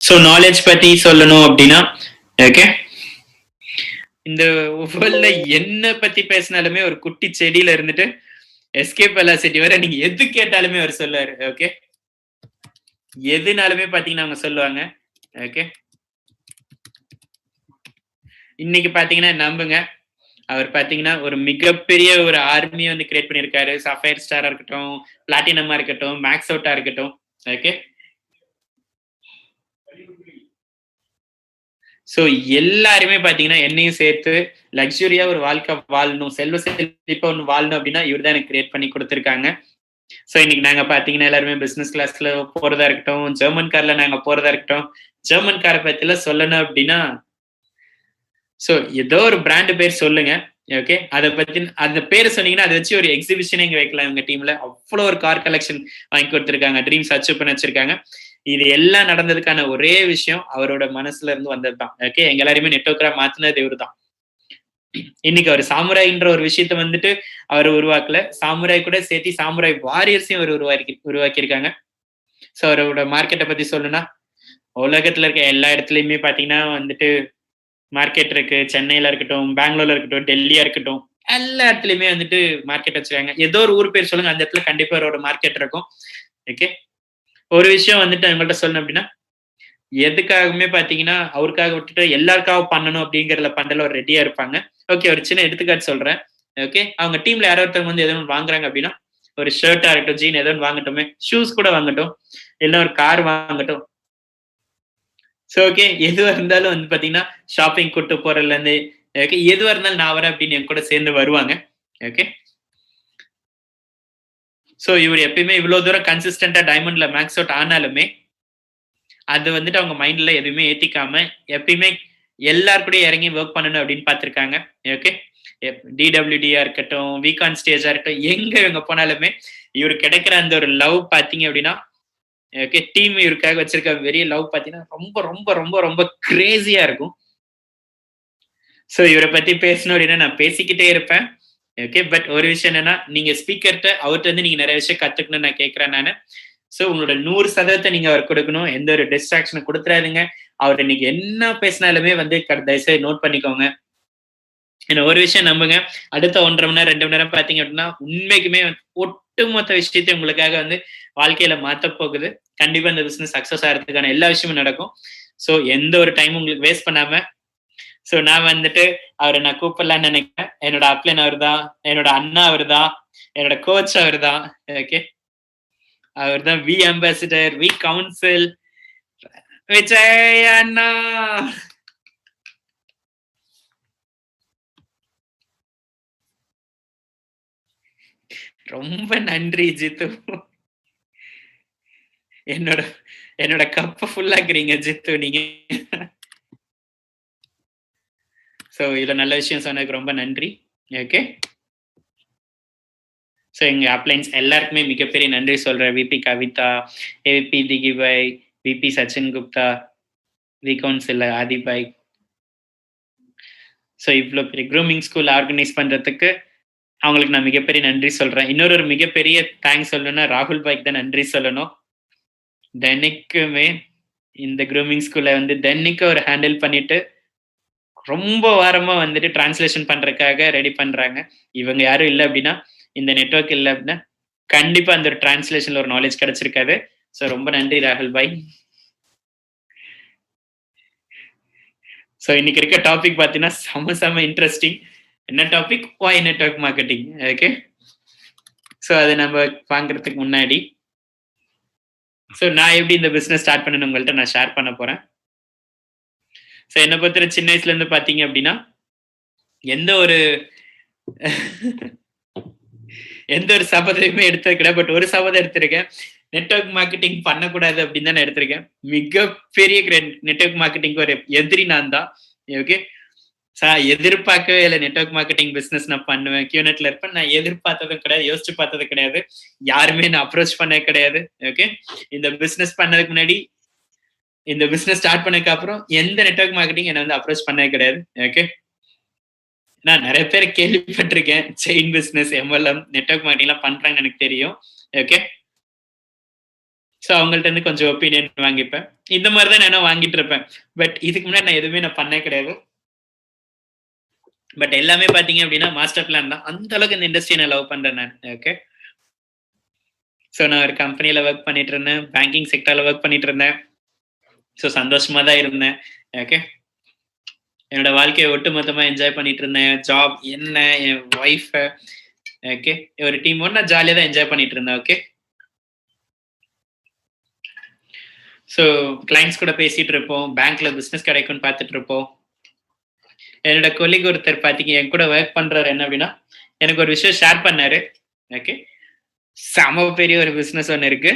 So knowledge பத்தி சொல்லணும் அப்படின்னா, ஓகே, இந்த வேர்ல்ட்ல என்ன பத்தி பேசினாலுமே ஒரு குட்டி செடியில இருந்துட்டு எஸ்கேப் வெலாசிட்டி வரை நீங்க எது கேட்டாலுமே அவர் சொல்லுவாரு. ஓகே, எதுனாலுமே பாத்தீங்கன்னா அவங்க சொல்லுவாங்க. ஓகே, இன்னைக்கு பாத்தீங்கன்னா நம்புங்க, அவர் பாத்தீங்கன்னா ஒரு மிகப்பெரிய ஒரு ஆர்மியை வந்து கிரியேட் பண்ணியிருக்காரு. சஃபயர் ஸ்டாரா இருக்கட்டும், பிளாட்டினமா இருக்கட்டும், மேக்ஸ் அவுட்டா இருக்கட்டும். ஓகே, சோ எல்லாருமே பாத்தீங்கன்னா என்னையும் சேர்த்து லக்ஸுரியா ஒரு வாழ்க்கை வாழணும், செல்வ செழிப்பா ஒன்று வாழணும் அப்படின்னா இவர் தான் எனக்கு கிரியேட் பண்ணி கொடுத்துருக்காங்க. சோ இன்னைக்கு நாங்க பாத்தீங்கன்னா எல்லாருமே பிசினஸ் கிளாஸ்ல போறதா இருக்கட்டும், ஜெர்மன் கார்ல நாங்க போறதா இருக்கட்டும். ஜெர்மன் காரை பத்தில சொல்லணும் அப்படின்னா, சோ ஏதோ ஒரு பிராண்ட் பேர் சொல்லுங்க. ஓகே, அதை பத்தி அந்த பேரை சொன்னீங்கன்னா அதை வச்சு ஒரு எக்ஸிபிஷனே இங்க வைக்கலாம். எங்க டீம்ல அவ்வளோ ஒரு கார் கலெக்ஷன் வாங்கி கொடுத்துருக்காங்க, ட்ரீம்ஸ் அச்சீவ் பண்ணி வச்சிருக்காங்க. இது எல்லாம் நடந்ததுக்கான ஒரே விஷயம் அவரோட மனசுல இருந்து வந்ததுதான். ஓகே, எங்க எல்லாருமே நெட்வொர்க்கரா மாத்தினது இவரு தான். இன்னைக்கு அவர் சாமுராய்ன்ற ஒரு விஷயத்த வந்துட்டு அவர் உருவாக்கல, சாமுராய் கூட சேர்த்து சாமுராய் வாரியர்ஸையும் அவர் உருவாக்கி இருக்காங்க. சோ அவரோட மார்க்கெட்டை பத்தி சொல்லணும்னா, உலகத்துல இருக்க எல்லா இடத்துலயுமே பாத்தீங்கன்னா வந்துட்டு மார்க்கெட் இருக்கு. சென்னையில இருக்கட்டும், பெங்களூர்ல இருக்கட்டும், டெல்லியா இருக்கட்டும், எல்லா இடத்துலயுமே வந்துட்டு மார்க்கெட் வச்சிருக்காங்க. ஏதோ ஒரு ஊர் பேர் சொல்லுங்க, அந்த இடத்துல கண்டிப்பா அவரோட மார்க்கெட் இருக்கும். ஓகே, ஒரு விஷயம் வந்துட்டு உங்கள்ட்ட சொல்லணும் அப்படின்னா, எதுக்காகவுமே பாத்தீங்கன்னா அவருக்காக விட்டுட்டு எல்லாருக்காக பண்ணணும் அப்படிங்கறதுல பண்றதுல ஒரு ரெடியா இருப்பாங்க. ஓகே, ஒரு சின்ன எடுத்துக்காட்டு சொல்றேன். ஓகே, அவங்க டீம்ல யாரோ ஒருத்தவங்க வந்து எதோ வாங்குறாங்க அப்படின்னா, ஒரு ஷர்ட்டா இருக்கட்டும், ஜீன் ஏதோ வாங்கட்டுமே, ஷூஸ் கூட வாங்கட்டும், இல்ல ஒரு கார் வாங்கட்டும். சோ ஓகே, எதுவா இருந்தாலும் வந்து பாத்தீங்கன்னா ஷாப்பிங் கூட்டு போறதுல இருந்து, ஓகே, எதுவா இருந்தாலும் நான் வரேன் அப்படின்னு என் கூட சேர்ந்து வருவாங்க. ஓகே, சோ இவர் எப்பயுமே இவ்வளவு தூரம் கன்சிஸ்டன்டா டைமண்ட்ல மேக்ஸ் அவுட் ஆனாலுமே அது வந்துட்டு அவங்க மைண்ட்ல எதுவுமே ஏத்திக்காம எப்பயுமே எல்லார் கூட இறங்கி ஒர்க் பண்ணணும் அப்படின்னு பார்த்திருக்காங்க. ஓகே, டிடபிள்யூடியா இருக்கட்டும், வீகான் ஸ்டேஜா இருக்கட்டும், எங்க இவங்க போனாலுமே இவரு கிடைக்கிற அந்த ஒரு லவ் பாத்தீங்க அப்படின்னா, ஓகே, டீம் இவருக்காக வச்சிருக்க வெறிய லவ் பாத்தீங்கன்னா ரொம்ப ரொம்ப ரொம்ப ரொம்ப கிரேசியா இருக்கும். சோ இவரை பத்தி பேசணும் அப்படின்னா நான் பேசிக்கிட்டே இருப்பேன். ஓகே, பட் ஒரு விஷயம் என்னன்னா, நீங்க ஸ்பீக்கர்ட்ட அவர்ட்ட இருந்து நீங்க நிறைய விஷயம் கத்துக்கணும்னு நான் கேட்கிறேன் நானு. சோ உங்களோட 100% நீங்க அவருக்கு கொடுக்கணும். எந்த ஒரு டிஸ்ட்ராக்ஷனும் குடுத்துறாதீங்க. அவர் இன்னைக்கு என்ன பேசினாலுமே வந்து தயவுசெய்து நோட் பண்ணிக்கோங்க. ஏன்னா ஒரு விஷயம் நம்புங்க, அடுத்த 1 1/2 மணி நேரம், 2 மணி நேரம் பார்த்தீங்க அப்படின்னா, உண்மைக்குமே ஒட்டுமொத்த விஷயத்தையும் உங்களுக்காக வந்து வாழ்க்கையில மாத்தப் போகுது. கண்டிப்பா இந்த பிசினஸ் சக்சஸ் ஆகுறதுக்கான எல்லா விஷயமும் நடக்கும். சோ எந்த ஒரு டைமும் உங்களுக்கு வேஸ்ட் பண்ணாம, சோ நான் வந்துட்டு அவரை நான் கூப்பிடலாம்னு நினைக்கிறேன். என்னோட அப்ளைன் அவர்தான், என்னோட அண்ணா அவர்தான், என்னோட கோச் அவர்தான். ஓகே, அவர்தான் V ambassador, V council Vijay அண்ணா. ரொம்ப நன்றி ஜித்து. என்னோட என்னோட கப்ப ஃபுல்லாக்குறீங்க ஜித்து நீங்க. சோ இவ்வளவு நல்ல விஷயம் சொன்னதுக்கு ரொம்ப நன்றி. ஓகே, சோ எங்க அப்ளைன்ஸ் எல்லாருக்குமே மிகப்பெரிய நன்றி சொல்றேன். விபி கவிதா, ஏபி திகிபாய், VP Sachin Gupta, V council ஆதிபாய். சோ இவ்வளவு பெரிய க்ரூமிங் ஸ்கூல் ஆர்கனைஸ் பண்றதுக்கு அவங்களுக்கு நான் மிகப்பெரிய நன்றி சொல்றேன். இன்னொரு ஒரு மிகப்பெரிய தேங்க்ஸ் சொல்லணும்னா ராகுல் பாய்க்கு தான் நன்றி சொல்லணும். தினைக்குமே இந்த க்ரூமிங் ஸ்கூல்ல வந்து தினைக்கும் ஒரு ஹேண்டில் பண்ணிட்டு ரொம்ப வாரமா வந்துட்டு டிரான்ஸ்லேஷன் பண்றதுக்காக ரெடி பண்றாங்க. இவங்க யாரும் இல்ல அப்படின்னா, இந்த நெட்வொர்க் இல்ல அப்படின்னா, கண்டிப்பா அந்த ஒரு டிரான்ஸ்லேஷன்ல ஒரு நாலேஜ் கிடைச்சிருக்காது. சோ ரொம்ப நன்றி ராகுல் பாய். சோ இன்னைக்கு இருக்க டாபிக் பாத்தீங்கன்னா செம இன்ட்ரெஸ்டிங். என்ன topic? Why network marketing. Okay, so அதை நம்ம வாங்குறதுக்கு முன்னாடி, சோ நான் எப்படி இந்த பிசினஸ் ஸ்டார்ட் பண்ணேன்னு உங்கள்ட்ட நான் ஷேர் பண்ண போறேன். சோ என்ன பொறுத்தவரை சின்ன வயசுல இருந்து பாத்தீங்க அப்படின்னா, எந்த ஒரு எந்த ஒரு சபதத்தையுமே எடுத்தது கிடையாது. பட் ஒரு சபதம் எடுத்திருக்கேன். நெட்வொர்க் மார்க்கெட்டிங் பண்ணக்கூடாது அப்படின்னு தான் நான் எடுத்திருக்கேன். மிகப்பெரிய நெட்வொர்க் மார்க்கெட்டிங்க்கு ஒரு எதிரி நான் தான். ஓகே, எதிர்பார்க்கவே இல்ல நெட்வொர்க் மார்க்கெட்டிங் பிசினஸ் நான் பண்ணுவேன். கியூநெட்ல இருப்பேன். நான் எதிர்பார்த்ததும் கிடையாது, யோசிச்சு பார்த்தது கிடையாது. யாருமே நான் அப்ரோச் பண்ணது கிடையாது. ஓகே, இந்த பிசினஸ் பண்ணதுக்கு முன்னாடி, இந்த பிசினஸ் ஸ்டார்ட் பண்ணதுக்கு அப்புறம் எந்த நெட்வொர்க் மார்க்கெட்டிங் என்ன வந்து அப்ரோச் பண்ணது கிடையாது. ஓகே, நான் நிறைய பேர் கேள்விப்பட்டிருக்கேன். செயின் பிசினஸ், எம்எல்எம், நெட்வொர்க் மார்க்கெட்டிங்லாம் பண்றாங்கன்னு எனக்கு தெரியும். ஓகே, ஸோ அவங்கள்ட்ட இருந்து கொஞ்சம் ஒப்பீனியன் வாங்கிப்பேன். இந்த மாதிரி தான் நான் வாங்கிட்டு இருப்பேன். பட் இதுக்கு முன்னாடி நான் எதுவுமே நான் பண்ணே கிடையாது. பட் எல்லாமே பாத்தீங்க அப்படின்னா மாஸ்டர் பிளான் தான். அந்த அளவுக்கு இந்த இண்டஸ்ட்ரியை நான் லவ் பண்றேன் நான். ஓகே. ஸோ நான் ஒரு கம்பெனியில ஒர்க் பண்ணிட்டு இருந்தேன். பேங்கிங் செக்டர்ல ஒர்க் பண்ணிட்டு இருந்தேன். ஸோ சந்தோஷமா தான் இருந்தேன். ஓகே. என்னோட வாழ்க்கையை ஒட்டு மொத்தமா என்ஜாய் பண்ணிட்டு இருந்தேன். ஜாப் என்ன, என் ஒய்ஃப், ஓகே, ஒரு டீம் ஒன்னா ஜாலியா தான் என்ஜாய் பண்ணிட்டு இருந்தேன். ஓகே. ஸோ கிளைண்ட்ஸ் கூட பேசிட்டு இருப்போம். பேங்க்ல பிசினஸ் கிடைக்கும்னு பார்த்துட்டு இருப்போம். என்னோட கொலிக் ஒருத்தர் பாத்தீங்க என் கூட ஒர்க் பண்றாரு. என்ன அப்படின்னா எனக்கு ஒரு விஷயம் ஷேர் பண்ணாரு. ஓகே. செம பெரிய ஒரு பிசினஸ் ஒன்று இருக்கு.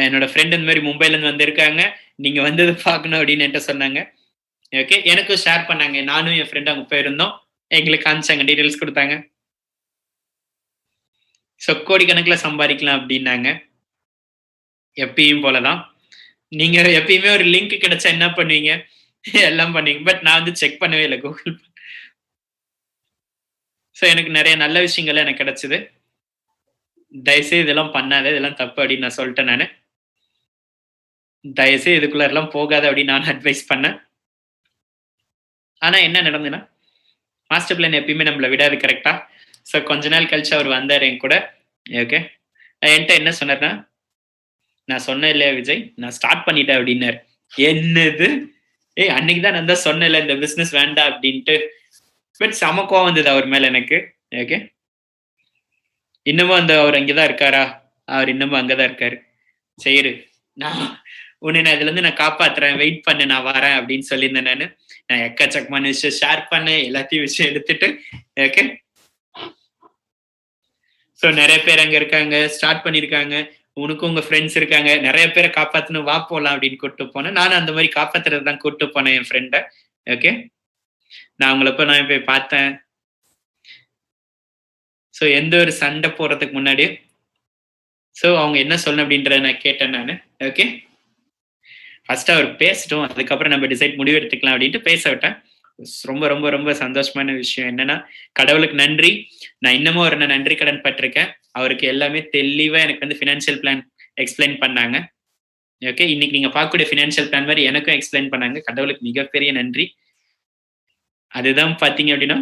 என்னோட ஃப்ரெண்ட் இந்த மாதிரி மும்பைல இருந்து வந்திருக்காங்க, நீங்க வந்தது பார்க்கணும் அப்படின்னு என்கிட்ட சொன்னாங்க. ஓகே. எனக்கும் ஷேர் பண்ணாங்க. நானும் என் ஃப்ரெண்ட் அங்க போயிருந்தோம். எங்களுக்கு காமிச்சாங்க, டீடைல்ஸ் கொடுத்தாங்க. ஸோ கோடிக்கணக்கில் சம்பாதிக்கலாம் அப்படின்னாங்க. எப்பயும் போலதான். நீங்க எப்பயுமே ஒரு லிங்க் கிடைச்சா என்ன பண்ணுவீங்க? எல்லாம் பண்ணுவீங்க. பட் நான் வந்து செக் பண்ணவே இல்லை கூகுள். ஸோ எனக்கு நிறைய நல்ல விஷயங்கள் எனக்கு கிடைச்சது. தயவுசெய்து இதெல்லாம் பண்ணாத, இதெல்லாம் தப்பு அப்படின்னு நான் சொல்லிட்டேன். நான் தயவுசெய்து இதுக்குள்ள எல்லாம் போகாத அப்படின்னு நான் அட்வைஸ் பண்ணேன். ஆனா என்ன நடந்ததுன்னா மாஸ்டர் பிளான் எப்பயுமே நம்மளை விடாது. கரெக்டா? ஸோ கொஞ்ச நாள் கழிச்சு அவர் வந்தார் என் கூட. ஓகே. என்கிட்ட என்ன சொன்னார்னா, நான் சொன்னேன் இல்லையா விஜய், நான் ஸ்டார்ட் பண்ணிட்டேன் அப்படின்னாரு. என்னது? அன்னைக்கு தான் நான் தான் சொன்னேன்ல இந்த பிசினஸ் வேண்டாம் அப்படின்ட்டு. பட் செம கோவம் வந்தது அவர் மேல எனக்கு. ஓகே. இன்னமும் அந்த அவர் அங்கேதான் இருக்காரா? அவர் இன்னமும் அங்கதான் இருக்காரு. சரி, நான் உன்னை நான் இதுல இருந்து நான் காப்பாத்துறேன், வெயிட் பண்ணு, நான் வரேன் அப்படின்னு சொல்லியிருந்தேன். நான் எக்கச்சக்கமான விஷயம் ஷேர் பண்ணேன், எல்லாத்தையும் விஷயம் எடுத்துட்டு. ஓகே. ஸோ நிறைய பேர் அங்க இருக்காங்க, ஸ்டார்ட் பண்ணிருக்காங்க. உனக்கும் உங்க ஃப்ரெண்ட்ஸ் இருக்காங்க, நிறைய பேரை காப்பாத்தணும், வா போலாம் அப்படின்னு கூப்பிட்டு போனேன். நானும் அந்த மாதிரி காப்பாத்துறது தான் கூப்பிட்டு போனேன் என் ஃப்ரெண்டை. ஓகே. நான் அவங்கள போய் நான் போய் பார்த்தேன். ஸோ எந்த ஒரு சண்டை போறதுக்கு முன்னாடி ஸோ அவங்க என்ன சொல்லணும் அப்படின்றத நான் கேட்டேன் நான். ஓகே. ஃபர்ஸ்ட் அவர் பேசட்டும், அதுக்கப்புறம் நம்ம டிசைட் முடிவு எடுத்துக்கலாம் அப்படின்ட்டு பேச விட்டேன். ரொம்ப ரொம்ப ரொம்ப சந்தோஷமான விஷயம் என்னன்னா, கடவுளுக்கு நன்றி. நான் இன்னமும் ஒரு நன்றி கடன் பட்டிருக்கேன். அவருக்கு எல்லாமே தெளிவா எனக்கு வந்து ஃபினான்ஷியல் பிளான் எக்ஸ்பிளைன் பண்ணாங்க. ஓகே. இன்னைக்கு நீங்க பார்க்கக்கூடிய ஃபினான்ஷியல் பிளான் மாதிரி எனக்கும் எக்ஸ்பிளைன் பண்ணாங்க. கடவுளுக்கு மிகப்பெரிய நன்றி. அதுதான் பாத்தீங்க அப்படின்னா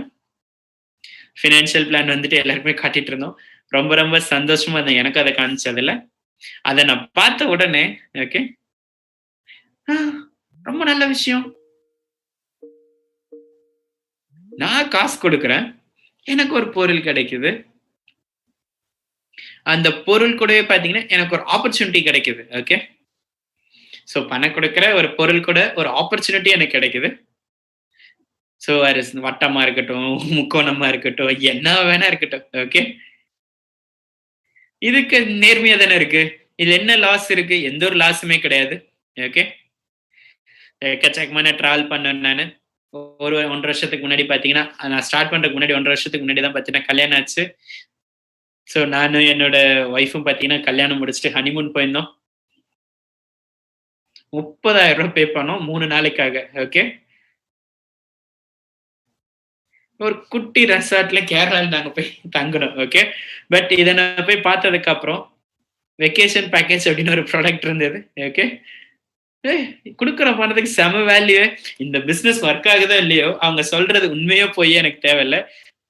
ஃபினான்ஷியல் பிளான் வந்துட்டு எல்லாருக்குமே காட்டிட்டு இருந்தோம். ரொம்ப ரொம்ப சந்தோஷமா இருந்தேன் எனக்கு அதை காமிச்சதுல. அதை நான் பார்த்த உடனே ஓகே, ரொம்ப நல்ல விஷயம். நான் காசு கொடுக்குறேன், எனக்கு ஒரு பொருள் கிடைக்குது. அந்த பொருள் கூடவே பாத்தீங்கன்னா எனக்கு ஒரு ஆப்பர்ச்சுனிட்டி கிடைக்குது. ஓகே. சோ பணம் கொடுக்குற ஒரு பொருள் கூட ஒரு ஆப்பர்ச்சுனிட்டி எனக்கு கிடைக்குது. சோ வட்டமா இருக்கட்டும், முக்கோணமா இருக்கட்டும், என்ன வேணா இருக்கட்டும். ஓகே. இதுக்கு நேர்மையா தானே இருக்கு. இதுல என்ன லாஸ் இருக்கு? எந்த ஒரு லாஸுமே கிடையாது. ஓகே. எக்கச்சக்கமான டிராவல் பண்ணேன் நானு. ஒரு 1.5 வருஷத்துக்கு முன்னாடி பாத்தீங்கன்னா, நான் ஸ்டார்ட் பண்றதுக்கு முன்னாடி 1.5 வருஷத்துக்கு முன்னாடி தான் பாத்தீங்கன்னா கல்யாணம் ஆச்சு. சோ நானும் என்னோட ஒய்ஃபும் பாத்தீங்கன்னா கல்யாணம் முடிச்சுட்டு ஹனிமூன் போயிருந்தோம். 30,000 பே பண்ணோம் 3 நாளைக்காக. ஓகே. ஒரு குட்டி ரெசார்ட்ல கேரளால நாங்க போய் தங்கணும். ஓகே. பட் இத நான் போய் பார்த்ததுக்கு அப்புறம் வெக்கேஷன் பேக்கேஜ் அப்படின்னு ஒரு ப்ராடக்ட் இருந்தது. ஓகே. குடுக்குற பணத்துக்கு செம வேல்யூ. இந்த பிசினஸ் ஒர்க் ஆகுதோ இல்லையோ, அவங்க சொல்றது உண்மையோ போய் எனக்கு தேவையில்ல.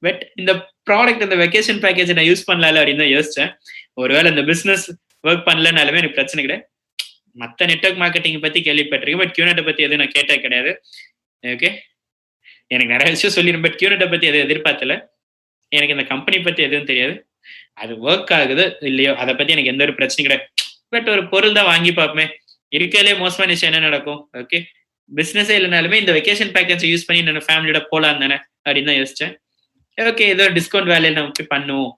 பட் இந்த ப்ராடக்ட் இந்த வெக்கேஷன் பேக்கேஜ் நான் யூஸ் பண்ணல அப்படின்னு தான் யோசிச்சேன். ஒருவேளை இந்த பிசினஸ் ஒர்க் பண்ணலனாலுமே எனக்கு பிரச்சனை கிடையாது. மத்த நெட்வொர்க் மார்க்கெட்டிங் பத்தி கேள்விப்பட்டிருக்கேன். பட் கியூனெட்டை பத்தி எதுவும் நான் கேட்டது கிடையாது. ஓகே. எனக்கு நிறைய விஷயம் சொல்லிடும். பட் கியூனெட்டை பத்தி எதுவும் எதிர்பார்த்தல. எனக்கு இந்த கம்பெனி பத்தி எதுவும் தெரியாது. அது ஒர்க் ஆகுது இல்லையோ அதை பத்தி எனக்கு எந்த ஒரு பிரச்சனையும் கிடையாது. பட் ஒரு பொருள் தான் வாங்கி பார்ப்போமே. இருக்கிறதுலே மோசமான விஷயம் என்ன நடக்கும்? ஓகே. பிசினஸே இல்லைனாலுமே இந்த வெக்கேஷன் பேக்கேஜ் யூஸ் பண்ணி என்னோட ஃபேமிலியோட போலாம் தானே அப்படின்னு தான் யோசிச்சேன். ஓகே, ஏதோ டிஸ்கவுண்ட் வேலையில நம்ம போய் பண்ணுவோம்.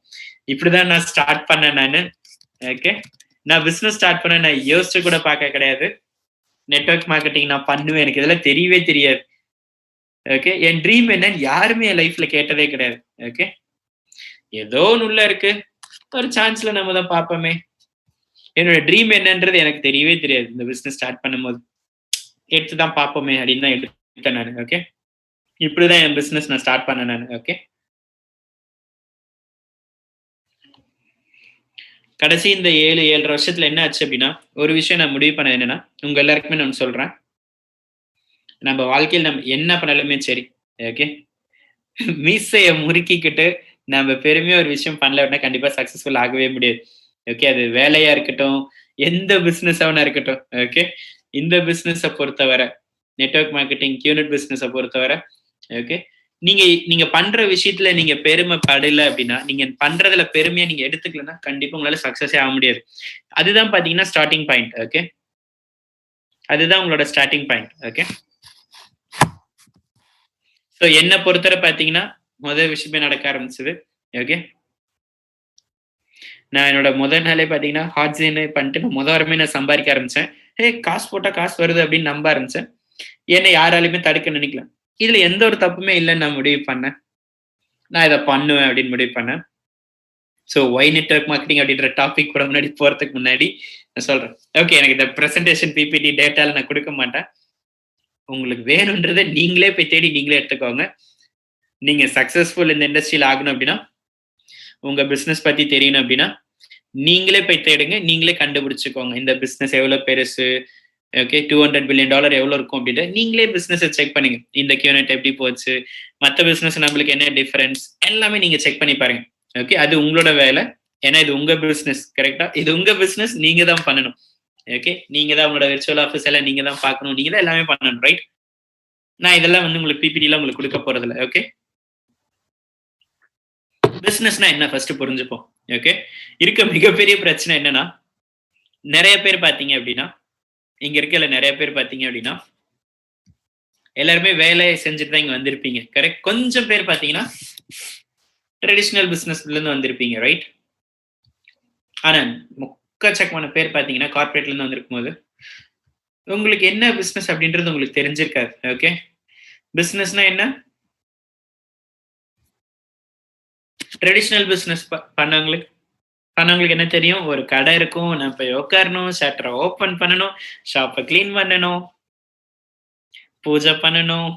இப்படிதான் நான் ஸ்டார்ட் பண்ணேன் நானு. ஓகே. நான் பிசினஸ் ஸ்டார்ட் பண்ண நான் யோசிச்சு கூட பார்க்க கிடையாது. நெட்வொர்க் மார்க்கெட்டிங் நான் பண்ணுவேன், எனக்கு இதெல்லாம் தெரியவே தெரியாது. ஓகே. என் ட்ரீம் என்னன்னு யாருமே என் லைஃப்ல கேட்டதே கிடையாது. ஓகே. ஏதோ ஒன்று உள்ள இருக்கு, ஒரு சான்ஸ்ல நம்ம தான் பார்ப்போமே. என்னோட ட்ரீம் என்னன்றது எனக்கு தெரியவே தெரியாது. இந்த பிசினஸ் ஸ்டார்ட் பண்ணும்போது எடுத்துதான் பார்ப்போமே அப்படின்னு தான் எடுத்தேன் நான். ஓகே. இப்படிதான் என் பிசினஸ் நான் ஸ்டார்ட் பண்ணேன் நான். ஓகே. கடைசி இந்த 7-7.5 வருஷத்துல என்ன ஆச்சு அப்படின்னா, ஒரு விஷயம் நான் முடிவு பண்ணது என்னன்னா, உங்க எல்லாருக்குமே நான் சொல்றேன். நம்ம வாழ்க்கையில் நம்ம என்ன பண்ணாலுமே சரி, ஓகே. மீசைய முறுக்கிக்கிட்டு நம்ம பெருமையா ஒரு விஷயம் பண்ணல அப்படின்னா கண்டிப்பா சக்சஸ்ஃபுல் ஆகவே முடியாது. ஓகே. அது வேலையா இருக்கட்டும், எந்த பிசினஸ் ஆவனா இருக்கட்டும். ஓகே. இந்த பிசினஸ பொறுத்தவரை, நெட்வொர்க் மார்க்கெட்டிங், யூனிட் பிசினஸ பொறுத்தவரை, ஓகே. நீங்க நீங்க பண்ற விஷயத்துல நீங்க பெருமைப்படல அப்படின்னா, நீங்க பண்றதுல பெருமையா நீங்க எடுத்துக்கலன்னா, கண்டிப்பா உங்களால சக்சஸே ஆக முடியாது. அதுதான் பாத்தீங்கன்னா ஸ்டார்ட்டிங் பாயிண்ட். ஓகே. அதுதான் உங்களோட ஸ்டார்ட்டிங் பாயிண்ட். ஓகே. சோ என்ன பொறுத்தவரை பாத்தீங்கன்னா, முதல் விஷயமே நடக்க ஆரம்பிச்சது. ஓகே. நான் என்னோட முதல் நாளே பாத்தீங்கன்னா, ஹாட்ஸின்னு பண்ணிட்டு நான் வாரமே நான் சம்பாதிக்க ஆரம்பிச்சேன். காசு போட்டா காசு வருது அப்படின்னு நம்ப ஆரம்பிச்சேன். என்னை யாராலையுமே தடுக்க நினைக்கல. இதுல எந்த ஒரு தப்புமே இல்லன்னு நான் முடிவு பண்ணேன். நான் இத பண்ணுவேன் அப்படின்னு முடிவு பண்ணேன். சோ ஒய் நெட்வொர்க் மார்க்கெட்டிங் அப்படின்ற டாபிக் கூட முன்னாடி போறதுக்கு முன்னாடி நான் சொல்றேன். ஓகே. எனக்கு இந்த பிரசன்டேஷன், பிபிடி, டேட்டால நான் குடுக்க மாட்டேன். உங்களுக்கு வேணும்ன்றத நீங்களே போய் தேடி நீங்களே எடுத்துக்கோங்க. நீங்க சக்சஸ்ஃபுல் இந்த இண்டஸ்ட்ரியில ஆகணும் அப்படின்னா, உங்க பிசினஸ் பத்தி தெரியணும் அப்படின்னா, நீங்களே போய் தேடுங்க. நீங்களே கண்டுபிடிச்சுக்கோங்க. இந்த பிசினஸ் எவ்வளவு பெருசு, ஓகே. $200 பில்லியன் எவ்வளவு இருக்கும் அப்படின்ட்டு நீங்களே பிசினஸ் செக் பண்ணுங்க. இந்த கியூனெட் எப்படி போச்சு, மத்த பிசினஸ் நம்மளுக்கு என்ன டிஃபரன்ஸ், எல்லாமே நீங்க செக் பண்ணி பாருங்க. ஓகே. அது உங்களோட வேலை. ஏன்னா இது உங்க பிசினஸ். கரெக்ட்டா? இது உங்க பிசினஸ். நீங்க தான் பண்ணணும். ஓகே. நீங்க தான் உங்களோட விர்ச்சுவல் ஆஃபீஸ் எல்லாம் நீங்க தான் பார்க்கணும். நீங்க தான் எல்லாமே பண்ணணும். ரைட்? நான் இதெல்லாம் வந்து உங்களுக்கு பிபிடிலாம் உங்களுக்கு குடுக்க போறதில்ல. ஓகே. பிசினஸ்னா என்ன ஃபர்ஸ்ட் புரிஞ்சுப்போம். ஓகே. இருக்க மிகப்பெரிய பிரச்சனை என்னன்னா, நெறைய பேர் பார்த்தீங்க அப்படின்னா, இங்க இருக்கல நெறைய பேர் பார்த்தீங்க அப்படின்னா, எல்லாருமே வேலைய செஞ்சுட்டு தான் இங்க வந்திருப்பீங்க. கரெக்ட்? கொஞ்சம் பேர் பார்த்தீங்கன்னா, ட்ரெடிஷனல் பிசினஸ்ல இருந்து வந்திருப்பீங்க. ரைட்? ஆனா முக்கச்சக்கமான பேர் பார்த்தீங்கன்னா, கார்ப்பரேட்ல இருந்து வந்திருக்கும்போது, உங்களுக்கு என்ன பிசினஸ் அப்படின்றது உங்களுக்கு தெரிஞ்சிருக்காது. ஓகே. பிசினஸ்னா என்ன? ட்ரெடிஷனல் பிசினஸ் பண்ணவங்களுக்கு என்ன தெரியும்? ஒரு கடை இருக்கும். நான் போய் உட்காரணும், ஷட்டர ஓப்பன் பண்ணணும், ஷாப்ப கிளீன் பண்ணணும், பூஜை பண்ணணும்.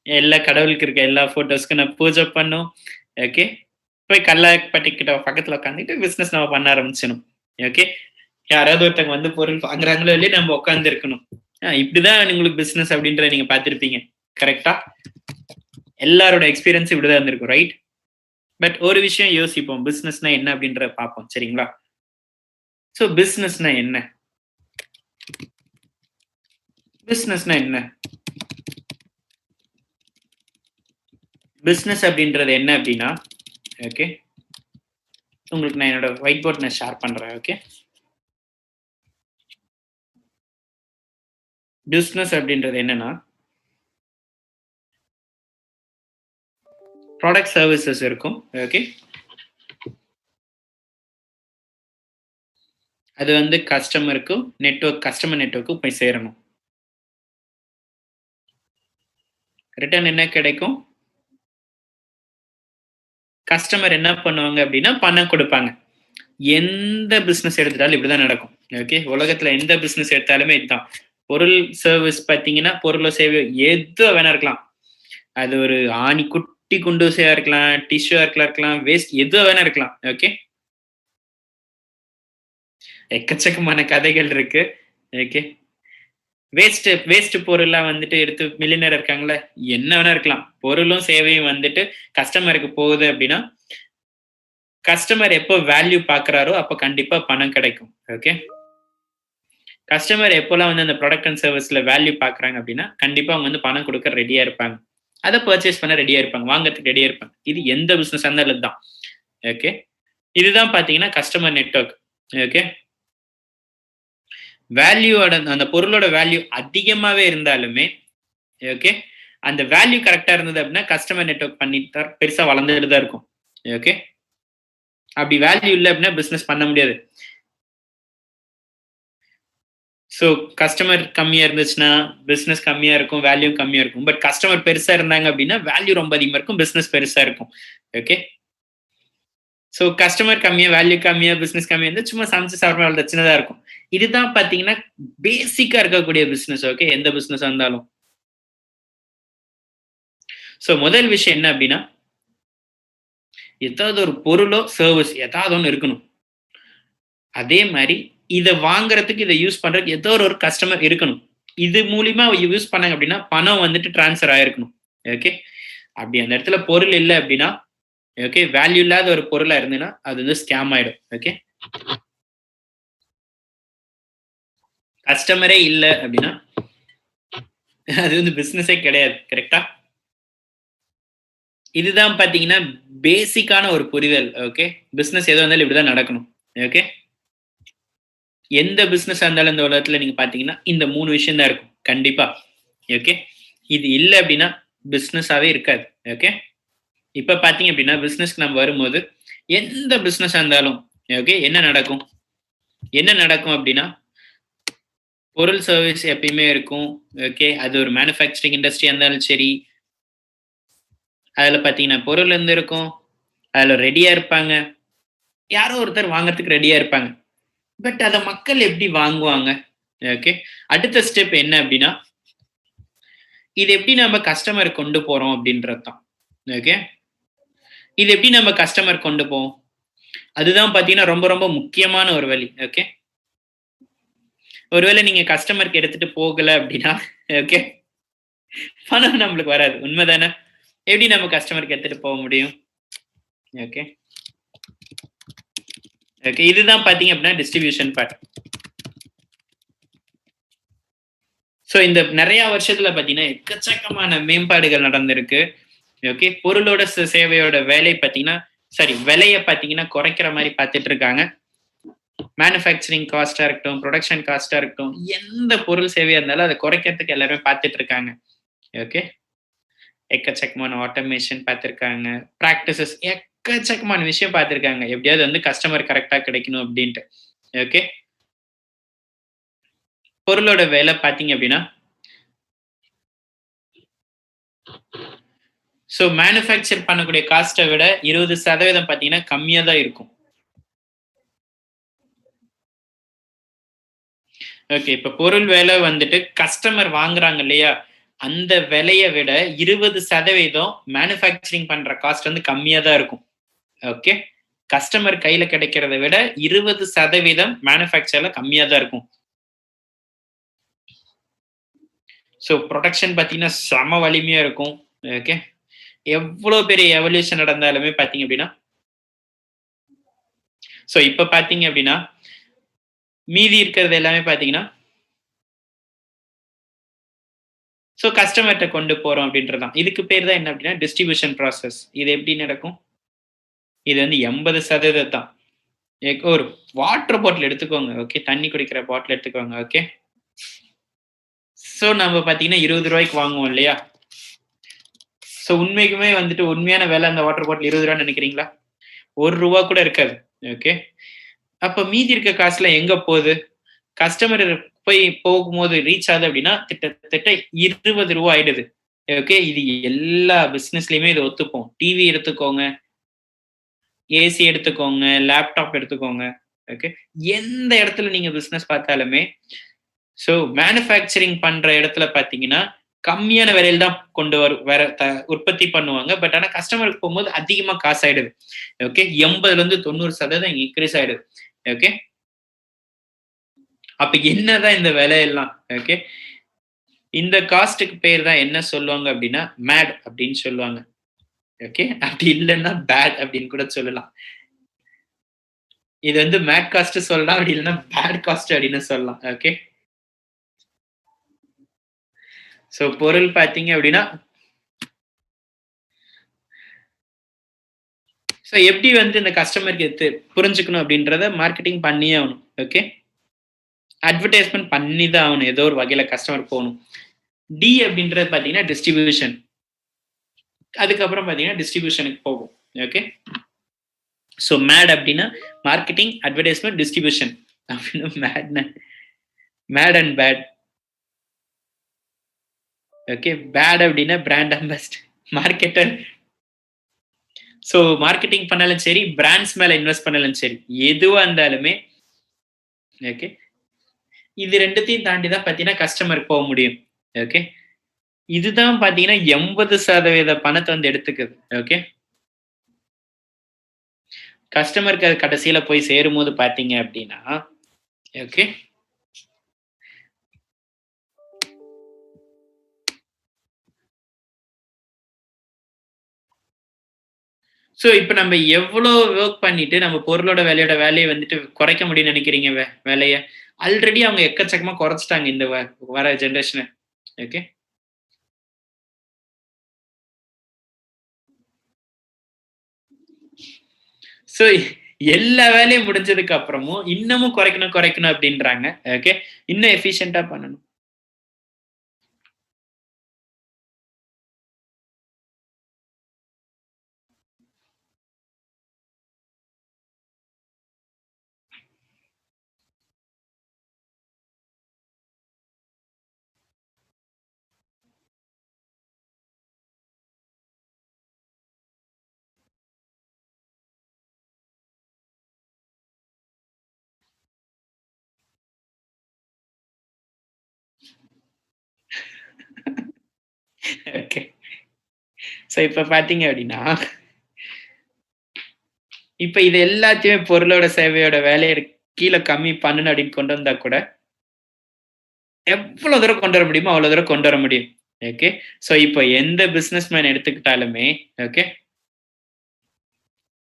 எல்லா கடவுளுக்கு இருக்க எல்லா ஃபோட்டோஸ்க்கும் நான் பூஜை பண்ணணும். ஓகே. போய் கல்லாப்பட்டி கிட்ட பக்கத்துல உட்காந்துட்டு பிசினஸ் நம்ம பண்ண ஆரம்பிச்சணும். ஓகே. யாராவது ஒருத்தவங்க வந்து பொருள் வாங்குறாங்களோ இல்லையோ நம்ம உட்கார்ந்து இருக்கணும். இப்படிதான் உங்களுக்கு பிசினஸ் அப்படின்றத நீங்க பார்த்திருப்பீங்க. கரெக்ட்டா? எல்லாரோட எக்ஸ்பீரியன்ஸ் இப்படிதான் இருந்திருக்கும். ரைட்? பட் ஒரு விஷயம் யோசிப்போம். பிசினஸ்னா என்ன அப்படின்றத பார்ப்போம். சரிங்களா? சோ பிசினஸ்னா என்ன? பிசினஸ்னா என்ன? பிசினஸ் அப்படின்றது என்ன அப்படின்னா, ஓகே. உங்களுக்கு நான் என்னோட ஒயிட் போர்ட் நான் ஷேர் பண்றேன். ஓகே. பிசினஸ் அப்படின்றது என்னன்னா, ப்ராடக்ட் சர்வீசஸ் இருக்கும். ஓகே. அது வந்து கஸ்டமர் நெட்வொர்க்கும் போய் சேரணும். ரிட்டர்ன் என்ன கிடைக்கும்? கஸ்டமர் என்ன பண்ணுவாங்க அப்படின்னா, பணம் குடுப்பாங்க. எந்த பிசினஸ் எடுத்துட்டாலும் இப்படிதான் நடக்கும். ஓகே. உலகத்துல எந்த பிசினஸ் எடுத்தாலுமே இதுதான். பொருள், சர்வீஸ் பார்த்தீங்கன்னா, பொருளோ சேவையோ எது வேணா இருக்கலாம். அது ஒரு குட்டி குண்டூசியா இருக்கலாம், டிஷ்யூவா இருக்கலாம், வேஸ்ட் எது வேணா இருக்கலாம். ஓகே. எக்கச்சக்கமான கதைகள் இருக்கு. ஓகே. வேஸ்ட் பொருள்லாம் வந்துட்டு எடுத்து மில்லியனர் இருக்காங்கல்ல, என்ன வேணா இருக்கலாம். பொருளும் சேவையும் வந்துட்டு கஸ்டமருக்கு போகுது அப்படின்னா, கஸ்டமர் எப்போ வேல்யூ பார்க்குறாரோ, அப்ப கண்டிப்பா பணம் கிடைக்கும். ஓகே. கஸ்டமர் எப்போலாம் வந்து அந்த ப்ராடக்ட் அண்ட் சர்வீஸ்ல வேல்யூ பார்க்குறாங்க அப்படின்னா, கண்டிப்பா அவங்க வந்து பணம் குடுக்க ரெடியா இருப்பாங்க. அத பர்ச்சேஸ் பண்ண ரெடியா இருப்பாங்க. வாங்குறதுக்கு ரெடியா இருப்பாங்க. இது எந்த பிசினஸா இருந்தாலும் இதுதான். ஓகே. இதுதான் பார்த்தீங்கன்னா கஸ்டமர் நெட்வொர்க். ஓகே. அந்த பொருளோட வேல்யூ அதிகமாவே இருந்தாலுமே, ஓகே. அந்த வேல்யூ கரெக்ட்டா இருந்தது அப்படின்னா, கஸ்டமர் நெட்வொர்க் பண்ணிட்டு பெருசா வளர்ந்துட்டு தான் இருக்கும். ஓகே. அப்படி வேல்யூ இல்ல அப்படின்னா பிசினஸ் பண்ண முடியாது. சோ கஸ்டமர் கம்மியா இருந்துச்சுன்னா, பிசினஸ் கம்மியா இருக்கும், வேல்யூ கம்மியா இருக்கும். பட் கஸ்டமர் பெருசா இருந்தாங்க அப்படின்னா, வேல்யூ ரொம்ப அதிகமா இருக்கும், பிசினஸ் பெருசா இருக்கும். ஓகே. சோ கஸ்டமர் கம்மியா, வேல்யூ கம்மியா, பிசினஸ் கம்மியா இருந்தா சும்மா சமைச்சு சாப்பிடுற அவ்வளவு சின்னதா இருக்கும். இதுதான் பாத்தீங்கன்னா பேசிக்கா இருக்கக்கூடிய பிசினஸ். ஓகே. எந்த பிசினஸா இருந்தாலும். சோ முதல் விஷயம் என்ன அப்படின்னா, ஏதாவது ஒரு பொருளோ சர்வீஸ் ஏதாவது ஒன்று இருக்கணும். அதே மாதிரி இதை வாங்குறதுக்கு இதை யூஸ் பண்றதுக்கு ஏதோ ஒரு கஸ்டமர் இருக்கணும். இது மூலியமா யூஸ் பண்ணாங்க அப்படின்னா பணம் வந்துட்டு டிரான்ஸ்ஃபர் ஆயிருக்கணும். ஓகே, அப்படி அந்த இடத்துல பொருள் இல்லை அப்படின்னா, ஓகே, வேல்யூ இல்லாத ஒரு பொருளா இருந்ததுன்னா அது வந்து ஸ்கேம் ஆயிடும். ஓகே, கஸ்டமரே இல்லை அப்படின்னா அது வந்து பிசினஸே கிடையாது. கரெக்டா? இதுதான் பாத்தீங்கன்னா பேசிக்கான ஒரு புரிதல். ஓகே, பிசினஸ் எது வந்தாலும் இப்படிதான் நடக்கணும். ஓகே, எந்த பிசினஸ் இருந்தாலும் இந்த உலகத்துல நீங்க பாத்தீங்கன்னா இந்த 3 விஷயம் தான் இருக்கும் கண்டிப்பா. ஓகே, இது இல்லை அப்படின்னா பிசினஸாவே இருக்காது. ஓகே, இப்ப பாத்தீங்க அப்படின்னா பிசினஸ்க்கு நம்ம வரும்போது எந்த பிசினஸ் இருந்தாலும் ஓகே என்ன நடக்கும்? என்ன நடக்கும் அப்படின்னா பொருள் சர்வீஸ் எப்பயுமே இருக்கும். ஓகே, அது ஒரு மேனுஃபேக்சரிங் இண்டஸ்ட்ரியா இருந்தாலும் சரி, அதுல பாத்தீங்கன்னா பொருள் இருந்து இருக்கும், அதுல ரெடியா இருப்பாங்க, யாரோ ஒருத்தர் வாங்குறதுக்கு ரெடியா இருப்பாங்க. பட் அதை மக்கள் எப்படி வாங்குவாங்க? ஓகே, அடுத்த ஸ்டெப் என்ன அப்படின்னா இது எப்படி நம்ம கஸ்டமர் கொண்டு போறோம் அப்படின்றது தான். ஓகே, இது எப்படி நம்ம கஸ்டமர் கொண்டு போவோம்? அதுதான் பாத்தீங்கன்னா ரொம்ப ரொம்ப முக்கியமான ஒரு வழி. ஓகே, ஒருவேளை நீங்க கஸ்டமருக்கு எடுத்துட்டு போகல அப்படின்னா ஓகே பணம் நம்மளுக்கு வராது. உண்மைதானே? எப்படி நம்ம கஸ்டமருக்கு எடுத்துட்டு போக முடியும்? ஓகே, ஓகே, இதுதான் பாத்தீங்க அப்படின்னா டிஸ்ட்ரிபியூஷன் பார்ட். ஸோ இந்த நிறைய வருஷத்துல பாத்தீங்கன்னா எக்கச்சக்கமான மேம்பாடுகள் நடந்திருக்கு. ஓகே, பொருளோட சேவையோட வேலை பாத்தீங்கன்னா விலையை பாத்தீங்கன்னா குறைக்கிற மாதிரி பார்த்துட்டு இருக்காங்க. மேனுஃபேக்சரிங் காஸ்டா இருக்கட்டும், ப்ரொடக்ஷன் காஸ்டா இருக்கட்டும், எந்த பொருள் சேவையா இருந்தாலும் அதை குறைக்கிறதுக்கு எல்லாருமே பார்த்துட்டு இருக்காங்க. ஓகே, எக்கச்சக்கமான ஆட்டோமேஷன் பார்த்துருக்காங்க, ப்ராக்டிசஸ் எக்கச்சக்கமான விஷயம் பார்த்துருக்காங்க, எப்படியாவது வந்து கஸ்டமர் கரெக்டா கிடைக்கணும் அப்படின்ட்டு. ஓகே, பொருளோட விலை பாத்தீங்க அப்படின்னா ஸோ மேனுஃபேக்சர் பண்ணக்கூடிய காஸ்ட்டை விட 20% பாத்தீங்கன்னா கம்மியா தான் இருக்கும். ஓகே, இப்ப பொருள் விலை வந்துட்டு கஸ்டமர் வாங்குறாங்க இல்லையா, அந்த விலையை விட 20% மேனுஃபேக்சரிங் பண்ற காஸ்ட் வந்து கம்மியா தான் இருக்கும். ஓகே, கஸ்டமர் கையில கிடைக்கிறத விட 20% மேனுஃபேக்சர்ல கம்மியா தான் இருக்கும். ஸோ ப்ரொடக்ஷன் பாத்தீங்கன்னா செம வலிமையா இருக்கும். ஓகே, எவ்வளவு பெரிய எவல்யூஷன் நடந்தாலுமே பாத்தீங்க அப்படின்னா ஸோ இப்ப பாத்தீங்க அப்படின்னா மீதி இருக்கிறது எல்லாமே பாத்தீங்கன்னா ஸோ கஸ்டமர்கிட்ட கொண்டு போறோம் அப்படின்றதான். இதுக்கு பேர் தான் என்ன அப்படின்னா டிஸ்ட்ரிபியூஷன் ப்ராசஸ். இது எப்படி நடக்கும்? இது வந்து 80% தான். ஒரு வாட்டர் பாட்டில் எடுத்துக்கோங்க. ஓகே, தண்ணி குடிக்கிற பாட்டில் எடுத்துக்கோங்க. ஓகே, ஸோ நம்ம பாத்தீங்கன்னா 20 ரூபாய்க்கு வாங்குவோம் இல்லையா? ஸோ உண்மைக்குமே வந்துட்டு உண்மையான விலை அந்த வாட்டர் பாட்டில் 20 ரூபான்னு நினைக்கிறீங்களா? 1 ரூபா கூட இருக்காது. ஓகே, அப்ப மீதி இருக்க காசுல எங்க போகுது? கஸ்டமர் போய் போகும்போது ரீச் ஆகுது அப்படின்னா கிட்டத்தட்ட 20 ரூபா ஆயிடுது. ஓகே, இது எல்லா பிசினஸ்லயுமே இது ஒத்துப்போம். டிவி எடுத்துக்கோங்க, ஏசி எடுத்துக்கோங்க, லேப்டாப் எடுத்துக்கோங்க. ஓகே, எந்த இடத்துல நீங்க பிசினஸ் பார்த்தாலுமே ஸோ மேனுஃபேக்சரிங் பண்ற இடத்துல பாத்தீங்கன்னா கம்மியான விலையில தான் கொண்டு வரும் வேற உற்பத்தி பண்ணுவாங்க. பட் ஆனா கஸ்டமருக்கு போகும்போது அதிகமா காசு ஆயிடுது. ஓகே, 80% இன்க்ரீஸ் ஆயிடுது. ஓகே, அப்ப என்னதான் இந்த விலையெல்லாம்? ஓகே, இந்த காஸ்ட்டுக்கு பேர் தான் என்ன சொல்லுவாங்க அப்படின்னா மேட் அப்படின்னு சொல்லுவாங்க. ஓகே, அப்படி இல்லைன்னா பேட் அப்படின்னு கூட சொல்லலாம். இது வந்து மேட் காஸ்ட் சொல்லலாம், அப்படி இல்லைன்னா பேட் காஸ்ட் அப்படின்னு சொல்லலாம். ஓகே, ஸோ பொருள் பாத்தீங்க அப்படின்னா ஸோ எப்படி வந்து இந்த கஸ்டமருக்கு புரிஞ்சுக்கணும் அப்படின்றத மார்க்கெட்டிங் பண்ணியே ஆகணும். ஓகே, அட்வர்டைஸ்மெண்ட் பண்ணி தான் ஆகணும். ஏதோ ஒரு வகையில கஸ்டமர் போகணும். டி அப்படின்றது பாத்தீங்கன்னா டிஸ்ட்ரிபியூஷன். அதுக்கப்புறம் பாத்தீங்கன்னா டிஸ்ட்ரிபியூஷனுக்கு போகும். ஓகே, ஸோ மேட் அப்படின்னா மார்க்கெட்டிங், அட்வர்டைஸ்மெண்ட், டிஸ்ட்ரிபியூஷன் அப்படின்னு MAD and BAD. Okay, BAD அப்படின்னா brand ambassador, marketer. So marketing பண்ணாலும் சரி, பிராண்ட்ஸ் மேல இன்வெஸ்ட் பண்ணாலும் சரி, எதுவா இருந்தாலுமே ஓகே இது ரெண்டுத்தையும் தாண்டி தான் பாத்தீங்கன்னா கஸ்டமருக்கு போக முடியும். ஓகே, இதுதான் பாத்தீங்கன்னா 80% பணத்தை வந்து எடுத்துக்குது. ஓகே, கஸ்டமருக்கு அது கடைசியில போய் சேரும்போது பார்த்தீங்க அப்படின்னா, ஓகே. ஸோ இப்ப நம்ம எவ்வளோ வொர்க் பண்ணிட்டு நம்ம பொருளோட வேலைய வந்துட்டு குறைக்க முடியும்னு நினைக்கிறீங்க வேலைய? ஆல்ரெடி அவங்க எக்கச்சக்கமா குறைச்சுட்டாங்க இந்த வர ஜெனரேஷன. ஓகே. ஸோ எல்லா வேலையும் முடிஞ்சதுக்கு அப்புறமும் இன்னமும் குறைக்கணும் அப்படின்றாங்க. ஓகே. இன்னும் எஃபிஷியன்ட்டா பண்ணணும். ஓகே. ஸோ இப்ப பார்த்தீங்க அப்படின்னா, இப்ப இது எல்லாத்தையுமே பொருளோட சேவையோட வேலைய கீழ கம்மி பண்ணணும் அப்படின்னு கொண்டு வந்தா கூட, எவ்வளோ தூரம் கொண்டு வர முடியுமோ அவ்வளோ தூரம் கொண்டு வர முடியும். ஓகே. ஸோ இப்போ எந்த பிசினஸ் மேன் எடுத்துக்கிட்டாலுமே, ஓகே,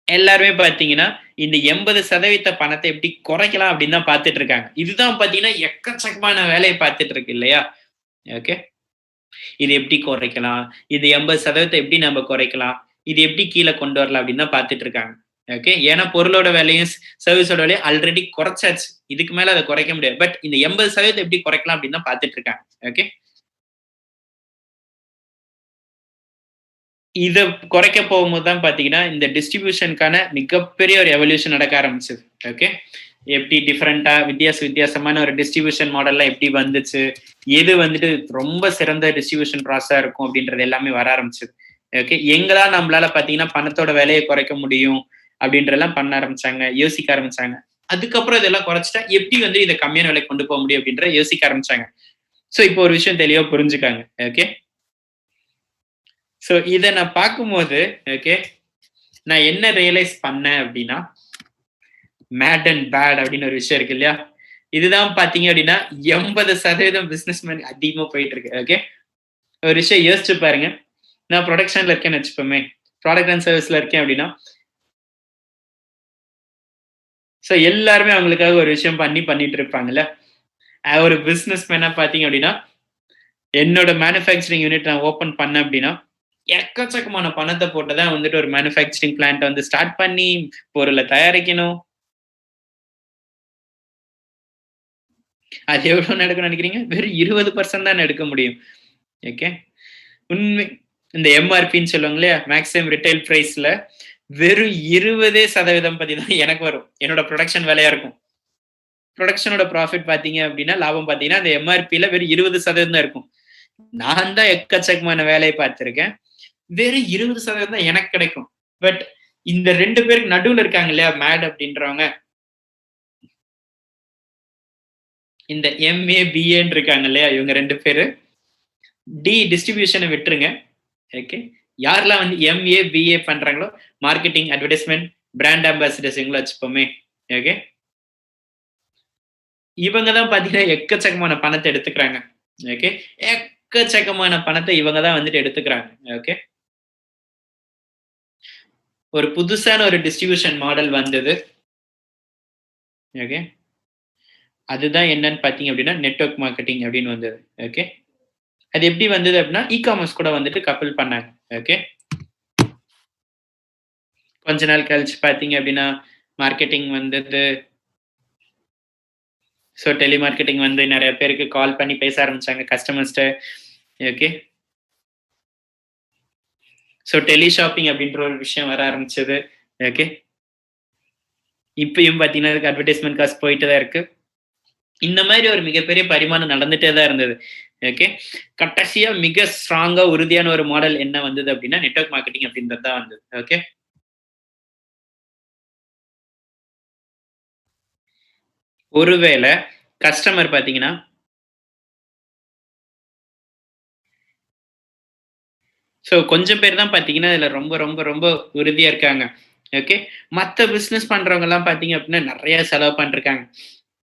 எல்லாருமே பார்த்தீங்கன்னா, இந்த 80% பணத்த எப்படி குறைக்கலாம் அப்படின்னு தான் பார்த்துட்டு இருக்காங்க. இதுதான் பார்த்தீங்கன்னா, எக்கச்சக்கமான வேலைய பார்த்துட்டு இருக்கு இல்லையா? ஓகே. இது எப்படி குறைக்கலாம்? இது 80% எப்படி நம்ம குறைக்கலாம்? இது எப்படி கீழ கொண்டு வரலாம் அப்படின்னு தான் பார்த்துட்டு இருக்காங்க. ஓகே. ஏன்னா பொருளோட விலையும், சர்வீஸோட விலையும் ஆல்ரெடி குறைச்சாச்சு. இதுக்கு மேல அத குறைக்க முடியாது. பட் இந்த 80% எப்படி குறைக்கலாம் அப்படின்னு தான் பார்த்துட்டு இருக்காங்க. ஓகே. இத குறைக்க போகும்போது தான் பார்த்தீங்கன்னா, இந்த டிஸ்ட்ரிபியூஷனுக்கான மிகப்பெரிய ஒரு எவல்யூஷன் நடக்க ஆரம்பிச்சது. ஓகே. எப்படி டிஃபரெண்ட்டா வித்தியாசமான ஒரு டிஸ்ட்ரிபியூஷன் மாடல்லாம் எப்படி வந்துச்சு? எது வந்துட்டு ரொம்ப சிறந்த டிஸ்ட்ரிபியூஷன் ப்ராசஸா இருக்கும் அப்படின்றது எல்லாமே வர ஆரம்பிச்சது. ஓகே. எங்கலாம் நம்மளால பார்த்தீங்கன்னா, பணத்தோட விலைய குறைக்க முடியும் அப்படின்றதெல்லாம் பண்ண ஆரம்பிச்சாங்க. யோசிக்க ஆரம்பிச்சாங்க. அதுக்கப்புறம் இதெல்லாம் குறைச்சுட்டா எப்படி வந்து இத கம்மியான விலைக்கு கொண்டு போக முடியும் அப்படின்றத யோசிக்க ஆரம்பிச்சாங்க. ஸோ இப்போ ஒரு விஷயம் தெளிவா புரிஞ்சுக்காங்க. ஓகே. ஸோ இத நான் பார்க்கும்போது, ஓகே, நான் என்ன ரியலைஸ் பண்ணேன் அப்படின்னா, மேட் அண்ட் பேட் அப்படின்னு ஒரு விஷயம் இருக்கு இல்லையா? இதுதான் பார்த்தீங்க அப்படின்னா 80% பிசினஸ் மேன் அதிகமா போயிட்டு இருக்கு. ஓகே. ஒரு விஷயம் யோசிச்சு பாருங்க. நான் புரொடக்ஷன்ல இருக்கேன்னு வச்சுப்போமே. ப்ராடக்ட் அண்ட் சர்வீஸ்ல இருக்கேன் அப்படின்னா, ஸோ எல்லாருமே அவங்களுக்காக ஒரு விஷயம் பண்ணிட்டு இருப்பாங்கல்ல. ஒரு பிசினஸ் மேனா பார்த்தீங்க அப்படின்னா, என்னோட மேனுஃபேக்சரிங் யூனிட் நான் ஓப்பன் பண்ணேன் அப்படின்னா, எக்கச்சக்கமான பணத்த போட்டு தான் வந்துட்டு ஒரு மேனுஃபேக்சரிங் பிளான்ட்ட வந்து ஸ்டார்ட் பண்ணி, பொருள தயாரிக்கணும். அது எவ்வளோ நடக்கும்னு நினைக்கிறீங்க? வெறும் 20% தான் எடுக்க முடியும். ஓகே. உண்மை இந்த எம்ஆர்பின்னு சொல்லுவாங்க இல்லையா? மேக்ஸிமம் ரிட்டெயில் பிரைஸ்ல வெறும் 20% பத்தி தான் எனக்கு வரும். என்னோட புரொடக்ஷன் வேலையா இருக்கும். புரொடக்ஷனோட ப்ராஃபிட் பார்த்தீங்க அப்டின்னா, லாபம் பார்த்தீங்கன்னா, அந்த எம்ஆர்பில வெறும் 20% தான் இருக்கும். நான் தான் எக்கச்சக்கமான வேலைய பார்த்திருக்கேன். வெறும் 20% தான் எனக்கு கிடைக்கும். பட் இந்த 2 பேருக்கு நடுவுல இருக்காங்க இல்லையா? மேட் அப்டின்றவங்க. இந்த எம்ஏ, பிஏன்னு இருக்காங்க இல்லையா? இவங்க 2 பேரு. டிஸ்ட்ரிபியூஷன விட்டுருங்க. ஓகே. யாரெல்லாம் வந்து எம்ஏ, பிஏ பண்றாங்களோ, மார்க்கெட்டிங், அட்வர்டைஸ்மென்ட், பிராண்ட் அம்பாசிடர்ஸ் இவங்கள வச்சுப்போமே. ஓகே. இவங்க தான் பார்த்தீங்கன்னா, எக்கச்சக்கமான பணத்த எடுத்துக்கிறாங்க. ஓகே. எக்கச்சக்கமான பணத்த இவங்க தான் வந்துட்டு எடுத்துக்கிறாங்க. ஓகே. ஒரு புதுசான ஒரு டிஸ்ட்ரிபியூஷன் மாடல் வந்தது. ஓகே. அதுதான் என்னன்னு பார்த்தீங்க அப்டின்னா, நெட்வொர்க் மார்க்கெட்டிங் அப்டின்னு வந்தது. ஓகே. அது எப்படி வந்தது அப்டின்னா, இ-காமர்ஸ் கூட வந்துட்டு கப்பிள் பண்ணாங்க. ஓகே. கொஞ்ச நாள் கழிச்சு பார்த்தீங்க அப்டின்னா, மார்க்கெட்டிங் வந்தது. ஸோ டெலிமார்க்கெட்டிங் வந்து நெறைய பேருக்கு கால் பண்ணி பேச ஆரம்பிச்சாங்க கஸ்டமர்ஸ்ட்ட. ஓகே. ஸோ டெலி ஷாப்பிங் அப்டின்ற ஒரு விஷயம் வர ஆரம்பிச்சது. ஓகே. இப்பயும் பார்த்தீங்கன்னா, அதுக்கு அட்வர்டைஸ்மென்ட் காஸ்ட் போயிட்டு தான் இருக்கு. இந்த மாரி ஒரு மிகப்பெரிய பரிமாணம் நடந்துட்டே தான் இருந்தது. ஓகே. கடைசியா மிக ஸ்ட்ராங்கா உறுதியான ஒரு மாடல் என்ன வந்தது அப்டின்னா, நெட்வொர்க் மார்க்கெட்டிங் அப்டின்றது தான் வந்தது. ஓகே. ஒருவேள கஸ்டமர் பார்த்தீங்கன்னா, ஸோ கொஞ்சம் பேர் தான் பார்த்தீங்கன்னா, இதுல ரொம்ப ரொம்ப ரொம்ப உறுதியா இருக்காங்க. ஓகே. மத்த பிசினஸ் பண்றவங்க எல்லாம் பாத்தீங்க அப்படின்னா நிறைய செலவு பண்ணிருக்காங்க.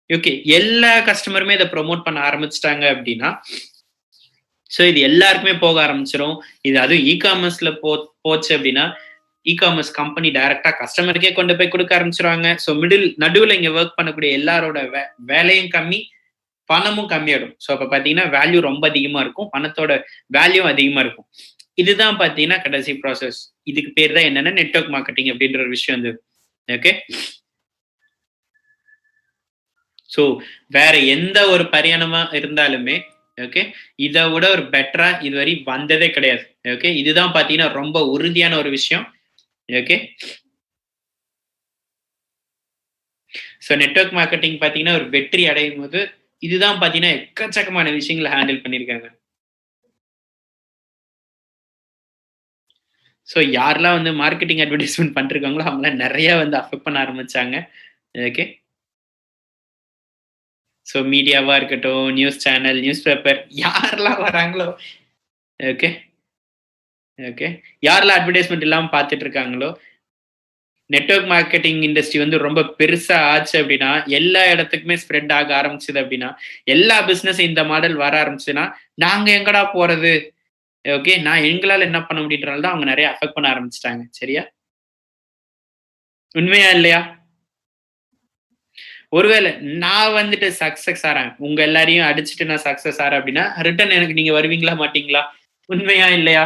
ஓகே. எல்லா கஸ்டமருமே இதை ப்ரொமோட் பண்ண ஆரம்பிச்சிட்டாங்க அப்படின்னா ஸோ இது எல்லாருக்குமே போக ஆரம்பிச்சிடும். இது அதுவும் இ-காமர்ஸ்ல போச்சு அப்படின்னா இ-காமர்ஸ் கம்பெனி டைரக்டா கஸ்டமருக்கே கொண்டு போய் கொடுக்க ஆரம்பிச்சிருவாங்க. ஸோ நடுவில் இங்க ஒர்க் பண்ணக்கூடிய எல்லாரோட வேலையும் கம்மி, பணமும் கம்மியாயிடும். ஸோ அப்ப பாத்தீங்கன்னா வேல்யூ ரொம்ப அதிகமா இருக்கும், பணத்தோட வேல்யூ அதிகமா இருக்கும். இதுதான் பாத்தீங்கன்னா கடைசி ப்ராசஸ். இதுக்கு பேர் தான் என்னன்னா நெட்வொர்க் மார்க்கெட்டிங் அப்படின்ற ஒரு விஷயம் வந்து. ஓகே. ஸோ வேற எந்த ஒரு பரிணாமமா இருந்தாலுமே ஓகே இதை விட ஒரு பெட்டரா இதுவரை வந்ததே கிடையாது. ஓகே இதுதான் பாத்தீங்கன்னா ரொம்ப உறுதியான ஒரு விஷயம். ஓகே. ஸோ நெட்வொர்க் மார்க்கெட்டிங் பாத்தீங்கன்னா ஒரு வெற்றி அடையும் போது இதுதான் பாத்தீங்கன்னா எக்கச்சக்கமான விஷயங்களை ஹேண்டில் பண்ணிருக்காங்க. ஸோ யாரெல்லாம் வந்து மார்க்கெட்டிங் அட்வர்டைஸ்மெண்ட் பண்ணிருக்காங்களோ அவங்களாம் நிறைய வந்து அஃபெக்ட் பண்ண ஆரம்பிச்சாங்க. ஓகே. ஸோ மீடியாவா இருக்கட்டும், நியூஸ் சேனல், நியூஸ் பேப்பர் யாரெல்லாம் வராங்களோ ஓகே ஓகே யாரெல்லாம் அட்வர்டைஸ்மெண்ட் இல்லாம பார்த்துட்டு இருக்காங்களோ நெட்வொர்க் மார்க்கெட்டிங் இண்டஸ்ட்ரி வந்து ரொம்ப பெருசா ஆச்சு அப்படின்னா எல்லா இடத்துக்குமே ஸ்ப்ரெட் ஆக ஆரம்பிச்சது அப்படின்னா எல்லா பிசினஸ் இந்த மாடல் வர ஆரம்பிச்சுன்னா நாங்க எங்கடா போறது? ஓகே நான் எங்களால என்ன பண்ண முடியுன்றனால தான் அவங்க நிறைய அஃபெக்ட் பண்ண ஆரம்பிச்சிட்டாங்க. சரியா? உண்மையா இல்லையா? ஒருவேளை நான் வந்துட்டு சக்சஸ் ஆறேன், உங்க எல்லாரையும் அடிச்சுட்டு நான் சக்சஸ் ஆறேன் அப்படின்னா ரிட்டர்ன் எனக்கு நீங்க வருவீங்களா மாட்டீங்களா? உண்மையா இல்லையா?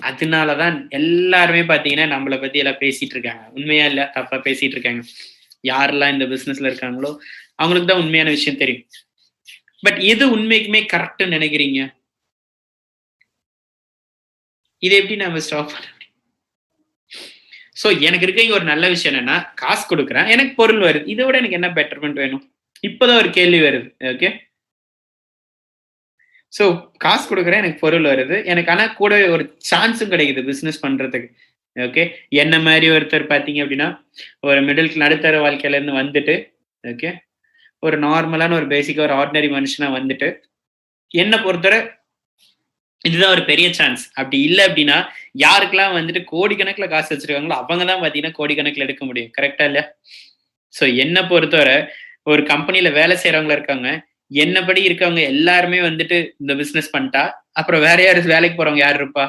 அதனாலதான் எல்லாருமே பாத்தீங்கன்னா நம்மளை பத்தி எல்லாம் பேசிட்டு இருக்காங்க. உண்மையா இல்ல தப்பா பேசிட்டு இருக்காங்க. யாரெல்லாம் இந்த பிசினஸ்ல இருக்காங்களோ அவங்களுக்கு தான் உண்மையான விஷயம் தெரியும். பட் எது உண்மைக்குமே கரெக்ட் நினைக்கிறீங்க? இதை எப்படி நம்ம ஸ்டாப் பண்ண முடியும்? சோ எனக்கு இருக்க இங்க ஒரு நல்ல விஷயம் என்னன்னா காசு கொடுக்குறேன், எனக்கு பொருள் வருது. இதை விட எனக்கு என்ன பெட்டர்மெண்ட் வேணும்? இப்பதான் ஒரு கேள்வி வருது. ஓகே. சோ காசு கொடுக்குறேன், எனக்கு பொருள் வருது, எனக்கு ஆனா கூட ஒரு சான்ஸும் கிடைக்குது பிசினஸ் பண்றதுக்கு. ஓகே. என்ன மாதிரி ஒருத்தர் பாத்தீங்க அப்படின்னா ஒரு மிடில் நடுத்தர வாழ்க்கையில இருந்து வந்துட்டு ஓகே ஒரு நார்மலான ஒரு பேசிக்கா ஒரு ஆர்டினரி மனுஷனா வந்துட்டு என்ன பொறுத்தவரை இதுதான் ஒரு பெரிய சான்ஸ். அப்படி இல்லை அப்படின்னா யாருக்கெல்லாம் வந்துட்டு கோடிக்கணக்கில் காசு வச்சிருக்காங்களோ அவங்க தான் பாத்தீங்கன்னா கோடிக்கணக்கில் எடுக்க முடியும். கரெக்டா இல்லையா? சோ என்ன பொறுத்தவரை ஒரு கம்பெனில வேலை செய்யறவங்க இருக்காங்க, என்னபடி இருக்கவங்க எல்லாருமே வந்துட்டு இந்த பிசினஸ் பண்ணிட்டா அப்புறம் வேற யாரு வேலைக்கு போறவங்க யார் இருப்பா?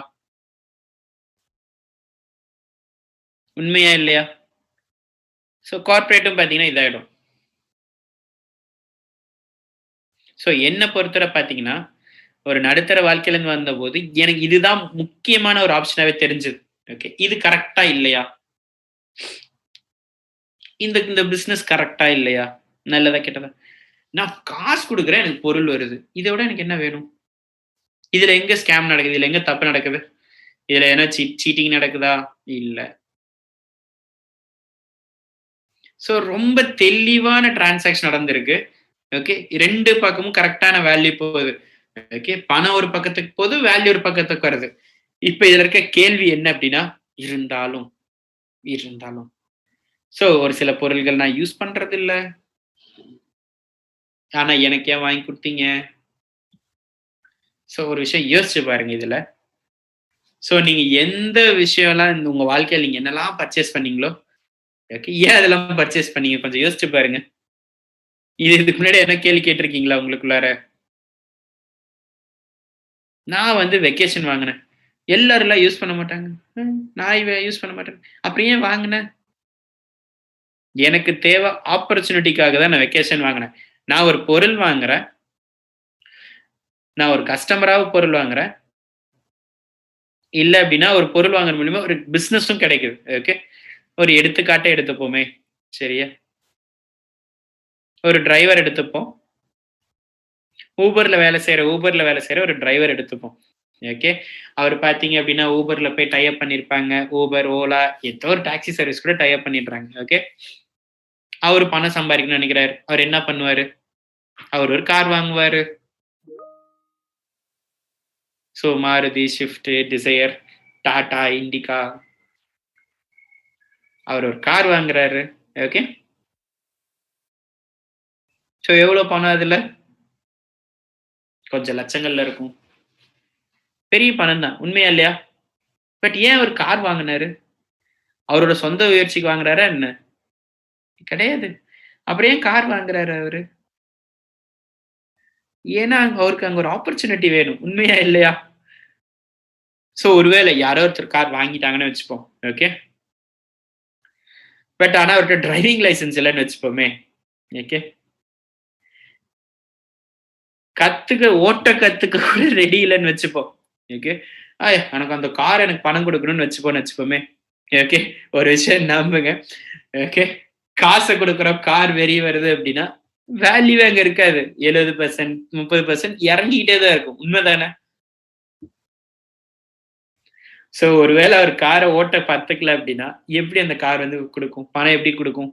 உண்மையா இல்லையா? சோ கார்ப்பரேட்டும் பாத்தீங்கன்னா இதாயிடும். சோ என்ன பொறுத்தவரை பாத்தீங்கன்னா ஒரு நடுத்தர வாழ்க்கையில இருந்து வந்தபோது எனக்கு இதுதான் முக்கியமான ஒரு ஆப்ஷனாவே தெரிஞ்சது. ஓகே இது கரெக்டா இல்லையா? இந்த இந்த பிசினஸ் கரெக்டா இல்லையா? நல்லதா கெட்டதா? நான் காசு குடுக்குறேன், எனக்கு பொருள் வருது. இதை விட எனக்கு என்ன வேணும்? இதுல எங்க ஸ்கேம் நடக்குது? இதுல எங்க தப்பு நடக்குது? இதுல என்ன சீட்டிங் நடக்குதா? இல்ல. சோ ரொம்ப தெளிவான டிரான்சாக்ஷன் நடந்திருக்கு. ஓகே 2 பக்கமும் கரெக்ட்டான வேல்யூ போகுது. ஓகே பணம் ஒரு பக்கத்துக்கு போகுது, வேல்யூ ஒரு பக்கத்துக்கு வருது. இப்ப இதுல இருக்க கேள்வி என்ன அப்படின்னா, இருந்தாலும் இருந்தாலும் சோ ஒரு சில பொருள்கள் நான் யூஸ் பண்றது இல்ல. ஆனா எனக்கு ஏன் வாங்கி குடுத்தீங்க? சோ ஒரு விஷயம் யோசிச்சு பாருங்க இதுல. சோ நீங்க எந்த விஷயம்லாம் உங்க வாழ்க்கையில நீங்க என்னெல்லாம் பர்ச்சேஸ் பண்ணீங்களோ, ஓகே ஏன் அதெல்லாம் பர்ச்சேஸ் பண்ணீங்க? கொஞ்சம் யோசிச்சு பாருங்க. இதுக்கு முன்னாடி என்ன கேள்வி கேட்டிருக்கீங்களா உங்களுக்குள்ளார? நான் வந்து வெக்கேஷன் வாங்குனேன். எல்லாரும்லாம் யூஸ் பண்ண மாட்டாங்க. நான் யூஸ் பண்ண மாட்டேன். அப்புறம் ஏன் வாங்குனேன்? எனக்கு தேவை ஆப்பர்ச்சுனிட்டிக்காக தான் நான் வெக்கேஷன் வாங்குனேன். நான் ஒரு பொருள் வாங்குறேன். நான் ஒரு கஸ்டமராவும் பொருள் வாங்குறேன். இல்ல அப்டின்னா ஒரு பொருள் வாங்குறது மூலியமா ஒரு பிசினஸும் கிடைக்குது. ஓகே. ஒரு எடுத்துக்காட்டே எடுத்துப்போமே. சரியா? ஒரு டிரைவர் எடுத்துப்போம். Uberல வேலை செய்ற ஒரு டிரைவர் எடுத்துப்போம். ஓகே. அவரு பார்த்தீங்க அப்டின்னா, Uberல போய் டை அப் பண்ணியிருப்பாங்க. Uber, Ola ஏதோ ஒரு டாக்ஸி சர்வீஸ் கூட டை அப் பண்ணிடுறாங்க. ஓகே. அவரு பணம் சம்பாரிக்கணும்னு நெனைக்கிறாரு. அவரு என்ன பண்ணுவாரு? அவரு ஒரு கார் வாங்குவாரு. So Maruti, Swift, Dzire, Tata, Indica அவரு ஒரு கார் வாங்குறாரு. ஓகே. சோ எவ்வளோ பணம் அதுல? கொஞ்சம் லட்சங்கள்ல இருக்கும். பெரிய பணம் தான். உண்மையா இல்லையா? பட் ஏன் அவர் கார் வாங்கினாரு? அவரோட சொந்த முயற்சிக்கு வாங்குறாரா என்ன? கிடையாது. அப்புறம் ஏன் கார் வாங்குறாரு அவரு? ஏன்னா அவருக்கு அங்க ஒரு ஆப்பர்ச்சுனிட்டி வேணும். உண்மையா இல்லையா? சோ ஒருவேளை யாரோ ஒருத்தர் கார் வாங்கிட்டாங்கன்னு வச்சுப்போம். ஓகே. பட் ஆனா அவர்ட்ட டிரைவிங் லைசென்ஸ் இல்லன்னு வச்சுப்போமே. ஓகே. ஓட்ட கத்துக்க கூட ரெடி இல்லன்னு வச்சுப்போம். ஓகே. எனக்கு அந்த கார் எனக்கு பணம் குடுக்கணும்னு வச்சுப்போமே. ஓகே. ஒரு விஷயம் நம்புங்க. ஓகே. காச குடுக்குறோம், கார் வெளிய வருது அப்டின்னா, வேல்யூவே அங்க இருக்காது. 70% 30% இறங்கிட்டே தான் இருக்கும். உண்மதானே? சோ ஒருவேள அவர் கார ஓட்ட கத்துக்கல அப்டின்னா, எப்படி அந்த கார் வந்து குடுக்கும்? பணம் எப்படி குடுக்கும்?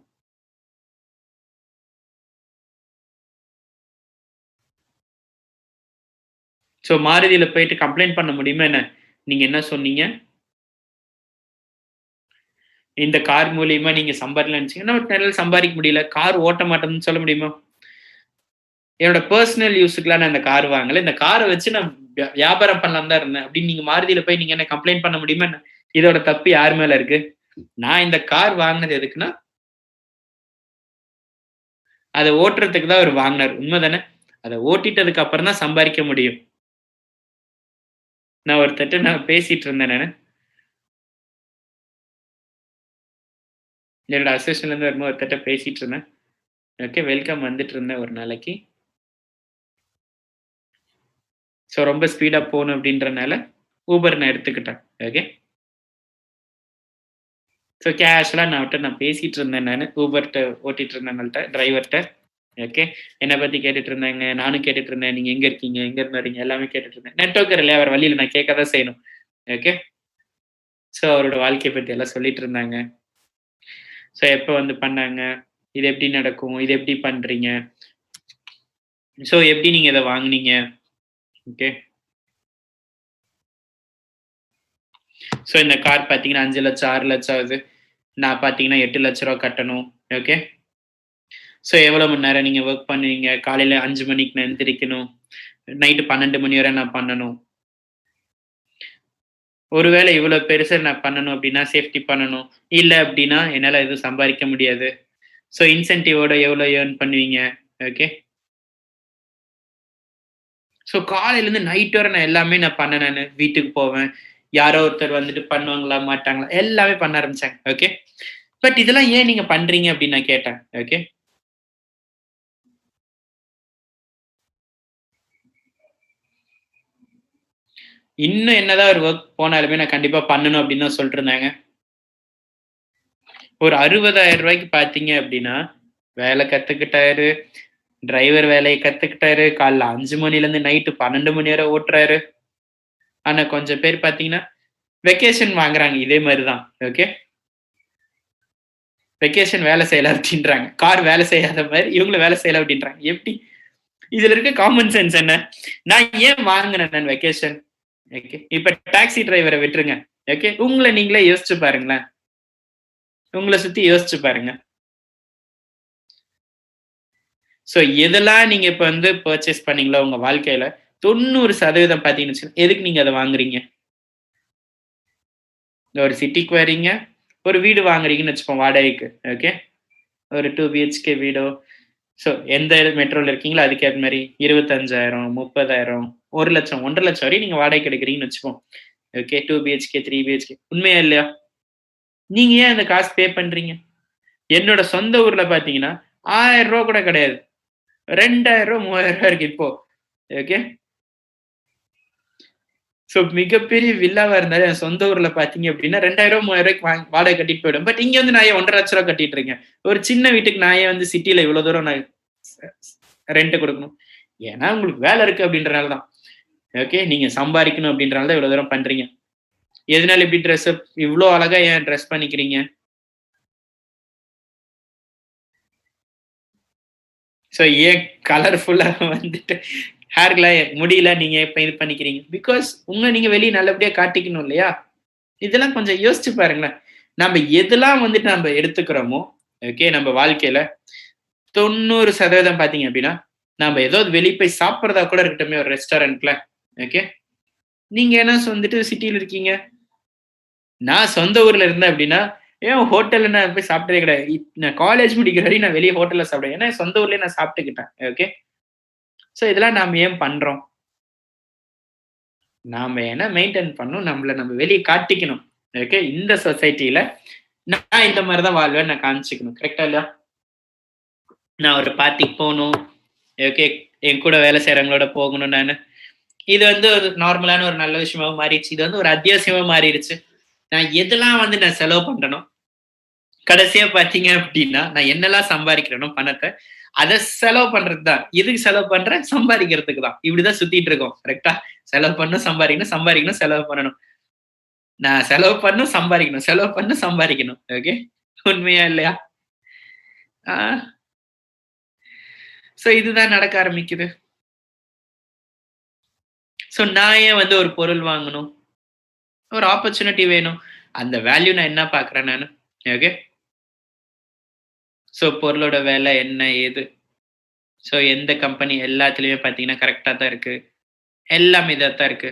சோ மாருதில போயிட்டு கம்ப்ளைண்ட் பண்ண முடியுமா என்ன? நீங்க என்ன சொன்னீங்க? இந்த கார் மூலியமா நீங்க சம்பாரிக்கலாம்னு நெனச்சீங்கன்னா, என்னால சம்பாரிக்க முடியல. கார் ஓட்ட மாட்டேன்னு சொல்ல முடியுமா? என்னோட பெர்சனல் யூஸ்க்குலாம் நான் இந்த கார் வாங்கல. இந்த கார வச்சு நான் வியாபாரம் பண்ணலாம்னு தான் இருந்தேன். அப்படின்னு நீங்க மாருதில போய் நீங்க என்ன கம்ப்ளைண்ட் பண்ண முடியுமா என்ன? இதோட தப்பு யார் மேல இருக்கு? நான் இந்த கார் வாங்குனது எதுக்குன்னா, அத ஓட்டுறதுக்கு தான் அவரு வாங்குனாரு. உண்ம தானே? அத ஓட்டிட்டதுக்கு அப்புறம் தான் சம்பாரிக்க முடியும். நான் பேசிட்டு இருந்தேன் நானு. என்னோட அசோசியேஷன்லேருந்து வரும்போது ஒருத்தர்ட்ட பேசிட்டு இருந்தேன். ஓகே, வெல்கம் வந்துட்டு இருந்தேன் ஒரு நாளைக்கு. ஸோ ரொம்ப ஸ்பீடா போணும் அப்படின்றனால, ஊபர் நான் எடுத்துக்கிட்டேன். ஓகே. ஸோ கேஷுவலா நான் பேசிட்டு இருந்தேன் நானு. ஊபர்ட்ட ஓட்டிட்டு இருந்தவங்கள்ட்ட, டிரைவர்ட்ட. ஓகே. என்ன பத்தி கேட்டுட்டு இருந்தாங்க. நானும் கேட்டுட்டு இருந்தேன். நீங்க எங்க இருக்கீங்க? எங்க இருந்து வரீங்க? எல்லாமே கேட்டுட்டு இருந்தேன். நெட்வொர்க் இல்லையா? வேற வழி இல்ல. நான் கேட்க தான் செய்யணும். ஓகே. ஸோ அவரோட வாழ்க்கைய பத்தி எல்லாம் சொல்லிட்டு இருந்தாங்க. ஸோ எப்ப வந்து பண்ணாங்க? இது எப்படி நடக்கும்? இது எப்படி பண்றீங்க? ஸோ எப்படி நீங்க இத வாங்குனீங்க? ஓகே. ஸோ இந்த கார் பார்த்தீங்கன்னா 5,00,000 6,00,000 ஆகுது. நான் பார்த்தீங்கன்னா ரூ. 8,00,000 கட்டணும். ஓகே. ஸோ எவ்வளோ மணி நேரம் நீங்க வொர்க் பண்ணுவீங்க? காலையில 5 மணிக்கு நான் எந்திரிக்கணும். நைட்டு 12 மணி வரை நான் பண்ணணும். ஒருவேளை இவ்வளோ பெருசா நான் பண்ணணும் அப்டின்னா, சேஃப்டி பண்ணணும். இல்ல அப்டின்னா, என்னால எதுவும் சம்பாரிக்க முடியாது. ஸோ இன்சென்டிவோட எவ்வளோ ஏர்ன் பண்ணுவீங்க? ஓகே. ஸோ காலையிலேருந்து நைட் வர நான் எல்லாமே பண்ணேன் நானு. வீட்டுக்கு போவேன். யாரோ ஒருத்தர் வந்துட்டு பண்ணுவாங்களா? மாட்டாங்களா? எல்லாமே பண்ண ஆரம்பிச்சாங்க. ஓகே. பட் இதெல்லாம் ஏன் நீங்க பண்றீங்க அப்டின்னு நான் கேட்டேன். ஓகே. இன்னும் என்னதான் ஒரு வொர்க் போனாலுமே நான் கண்டிப்பா பண்ணணும் அப்டின்னு தான் சொல்ட்டு இருந்தாங்க. ஒரு ரூ. 60,000 பார்த்தீங்க அப்டின்னா, வேல கத்துக்கிட்டாரு. டிரைவர் வேலைய கத்துக்கிட்டாரு. காலைல 5 மணிலேருந்து நைட்டு 12 மணி வரை ஓட்டுறாரு. ஆனா கொஞ்சம் பேர் பார்த்தீங்கன்னா, வெக்கேஷன் வாங்குறாங்க இதே மாரி தான். ஓகே. வெக்கேஷன் வேலை செய்யல அப்டின்றாங்க. கார் வேலை செய்யாத மாரி இவங்களும் வேலை செய்யல அப்டின்றாங்க. எப்டி? இதுல இருக்க காமன் சென்ஸ் என்ன? நான் ஏன் வாங்குனேன் நான் வெக்கேஷன்? ஓகே. இப்ப டாக்ஸி டிரைவர விட்டுருங்க. ஓகே. உங்கள நீங்களே யோசிச்சு பாருங்களேன். உங்கள சுத்தி யோசிச்சு பாருங்க. சோ எதெல்லாம் நீங்க இப்ப வந்து பர்ச்சேஸ் பண்ணீங்களோ உங்க வாழ்க்கையில 90% பார்த்தீங்கன்னு வச்சுக்கோங்க, எதுக்கு நீங்க அத வாங்குறீங்க? ஒரு சிட்டிக்கு வரீங்க, ஒரு வீடு வாங்குறீங்கன்னு வச்சுப்போம் வாடகைக்கு. ஓகே. ஒரு 2 பிஹெச்கே வீடோ, ஸோ எந்த மெட்ரோல இருக்கீங்களோ அதுக்கேத்த மாரி 25,000, 30,000, 1,00,000, 1,50,000 வரையும் நீங்க வாடகைக்கு எடுக்கிறீங்கன்னு வச்சுப்போம். ஓகே. 2 BHK, 3 BHK. உண்மையா இல்லையா? நீங்க ஏன் அந்த காசு பே பண்றீங்க? என்னோட சொந்த ஊர்ல பார்த்தீங்கன்னா, ரூ. 1000 கூட கிடையாது. ரூ. 2,000, ரூ. 3,000 இருக்கு இப்போ. ஓகே. ஸோ மிகப்பெரிய வில்லாவா இருந்தாலும் என் சொந்த ஊர்ல பார்த்தீங்க அப்டின்னா, ரூ. 2,000 ரூ. 3,000 வாடகை கட்டிட்டு போயிடும். பட் இங்க வந்து நான் ஏன் ரூ. 1,50,000 கட்டிட்டு இருக்கேன். ஒரு சின்ன வீட்டுக்கு நான் ஏன் வந்து சிட்டில இவ்வளோ தூரம் நான் ரெண்ட் குடுக்கணும்? ஏன்னா உங்களுக்கு வேலை இருக்கு அப்டின்றனால தான். ஓகே. நீங்க சம்பாரிக்கணும் அப்டின்றனால தான் இவ்வளோ தூரம் பண்றீங்க. எதனால இப்டி ட்ரெஸ் அப் இவ்ளோ அழகா ஏன் ட்ரெஸ் பண்ணிக்கிறீங்க? ஸோ ஏன் கலர்ஃபுல்லா வந்துட்டு முடியெல்லாம் நீங்க இப்ப இது பண்ணிக்கிறீங்க? பிகாஸ் உங்கள நீங்க வெளிய நல்லபடியா காட்டிக்கணும் இல்லையா? இதெல்லாம் கொஞ்சம் யோசிச்சு பாருங்களேன். நம்ம எதெல்லாம் வந்துட்டு நம்ம எடுத்துக்கிறோமோ, ஓகே நம்ம வாழ்க்கையில 90% பார்த்தீங்க அப்டின்னா, நாம ஏதோ வெளிய போய் சாப்பிடுறதா கூட இருக்கட்டுமே ஒரு ரெஸ்டாரண்ட்ல. ஓகே. நீங்க என்ன வந்துட்டு சிட்டில இருக்கீங்க. நான் சொந்த ஊர்ல இருந்தேன் அப்படின்னா, ஏன் ஹோட்டல்ல நான் போய் சாப்பிட்டதே கிடையாது. நான் காலேஜ் முடிக்கிற வரையும் நான் வெளிய ஹோட்டல்ல சாப்பிடுவேன். ஏன்னா சொந்த ஊர்லயே நான் சாப்பிட்டுக்கிட்டேன். ஓகே. சோ இதெல்லாம் நாம ஏன் பண்றோம்? நாம ஏன்னா மெயின்டெயின் பண்ணணும். நம்மள நம்ம வெளிய காட்டிக்கணும். ஓகே. இந்த சொசைட்டில நான் இந்த மாரி தான் வாழ்வேன்னு நான் காமிச்சுக்கணும். கரெக்ட்டா இல்லையா? நான் ஒரு பார்ட்டிக்கு போணும். ஓகே. என் கூட வேலை செய்றவங்களோட போகணும் நானு. இது வந்து ஒரு நார்மலான ஒரு நல்ல விஷயமா மாறிடுச்சு. இது வந்து ஒரு அத்தியாவசியமா மாறிடுச்சு. நான் எதெல்லாம் வந்து நான் செலவு பண்றேனோ, கடைசியா பார்த்தீங்க அப்டின்னா, நான் என்னலாம் சம்பாரிக்கிறேனோ பணத்த, அத செலவு பண்றது தான். எதுக்கு செலவு பண்றேன்? சம்பாரிக்கிறதுக்கு தான். இப்டிதான் சுத்திட்டு இருக்கோம். கரெக்ட்டா? செலவு பண்ணணும், சம்பாரிக்கணும், சம்பாரிக்கணும், செலவு பண்ணணும். நான் செலவு பண்ணணும், சம்பாரிக்கணும், செலவு பண்ணணும், சம்பாரிக்கணும். ஓகே. உண்மையா இல்லையா? ஆ. சோ இதுதான் நடக்க ஆரம்பிக்குது. சோ நான் ஏன் வந்து ஒரு பொருள் வாங்கணும்? ஒரு ஆப்பர்ச்சுனிட்டி வேணும். அந்த வேல்யூ நான் என்ன பார்க்குறேன் நானு. ஓகே. சோ பொருளோட விலை என்ன? ஏது? சோ எந்த கம்பெனி எல்லாத்துலயுமே பார்த்தீங்கன்னா, கரெக்ட்டா தான் இருக்கு. எல்லாமே இதா தான் இருக்கு.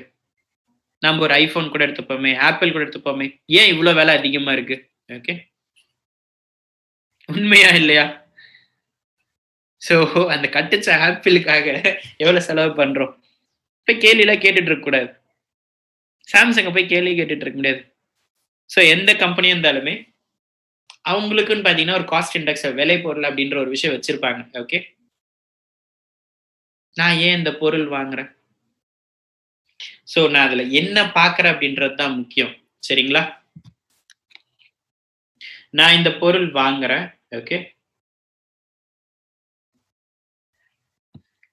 நம்ப ஒரு iPhone கூட எடுத்துப்போமே, Apple கூட எடுத்துப்போமே. ஏன் இவ்ளோ விலை அதிகமா இருக்கு? ஓகே. உண்மையா இல்லையா? சோ அந்த கட்டுச்ச ஆப்பிளுக்காக எவ்வளோ செலவு பண்றோம்? போய் கேள்விலாம் கேட்டுட்டு இருக்க கூடாது. Samsungஅ போய் கேள்வி கேட்டுட்டு இருக்க முடியாது. சோ எந்த கம்பெனியா இருந்தாலுமே, அவங்களுக்குன்னு பார்த்தீங்கன்னா, ஒரு காஸ்ட் இண்டெக்ஸ் விலை பொருள் அப்டின்ற ஒரு விஷயம் வச்சிருப்பாங்க. ஓகே. நான் ஏன் இந்த பொருள் வாங்குறேன்? சோ நான் அதுல என்ன பார்க்குறேன் அப்டின்றது தான் முக்கியம். சரிங்களா? நான் இந்த பொருள் வாங்குறேன். ஓகே.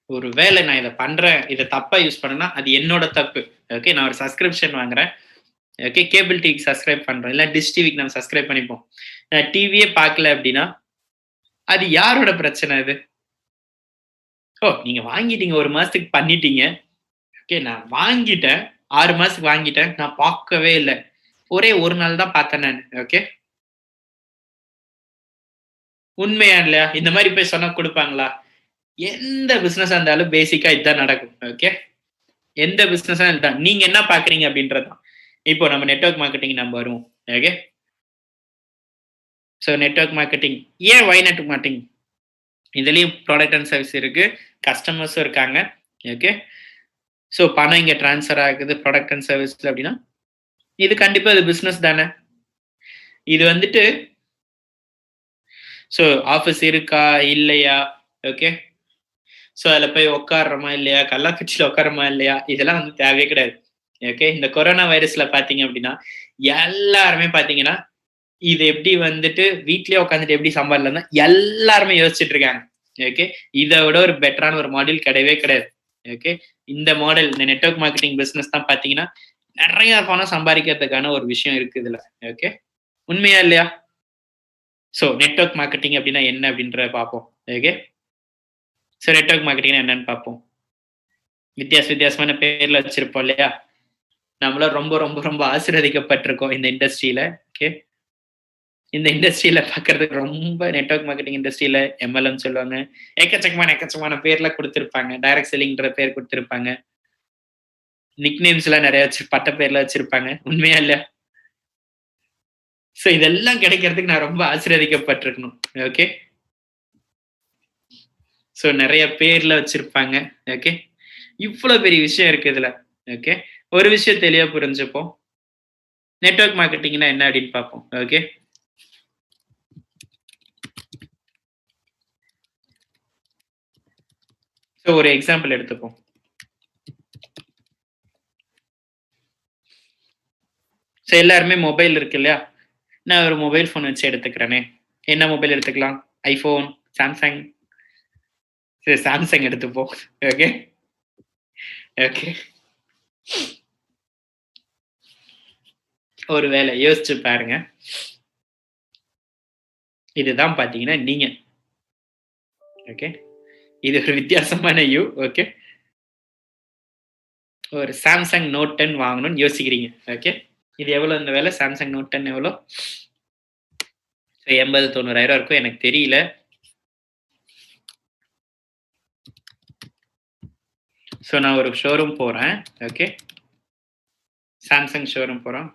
ஒரு வேள நான் இத பண்றேன், இத தப்பா யூஸ் பண்ணேன்னா, அது என்னோட தப்பு. ஓகே. நான் ஒரு சப்ஸ்கிரிப்ஷன் வாங்குறேன். ஓகே. கேபிள் டிவிக்கு சப்ஸ்கிரைப் பண்றோம். இல்ல டிஷ் டிவிக்கு நம்ம சப்ஸ்கிரைப் பண்ணிப்போம். நான் டிவியே பார்க்கல அப்டின்னா, அது யாரோட பிரச்சனை அது? ஓ! நீங்க வாங்கிட்டீங்க 1 மாசத்துக்கு பண்ணிட்டீங்க. ஓகே. நான் வாங்கிட்டேன். 6 மாசத்துக்கு வாங்கிட்டேன். நான் பார்க்கவே இல்ல. ஒரே 1 நாள் தான் பார்த்தேன் நானு. ஓகே. உண்மையா இல்லையா? இந்த மாரி போய் சொன்னா குடுப்பாங்களா? எந்த பிசினஸா இருந்தாலும் பேசிக்கா இதான் நடக்கும். ஓகே. எந்த பிசினஸா இதுதான். நீங்க என்ன பார்க்குறீங்க அப்டின்றது தான். இப்போ நம்ம நெட்வொர்க் மார்க்கெட்டிங் நம்ம வருவோம். ஓகே. So network marketing. ஏன் வை நெட்வொர்க் மார்க்கெட்டிங்? இதுலயும் ப்ராடக்ட் அண்ட் சர்விஸ் இருக்கு. கஸ்டமர்ஸும் இருக்காங்க. ஓகே. சோ பணம் இங்க ட்ரான்ஸ்ஃபர் ஆகுது ப்ராடக்ட் அண்ட் சர்விஸ்ல அப்டின்னா, இது கண்டிப்பா இது பிசினஸ் தானே. இது வந்துட்டு சோ ஆஃபீஸ் இருக்கா? இல்லையா? ஓகே. சோ அதுல போய் உட்கார்றோமா? இல்லையா? கல்லாக்குச்சில உட்கார்றோமா? இல்லையா? இதெல்லாம் வந்து தேவையே கிடையாது. ஓகே. இந்த கொரோனா வைரஸ்ல பார்த்தீங்க அப்டின்னா, எல்லாருமே பார்த்தீங்கன்னா, இது எப்படி வந்துட்டு வீட்லயே உட்கார்ந்துட்டு எப்படி சம்பாரிக்கலாம்ன்னு எல்லாருமே யோசிச்சுட்டு இருக்காங்க. ஓகே. இத விட ஒரு பெட்டரான ஒரு மாடல் கிடையவே கிடையாது. ஓகே. இந்த மாடல் இந்த நெட்வொர்க் மார்க்கெட்டிங் பிசினஸ் தான் பார்த்தீங்கன்னா, நெறைய பணம் சம்பாரிக்கிறதுக்கான ஒரு விஷயம் இருக்கு இதுல. ஓகே. உண்மையா இல்லையா? சோ நெட்வொர்க் மார்க்கெட்டிங் அப்டின்னா என்ன அப்டின்றத பார்ப்போம். ஓகே. சோ நெட்வொர்க் மார்க்கெட்டிங்னா என்னன்னு பார்ப்போம். வித்தியாசமான பேர்ல வச்சிருப்போம் இல்லையா? நம்மலாம் ரொம்ப ரொம்ப ரொம்ப ஆசீர்வதிக்கப்பட்டிருக்கோம் இந்த இண்டஸ்ட்ரியில. ஓகே. இந்த இண்டஸ்ட்ரியில பார்க்கறதுக்கு ரொம்ப நெட்வொர்க் மார்க்கெட்டிங் இண்டஸ்ட்ரியில எம்எல்எம் சொல்லுவாங்க. எக்கச்சக்கமான பேர்லாம் குடுத்திருப்பாங்க. டைரக்ட் செல்லிங்ன்ற பேர் குடுத்திருப்பாங்க. நிக் நேம்ஸ்லாம் நெறைய பட்ட பேர்லாம் வச்சிருப்பாங்க. உண்மையா இல்லையா? சோ இதெல்லாம் கிடைக்கிறதுக்கு நான் ரொம்ப ஆசீர்வதிக்கப்பட்டிருக்கணும். ஓகே. சோ நெறைய பேர்ல வச்சிருப்பாங்க. ஓகே. இவ்ளோ பெரிய விஷயம் இருக்கு இதுல. ஓகே. ஒரு விஷயம் தெளிவா புரிஞ்சுப்போம். நெட்வொர்க் மார்க்கெட்டிங்னா என்ன அப்டின்னு பார்ப்போம். ஓகே. சோ ஒரு எக்ஸாம்பிள் எடுத்துப்போம். சோ எல்லாருமே மொபைல் இருக்கு இல்லையா? நான் ஒரு மொபைல் ஃபோன் வச்சு எடுத்துக்கிறேனே. என்ன மொபைல் எடுத்துக்கலாம்? iPhone, Samsung. சரி Samsung எடுத்துப்போம். Okay, okay. ஒரு வேள யோசிச்சு பாருங்க. இதுதான் பார்த்தீங்கன்னா நீங்க. ஓகே. இது ஒரு வித்தியாசமான ஓகே. ஒரு Samsung Note 10 வாங்கணும்னு யோசிக்கிறீங்க. ஓகே. இது எவ்வளோ இந்த வேல? Samsung Note 10 எவ்வளோ? 80, 90,000 இருக்கும். எனக்கு தெரியல. ஸோ நான் ஒரு ஷோரூம் போறேன். ஓகே. Samsung ஷோரூம் போறோம்.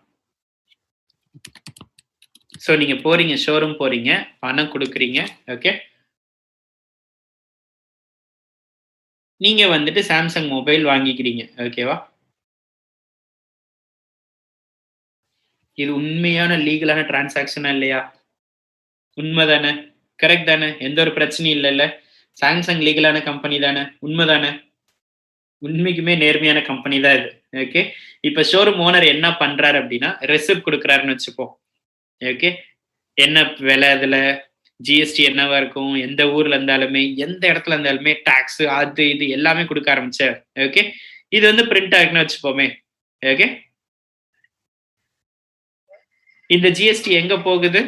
ஸோ நீங்க போறீங்க, ஷோரூம் போறீங்க, பணம் கொடுக்குறீங்க. ஓகே, நீங்க வந்துட்டு சாம்சங் மொபைல் வாங்கிக்கிறீங்க. ஓகேவா? இது உண்மையான லீகலான டிரான்சாக்ஷனா இல்லையா? உண்மைதானே? கரெக்ட் தானே? எந்த ஒரு பிரச்சனையும் இல்லைல்ல? சாம்சங் லீகலான கம்பெனி தானே? உண்மைதானே? உண்மைக்குமே நேர்மையான கம்பெனி தான் இது. ஓகே, இப்ப ஷோரூம் ஓனர் என்ன பண்றாரு அப்படின்னா, ரெசிப்ட் கொடுக்குறாருன்னு வச்சுப்போம். ஓகே, என்ன விலை, அதுல ஜிஎஸ்டி என்னவா இருக்கும், எந்த ஊர்ல இருந்தாலுமே, எந்த இடத்துல இருந்தாலுமே டாக்ஸ் அது இது எல்லாமே கொடுக்க ஆரம்பிச்சார். ஓகே, இது வந்து பிரிண்ட் ஆகுன்னு வச்சுப்போமே. ஓகே, இந்த ஜிஎஸ்டி எங்க போகுது?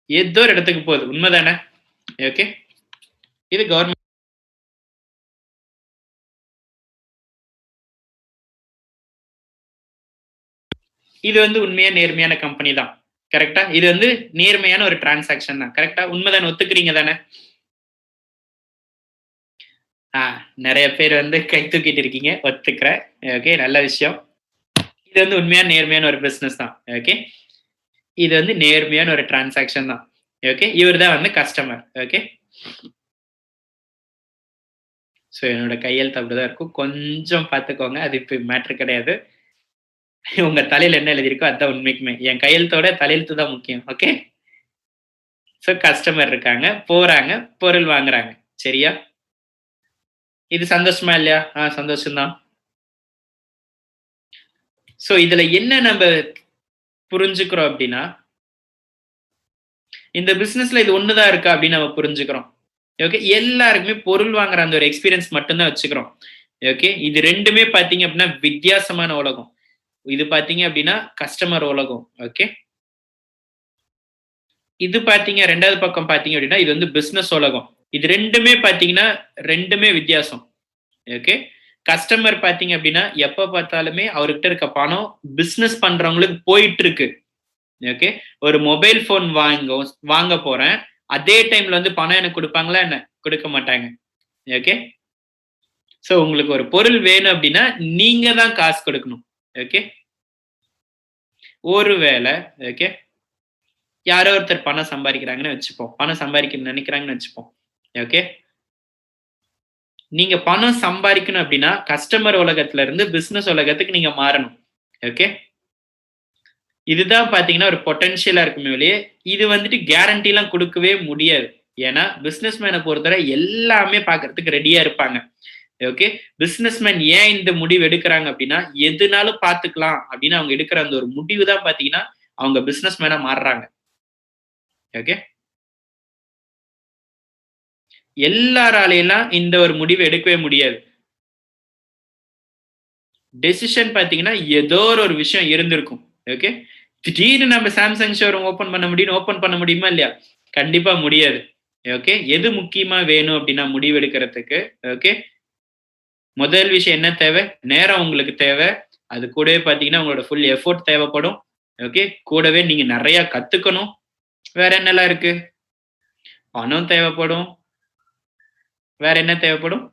ஏதோ ஒரு இடத்துக்கு போகுது. உண்மைதானே? ஓகே, இது கவர்மெண்ட். இது வந்து உண்மையா நேர்மையான கம்பெனி தான். கரெக்டா? இது வந்து நேர்மையான ஒரு டிரான்சாக்ஷன் தான். கரெக்டா? உண்மைதானே? ஒத்துக்கிறீங்க தானே? நிறைய பேர் வந்து கை தூக்கிட்டு இருக்கீங்க. ஒத்துக்கிறேன். ஓகே, நல்ல விஷயம். இது வந்து உண்மையான நேர்மையான ஒரு பிசினஸ் தான். ஓகே, இது வந்து நேர்மையான ஒரு டிரான்சாக்ஷன் தான். ஓகே, இவர் தான் வந்து கஸ்டமர். ஓகே, ஸோ என்னோட கையெழுத்து அப்படிதான் இருக்கும். கொஞ்சம் பார்த்துக்கோங்க. அது இப்போ மேட்ரு கிடையாது. உங்க தலையில என்ன எழுதியிருக்கோ அதுதான் உண்மைக்குமே. என் கையெழுத்தோட தலையெழுத்து தான் முக்கியம். ஓகே, ஸோ கஸ்டமர் இருக்காங்க, போறாங்க, பொருள் வாங்குறாங்க. சரியா? இது சந்தோஷமா இல்லையா? சந்தோஷம் தான். ஸோ இதுல என்ன நம்ம புரிஞ்சுக்கிறோம் அப்படின்னா, இந்த பிசினஸ்ல இது ஒண்ணுதான் இருக்கா அப்படின்னு நம்ம புரிஞ்சுக்கிறோம். ஓகே, எல்லாருக்குமே பொருள் வாங்குற அந்த ஒரு எக்ஸ்பீரியன்ஸ் மட்டும்தான் வச்சுக்கிறோம். ஓகே, இது ரெண்டுமே பாத்தீங்க அப்படின்னா வித்தியாசமான உலகம். இது பாத்தீங்க அப்படின்னா கஸ்டமர் உலகம். ஓகே, இது பாத்தீங்க ரெண்டாவது பக்கம் பாத்தீங்க அப்படின்னா இது வந்து பிசினஸ் உலகம். இது ரெண்டுமே பாத்தீங்கன்னா ரெண்டுமே வித்தியாசம். ஓகே, கஸ்டமர் பாத்தீங்க அப்படின்னா எப்ப பார்த்தாலுமே அவர்கிட்ட இருக்க பணம் பிசினஸ் பண்றவங்களுக்கு போயிட்டு இருக்கு. ஓகே, ஒரு மொபைல் போன் வாங்க போறேன், அதே டைம்ல வந்து பணம் எனக்கு கொடுப்பாங்களா என்ன? கொடுக்க மாட்டாங்க. ஓகே, சோ உங்களுக்கு ஒரு பொருள் வேணும் அப்படின்னா நீங்க தான் காசு கொடுக்கணும். ஓகே, ஒருவேளை ஓகே யாரோ ஒருத்தர் பணம் சம்பாதிக்கிறாங்கன்னு வச்சுப்போம், பணம் சம்பாதிக்க நினைக்கிறாங்கன்னு வச்சுப்போம். ஓகே, நீங்க பணம் சம்பாதிக்கணும் அப்படின்னா கஸ்டமர் உலகத்துல இருந்து பிசினஸ் உலகத்துக்கு நீங்க மாறணும். ஓகே, இதுதான் பாத்தீங்கன்னா ஒரு பொட்டன்ஷியலா இருக்குமே வெளியே, இது வந்துட்டு கேரண்டி எல்லாம் கொடுக்கவே முடியாது. ஏன்னா பிசினஸ் மேனை பொறுத்தவரை எல்லாமே பாக்குறதுக்கு ரெடியா இருப்பாங்க. ஓகே, பிசினஸ்மேன் ஏன் இந்த முடிவு எடுக்கிறாங்க அப்படின்னா எதுனாலும் பாத்துக்கலாம் அப்படின்னு அவங்க எடுக்கிற அந்த ஒரு முடிவு தான் பாத்தீங்கன்னா அவங்க பிசினஸ் மேனா மாறுறாங்க. ஓகே, எல்லாராலையெல்லாம் இந்த ஒரு முடிவு எடுக்கவே முடியாது. டெசிஷன் பாத்தீங்கன்னா ஏதோ ஒரு விஷயம் இருந்திருக்கும். ஓகே, திடீர்னு நம்ம சாம்சங் ஷோரூம் ஓபன் பண்ண முடியும், ஓபன் பண்ண முடியுமா இல்லையா? கண்டிப்பா முடியாது. ஓகே, எது முக்கியமா வேணும் அப்படின்னா முடிவு எடுக்கிறதுக்கு. ஓகே, முதல் விஷயம் என்ன தேவை? நேரம் உங்களுக்கு தேவை. அது கூடவே பாத்தீங்கன்னா உங்களோட ஃபுல் எஃபோர்ட் தேவைப்படும். ஓகே, கூடவே நீங்க நிறைய கத்துக்கணும். வேற என்னெல்லாம் இருக்கு? பணம் தேவைப்படும். வேற என்ன தேவைப்படும்?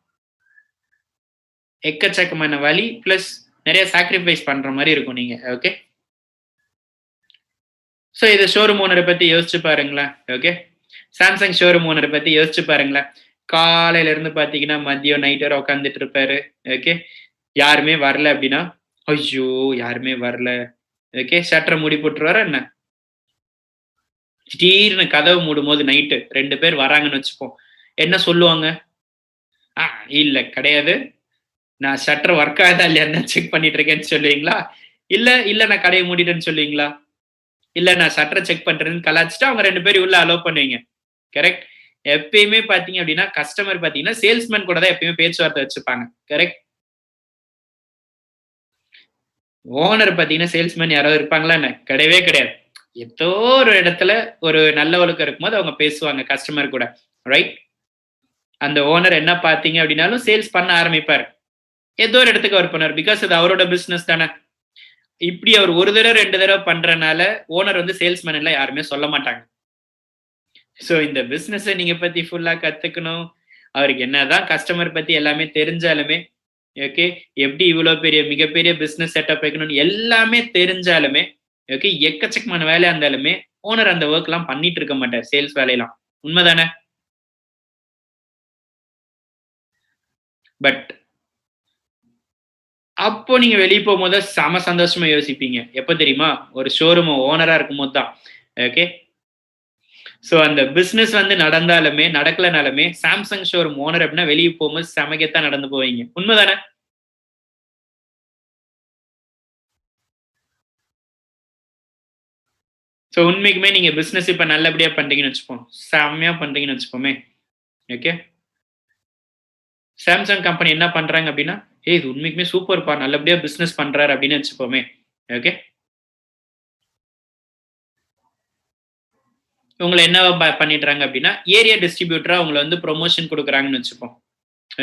எக்கச்சக்கமான வழி பிளஸ் நிறைய சாக்ரிஃபைஸ் பண்ற மாதிரி இருக்கும் நீங்க. ஓகே, சோ இத ஷோரூம் ஓனரை பத்தி யோசிச்சு பாருங்களேன். ஓகே, சாம்சங் ஷோரூம் ஓனரை பத்தி யோசிச்சு பாருங்களேன். காலையில இருந்து பாத்தீங்கன்னா மதியம் நைட் வரை உட்காந்துட்டு இருப்பாரு. ஓகே, யாருமே வரல அப்படின்னா ஐயோ யாருமே வரல. ஓகே, ஷட்டரை மூடி போட்டுருவாரா என்ன? திடீர்னு கதவு மூடும் போது நைட்டு 2 பேர் வராங்கன்னு வச்சுப்போம். என்ன சொல்லுவாங்க? இல்ல கிடையாது. நான் ஷட்டர் ஒர்க் ஆகுதா இல்லையான்னு செக் பண்ணிட்டு இருக்கேன்னு சொல்லுவீங்களா? இல்ல, இல்ல நான் கடைய மூடிட்டேன்னு சொல்லுவீங்களா? இல்ல நான் ஷட்டர செக் பண்றேன்னு கலாய்ச்சுட்டு அவங்க 2 பேரையும் உள்ள அலோவ் பண்ணுவீங்க. கரெக்ட்? எப்பயுமே பார்த்தீங்க அப்படின்னா, கஸ்டமர் பார்த்தீங்கன்னா, சேல்ஸ்மேன் கூட தான் எப்பயுமே பேச்சுவார்த்தை வச்சுப்பாங்க. கரெக்ட்? ஓனர் பார்த்தீங்கன்னா, சேல்ஸ்மேன் யாராவது இருப்பாங்களா என்ன? கிடையவே கிடையாது. ஏதோ ஒரு இடத்துல ஒரு நல்ல ஒழுக்கம் இருக்கும்போது அவங்க பேசுவாங்க கஸ்டமர் கூட. ரைட்? அந்த ஓனர் என்ன பார்த்தீங்க அப்படின்னாலும் சேல்ஸ் பண்ண ஆரம்பிப்பாரு. ஏதோ ஒரு இடத்துக்கு அவர் பண்ணுவாரு. பிகாஸ் அது அவரோட பிசினஸ் தானே. இப்படி அவர் ஒரு தடவ 2 தடவ பண்றனால ஓனர் வந்து சேல்ஸ்மேன் எல்லாம் யாருமே சொல்ல மாட்டாங்க. சோ இந்த பிசினஸ நீங்க பத்தி ஃபுல்லா கத்துக்கணும். அவருக்கு என்னதான் கஸ்டமர் பத்தி எல்லாமே தெரிஞ்சாலுமே, ஓகே, எப்படி இவ்வளவு பெரிய மிகப்பெரிய பிசினஸ் செட்டப் வைக்கணும்னு எல்லாமே தெரிஞ்சாலுமே, ஓகே, எக்கச்சக்கமான வேலையா இருந்தாலுமே ஓனர் அந்த ஒர்க் எல்லாம் பண்ணிட்டு இருக்க மாட்டார். சேல்ஸ் வேலையெல்லாம். உண்மைதானே? பட் அப்போ நீங்க வெளிய போகும்போது செம சந்தோஷமா யோசிப்பீங்க. எப்ப தெரியுமா? ஒரு ஷோரூம் ஓனரா இருக்கும்போது தான். ஓகே. சோ அந்த பிசினஸ் வந்து நடந்தாலுமே, நடக்கலனாலுமே சாம்சங் ஷோரூம் ஓனர் அப்படின்னா வெளிய போகும்போது செம கெத்தா நடந்து போவீங்க. உண்மைதானே? சோ உண்மைக்குமே நீங்க பிசினஸ் இப்ப நல்லபடியா பண்றீங்கன்னு வச்சுப்போம். செம்மையா பண்றீங்கன்னு வச்சுப்போமே. ஓகே. சாம்சங் கம்பெனி என்ன பண்றாங்க அப்படின்னா, "ஏய் இது உண்மைக்குமே சூப்பர்ப்பா. நல்லபடியா பிசினஸ் பண்றாரு" அப்படின்னு வச்சுப்போமே. ஓகே. உங்கள என்ன பண்ணிடுறாங்க அப்படின்னா, ஏரியா டிஸ்ட்ரிபியூட்டரா உங்கள வந்து புரமோஷன் குடுக்குறாங்கன்னு வச்சுப்போம்.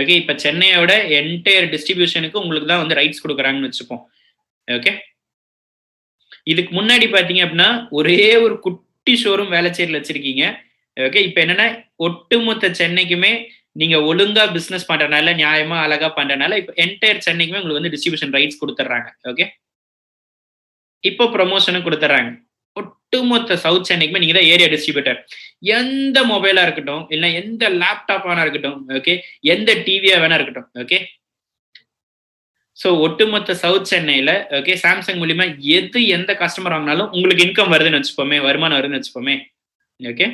ஓகே. இப்ப சென்னையோட என்டையர் டிஸ்ட்ரிபியூஷனுக்கு உங்களுக்கு தான் வந்து ரைட்ஸ் குடுக்குறாங்கன்னு வச்சுப்போம். ஓகே. இதுக்கு முன்னாடி பார்த்தீங்க அப்படின்னா, ஒரே ஒரு குட்டி ஷோரூம் வேளச்சேரியில வச்சிருக்கீங்க. ஓகே. இப்ப என்னன்னா, ஒட்டுமொத்த சென்னைக்குமே நீங்க ஒழுங்கா பிசினஸ் பண்றனால, நியாயமா, அழகா பண்றனால, இப்ப என்டையர் சென்னைக்குமே உங்களுக்கு வந்து டிஸ்ட்ரிபியூஷன் ரைட்ஸ் குடுத்துடுறாங்க. ஓகே. இப்போ புரமோஷனும் குடுத்துடுறாங்க. ஒட்டுமொத்த சவுத் சென்னைக்குமே நீங்க தான் ஏரியா டிஸ்ட்ரிபியூட்டர். எந்த மொபைலா இருக்கட்டும், இல்ல எந்த லேப்டாப் வேணா இருக்கட்டும், ஓகே. எந்த டிவியா வேணா இருக்கட்டும், ஓகே. சோ ஒட்டுமொத்த சவுத் சென்னையில ஓகே சாம்சங் மூலியமா எந்த கஸ்டமர் வாங்கினாலும் உங்களுக்கு இன்கம் வருதுன்னு வச்சுப்போமே, வருமானம் வருதுன்னு வச்சுப்போமே. ஓகே.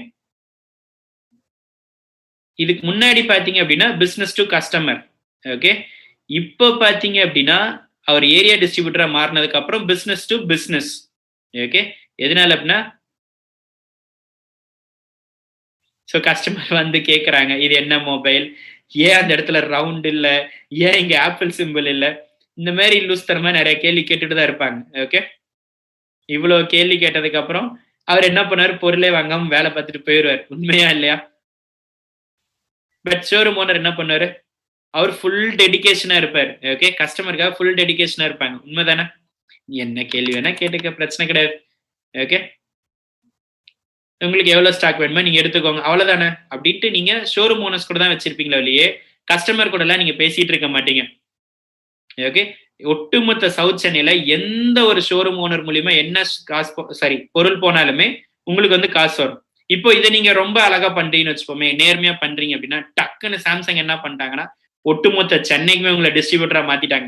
இதுக்கு முன்னாடி பார்த்தீங்க அப்படின்னா, பிசினஸ் டூ கஸ்டமர். ஓகே. இப்போ பார்த்தீங்க அப்படின்னா, அவர் ஏரியா டிஸ்ட்ரிபியூட்டரா மாறுனதுக்கு அப்புறம் பிசினஸ் டூ பிசினஸ். ஓகே. எதனால அப்படின்னா, சோ கஸ்டமர் வந்து கேட்கறாங்க. இது என்ன மொபைல்? ஏன் அந்த இடத்துல ரவுண்ட் இல்ல? ஏன் இங்க ஆப்பிள் சிம்பல் இல்ல? இந்த மாரி லூஸ்தனமா நெறைய கேள்வி கேட்டுட்டு தான் இருப்பாங்க. ஓகே. இவ்வளோ கேள்வி கேட்டதுக்கு அப்புறம், அவர் என்ன பண்ணாரு? பொருளே வாங்காம வேல பார்த்துட்டு போயிருவாரு. உண்மையா இல்லையா? பட் ஷோரூம் ஓனர் என்ன பண்ணுவாரு? அவர் ஃபுல் டெடிகேஷனா இருப்பாரு. ஓகே. கஸ்டமருக்காக ஃபுல் டெடிகேஷனா இருப்பாங்க. உண்மதானே? என்ன கேள்வி வேணா கேட்டுக்க பிரச்சனை கிடையாது. ஓகே. உங்களுக்கு எவ்வளோ ஸ்டாக் வேணுமோ நீங்க எடுத்துக்கோங்க. அவ்வளோதானே. அப்டின்ட்டு நீங்க ஷோரூம் ஓனர்ஸ் கூட தான் வச்சிருப்பீங்களே ஒழிய, கஸ்டமர் கூடலாம் நீங்க பேசிட்டு இருக்க மாட்டீங்க. ஓகே. ஒட்டுமொத்த சவுத் சென்னையில எந்த ஒரு ஷோரூம் ஓனர் மூலியமா என்ன காசு சாரி பொருள் போனாலுமே உங்களுக்கு வந்து காசு வரும். இப்போ இத நீங்க ரொம்ப அழகா பண்றீங்கன்னு வச்சுப்போமே, நேர்மையா பண்றீங்க அப்டின்னா, டக்குன்னு சாம்சங் என்ன பண்ணிட்டாங்கன்னா, ஒட்டுமொத்த சென்னைக்குமே உங்கள டிஸ்ட்ரிபியூட்டரா மாத்திட்டாங்க.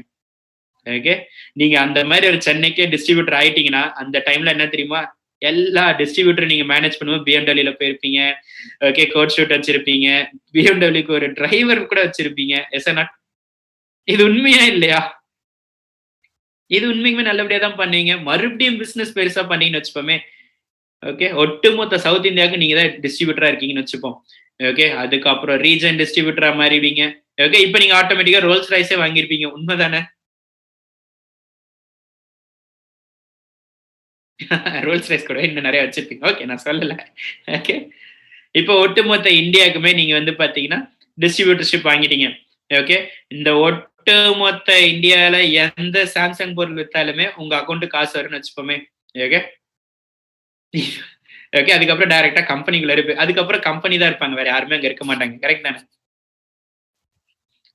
ஓகே. நீங்க அந்த மாரி ஒரு சென்னைக்கே டிஸ்ட்ரிபியூட்டர் ஆயிட்டீங்கன்னா, அந்த டைம்ல என்ன தெரியுமா? எல்லா டிஸ்ட்ரிபியூட்டரும் நீங்க மேனேஜ் பண்ணும்போது BMWல போயிருப்பீங்க. ஓகே. கோட் ஷூட் வச்சிருப்பீங்க. BMWக்கு ஒரு டிரைவர் கூட வச்சிருப்பீங்க. Yes or not? இது உண்மையா இல்லையா? இது உண்மைக்குமே நல்லபடியா தான் பண்ணுவீங்க. மறுபடியும் பிசினஸ் பெருசா பண்ணீங்கன்னு வச்சுப்போமே. ஓகே. ஒட்டுமொத்த சவுத் இந்தியாவுக்கு நீங்க தான் டிஸ்ட்ரிபியூட்டரா இருக்கீங்கன்னு வச்சுப்போம். ஓகே. அதுக்கப்புறம் ரீஜன் டிஸ்ட்ரிபியூட்டரா மாறிடுவீங்க. ஓகே. இப்ப நீங்க ஆட்டோமேட்டிக்கா ரோல்ஸ் ராய்ஸே வாங்கியிருப்பீங்க. உண்மதானே? ரோல்ஸ் ராய்ஸ் கூட இன்னும் நெறைய வச்சிருப்பீங்க. ஓகே. நான் சொல்லல. ஓகே. இப்போ ஒட்டுமொத்த இந்தியாவுக்குமே நீங்க வந்து பார்த்தீங்கன்னா, டிஸ்ட்ரிபியூட்டர்ஷிப் வாங்கிட்டீங்க. ஓகே. இந்த ஒட்டுமொத்த இந்தியால எந்த சாம்சங் பொருள் வித்தாலுமே உங்க அக்கவுண்ட்க்கு காசு வரும்னு வச்சுப்போமே. ஓகே. ஓகே. அதுக்கப்புறம் டைரக்ட்டா கம்பெனிக்குள்ள அதுக்கப்புறம் கம்பெனி தான் இருப்பாங்க. வேற யாருமே அங்க இருக்க மாட்டாங்க. கரெக்ட் தானே?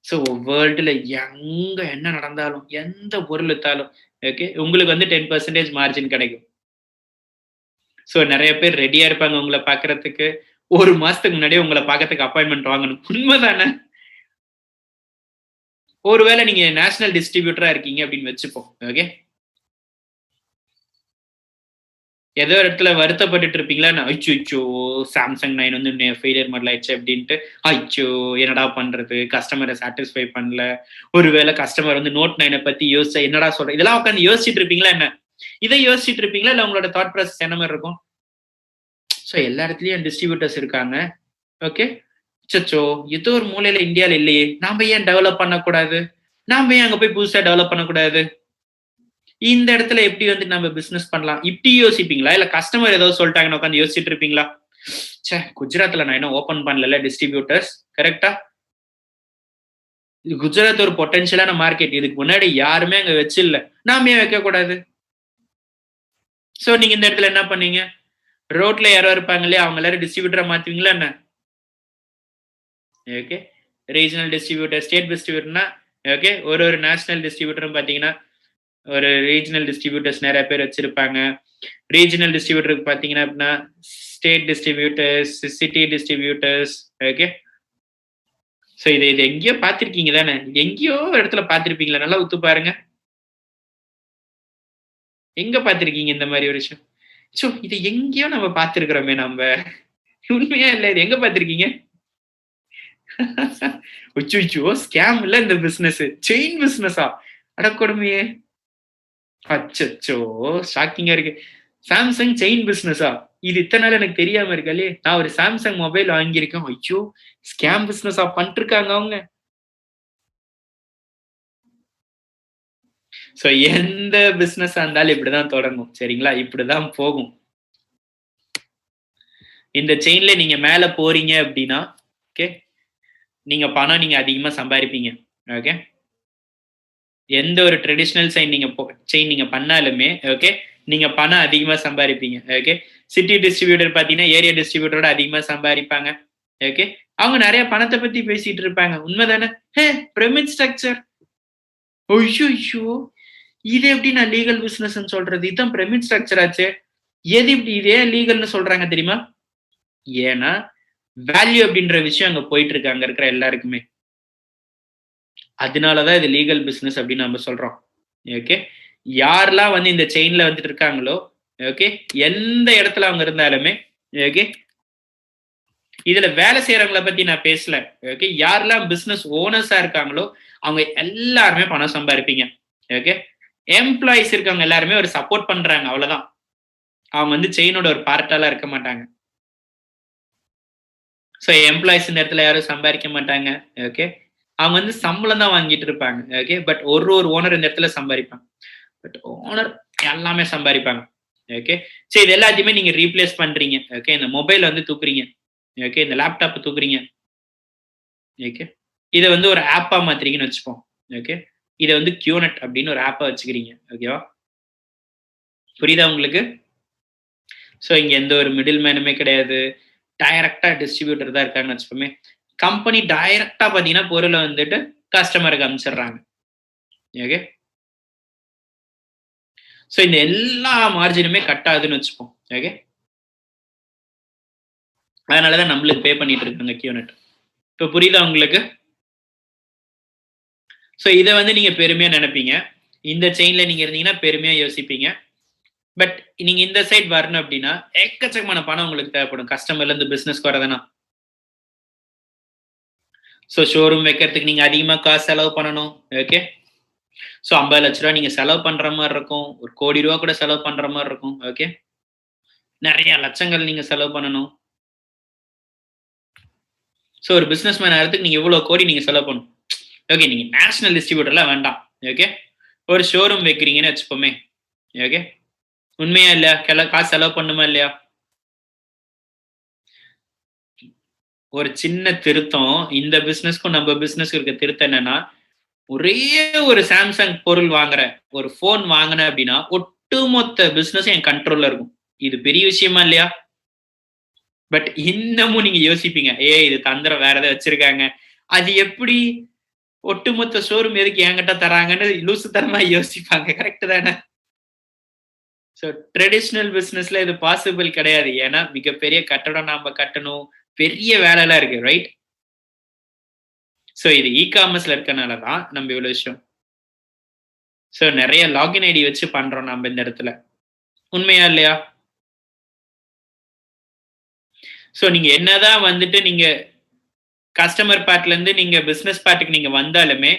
ஸோ வேர்ல்டுல எங்க என்ன நடந்தாலும், எந்த பொருள் வித்தாலும், ஓகே. உங்களுக்கு வந்து 10% மார்ஜின் கிடைக்கும். ஸோ நெறைய பேர் ரெடியா இருப்பாங்க உங்கள பார்க்கறதுக்கு. 1 மாசத்துக்கு முன்னாடியே உங்கள பார்க்கறதுக்கு அப்பாயின்ட்மென்ட் வாங்கணும். உண்மதானே? ஒருவேள நீங்க நேஷனல் டிஸ்ட்ரிபியூட்டரா இருக்கீங்க அப்படின்னு வச்சுப்போம். ஓகே. ஏதோ ஒரு இடத்துல வருத்தப்பட்டுட்டு இருப்பீங்களா? அச்சச்சோ! சாம்சங் 9 வந்து ஃபெயிலியர் மாடல் ஆயிடுச்சு அப்டின்ட்டு. அச்சோ! என்னடா பண்றது? கஸ்டமர சாட்டிஸ்ஃபை பண்ணல. ஒருவேள கஸ்டமர் வந்து நோட் 9 பத்தி யோசிச்சா என்னடா சொல்ற? இதெல்லாம் உட்கார்ந்து யோசிச்சுட்டு இருப்பீங்களா என்ன? இத யோசிச்சுட்டு இருப்பீங்களா? இல்ல உங்களோட தாட் ப்ராசஸ் என்ன மாரி இருக்கும்? ஸோ எல்லா இடத்துலயும் டிஸ்ட்ரிபியூட்டர்ஸ் இருக்காங்க. ஓகே. அச்சச்சோ! ஏதோ ஒரு மூலையில இந்தியால இல்லையே! நாம ஏன் டெவலப் பண்ணக்கூடாது? நாம ஏன் அங்க போய் புதுசா டெவலப் பண்ணக்கூடாது? இந்த இடத்துல எப்படி வந்து நம்ம பிசினஸ் பண்ணலாம்? இப்படி யோசிப்பீங்களா? இல்ல கஸ்டமர் ஏதாவது சொல்லிட்டாங்கன்னு உட்கார்ந்து யோசிச்சுட்டு இருப்பீங்களா? ச்சே! குஜராத்ல நான் இன்னும் ஓப்பன் பண்ணலல்ல டிஸ்ட்ரிபியூட்டர்ஸ். கரெக்ட்டா? குஜராத் ஒரு பொட்டன்ஷியலான மார்க்கெட். இதுக்கு முன்னாடி யாருமே அங்க வச்சில்ல. நாம ஏன் வைக்கக்கூடாது? சோ நீங்க இந்த இடத்துல என்ன பண்ணீங்க? ரோட்ல யாரோ இருப்பாங்க இல்லையா? அவங்க எல்லாரும் டிஸ்ட்ரிபியூட்டரா மாத்துவீங்களா என்ன? ஓகே. ரீஜனல் டிஸ்ட்ரிபியூட்டர், ஸ்டேட் டிஸ்ட்ரிபியூட்டர்னா ஓகே. ஒரு நேஷனல் டிஸ்ட்ரிபியூட்டரும் பார்த்தீங்கன்னா ஒரு ரீஜனல் டிஸ்ட்ரிபியூட்டர்ஸ் நிறைய பேர் வச்சிருப்பாங்க. ரீஜனல் டிஸ்ட்ரிபியூட்டருக்கு பார்த்தீங்கன்னா அப்படின்னா state distributors, city distributors. Okay. So இது எங்கேயோ பார்த்துருக்கீங்க தானே? எங்கேயோ இடத்துல பார்த்துருப்பீங்களா? நல்லா ஒத்து பாருங்க. எங்க பார்த்துருக்கீங்க இந்த மாதிரி ஒரு விஷயம்? ஸோ இது எங்கேயோ நம்ம பார்த்துருக்கிறோமே நம்ம. உண்மையா இல்லை, இது எங்க பார்த்துருக்கீங்க? அச்சோ, ஸ்கேம் இல்ல இந்த பிசினஸ், செயின் பிசினஸா? அடக்கொடுமையே. அச்சோ, ஷாக்கிங்கா இருக்கு. சாம்சங் செயின் பிசினஸா? இது இத்தனை நாள் எனக்கு தெரியாம இருக்காலே. நான் ஒரு சாம்சங் மொபைல் வாங்கியிருக்கேன். ஐயோ, ஸ்கேம் பிசினஸா பண்ணிருக்காங்க அவங்க. சோ எந்த பிசினஸ் இருந்தாலும் இப்படிதான் தொடங்கும். சரிங்களா? இப்படிதான் போகும். இந்த செயின்ல நீங்க மேல போறீங்க அப்படின்னா, ஓகே, நீங்க பணம் நீங்க அதிகமா சம்பாதிப்பீங்க. ஓகே. எந்த ஒரு ட்ரெடிஷனல் செயின் நீங்க பண்ணாலுமே, ஓகே, நீங்க பணம் அதிகமா சம்பாதிப்பீங்க. ஓகே. சிட்டி டிஸ்ட்ரிபியூட்டர் பாத்தீங்கன்னா ஏரியா டிஸ்ட்ரிபியூட்டரோட அதிகமா சம்பாதிப்பாங்க. ஓகே. அவங்க நிறைய பணத்தை பத்தி பேசிட்டு இருப்பாங்க. உண்மைதானே? Pyramid structure. ஐயோ, இது எப்படி நான் லீகல் பிசினஸ் சொல்றது? இதுதான் பிரமிட் ஸ்ட்ரக்சர் ஆச்சு. எது இப்படி இதே லீகல்னு சொல்றாங்க தெரியுமா? ஏன்னா வேல்யூ அப்படின்ற விஷயம் அங்க போயிட்டு இருக்கு அங்க இருக்கிற எல்லாருக்குமே. அதனாலதான் இது லீகல் பிசினஸ் அப்படின்னு நம்ம சொல்றோம். ஓகே. யாரெல்லாம் வந்து இந்த செயின்ல வந்துட்டு இருக்காங்களோ, ஓகே, எந்த இடத்துல அவங்க இருந்தாலுமே, ஓகே, இதுல வேலை செய்யறவங்களை பத்தி நான் பேசல. ஓகே. யாரெல்லாம் பிசினஸ் ஓனர்ஸா இருக்காங்களோ அவங்க எல்லாருமே பணம் சம்பாதிப்பீங்க. ஓகே. எம்ப்ளாயிஸ் இருக்கவங்க எல்லாருமே ஒரு சப்போர்ட் பண்றாங்க, அவ்வளவுதான். அவங்க வந்து செயினோட ஒரு பார்ட்டாலாம் இருக்க மாட்டாங்க. ஸோ எம்ப்ளாயிஸ் இந்த இடத்துல யாரும் சம்பாதிக்க மாட்டாங்க. ஓகே. அவங்க வந்து சம்பளம் தான் வாங்கிட்டு இருப்பாங்க. ஓகே. பட் ஒரு ஓனர் இந்த இடத்துல சம்பாதிப்பாங்க. பட் ஓனர் எல்லாமே சம்பாதிப்பாங்க. ஓகே. சரி, இது எல்லாத்தையுமே நீங்க ரீப்ளேஸ் பண்றீங்க. ஓகே. இந்த மொபைல் வந்து தூக்குறீங்க. ஓகே. இந்த லேப்டாப் தூக்குறீங்க. ஓகே. இதை வந்து ஒரு ஆப்பா மாத்துறீங்கன்னு வச்சுப்போம். ஓகே. இதை வந்து கியூனட் அப்படின்னு ஒரு ஆப்பா வச்சுக்கிறீங்க. ஓகேவா? புரியுதா உங்களுக்கு? ஸோ இங்க எந்த ஒரு மிடில் மேனுமே கிடையாது. டைரக்டா டிஸ்ட்ரிபியூட்டர் தான் இருக்காங்கன்னு வச்சுப்போமே. கம்பெனி டைரக்டா பாத்தீங்கன்னா பொருளை வந்துட்டு கஸ்டமருக்கு அனுப்பிச்சிடுறாங்க. ஓகே. ஸோ இந்த எல்லா மார்ஜினுமே கட் ஆகுதுன்னு வச்சுப்போம். ஓகே. அதனாலதான் நம்மளுக்கு பே பண்ணிட்டு இருக்காங்க கியூனட். இப்போ புரியுதா உங்களுக்கு? ஸோ இதை வந்து நீங்க பெருமையா நினைப்பீங்க. இந்த செயின்ல நீங்க இருந்தீங்கன்னா பெருமையா யோசிப்பீங்க. பட் நீங்க இந்த சைட் வரணும் அப்படின்னா எக்கச்சக்கமான பணம் உங்களுக்கு தேவைப்படும் கஸ்டமர்ல இருந்து பிசினஸ்க்கு வரதுன்னா. ஸோ ஷோரூம் வைக்கிறதுக்கு நீங்க அதிகமா காசு செலவு பண்ணணும். ஓகே. ஸோ 50 லட்ச ரூபா நீங்க செலவு பண்ற மாதிரி இருக்கும். 1 கோடி ரூபா கூட செலவு பண்ற மாதிரி இருக்கும். ஓகே. நிறைய லட்சங்கள் நீங்க செலவு பண்ணணும். ஸோ ஒரு பிசினஸ் மேன் ஆகிறதுக்கு நீங்க இவ்வளவு கோடி நீங்க செலவு பண்ணணும். ஓகே. நீங்க நேஷனல் டிஸ்ட்ரிபியூட்டர்லாம் வேண்டாம். ஓகே. ஒரு ஷோரூம் வைக்கிறீங்கன்னு வச்சுப்போமே. ஓகே. உண்மையா இல்லையா? காசு செலவு பண்ணுமா இல்லையா? ஒரு சின்ன திருத்தம். இந்த பிசினஸ்க்கும் நம்ம பிசினஸ்க்கு இருக்க திருத்தம் என்னன்னா, ஒரே ஒரு சாம்சங் பொருள் வாங்குறேன், ஒரு போன் வாங்கினேன் அப்படின்னா ஒட்டுமொத்த பிசினஸ் என் கண்ட்ரோல்ல இருக்கும். இது பெரிய விஷயமா இல்லையா? பட் இன்னமும் நீங்க யோசிப்பீங்க, இது தந்திரம், வேற ஏதாவது வச்சிருக்காங்க. அது எப்படி ஒட்டுமொத்த ஷோரூம் எதுக்கு என்கிட்ட தராங்கன்னு லூசுத்தனமா யோசிப்பாங்க. கரெக்ட் தானே? ஸோ ட்ரெடிஷ்னல் பிசினஸ்ல இது பாசிபிள் கிடையாது. ஏன்னா மிகப்பெரிய கட்டடம் நாம கட்டணும், பெரிய வேலைலாம் இருக்கு, ரைட்? ஸோ இது இ-காமர்ஸ்ல இருக்கனால தான் நம்ம இவ்வளவு விஷயம். ஸோ நிறைய லாகின் ஐடி வச்சு பண்றோம் நம்ம இந்த இடத்துல. உண்மையா இல்லையா? ஸோ நீங்க என்னதான் வந்துட்டு நீங்க கஸ்டமர் பார்ட்ல இருந்து நீங்க பிசினஸ் பார்ட்டுக்கு நீங்க வந்தாலுமே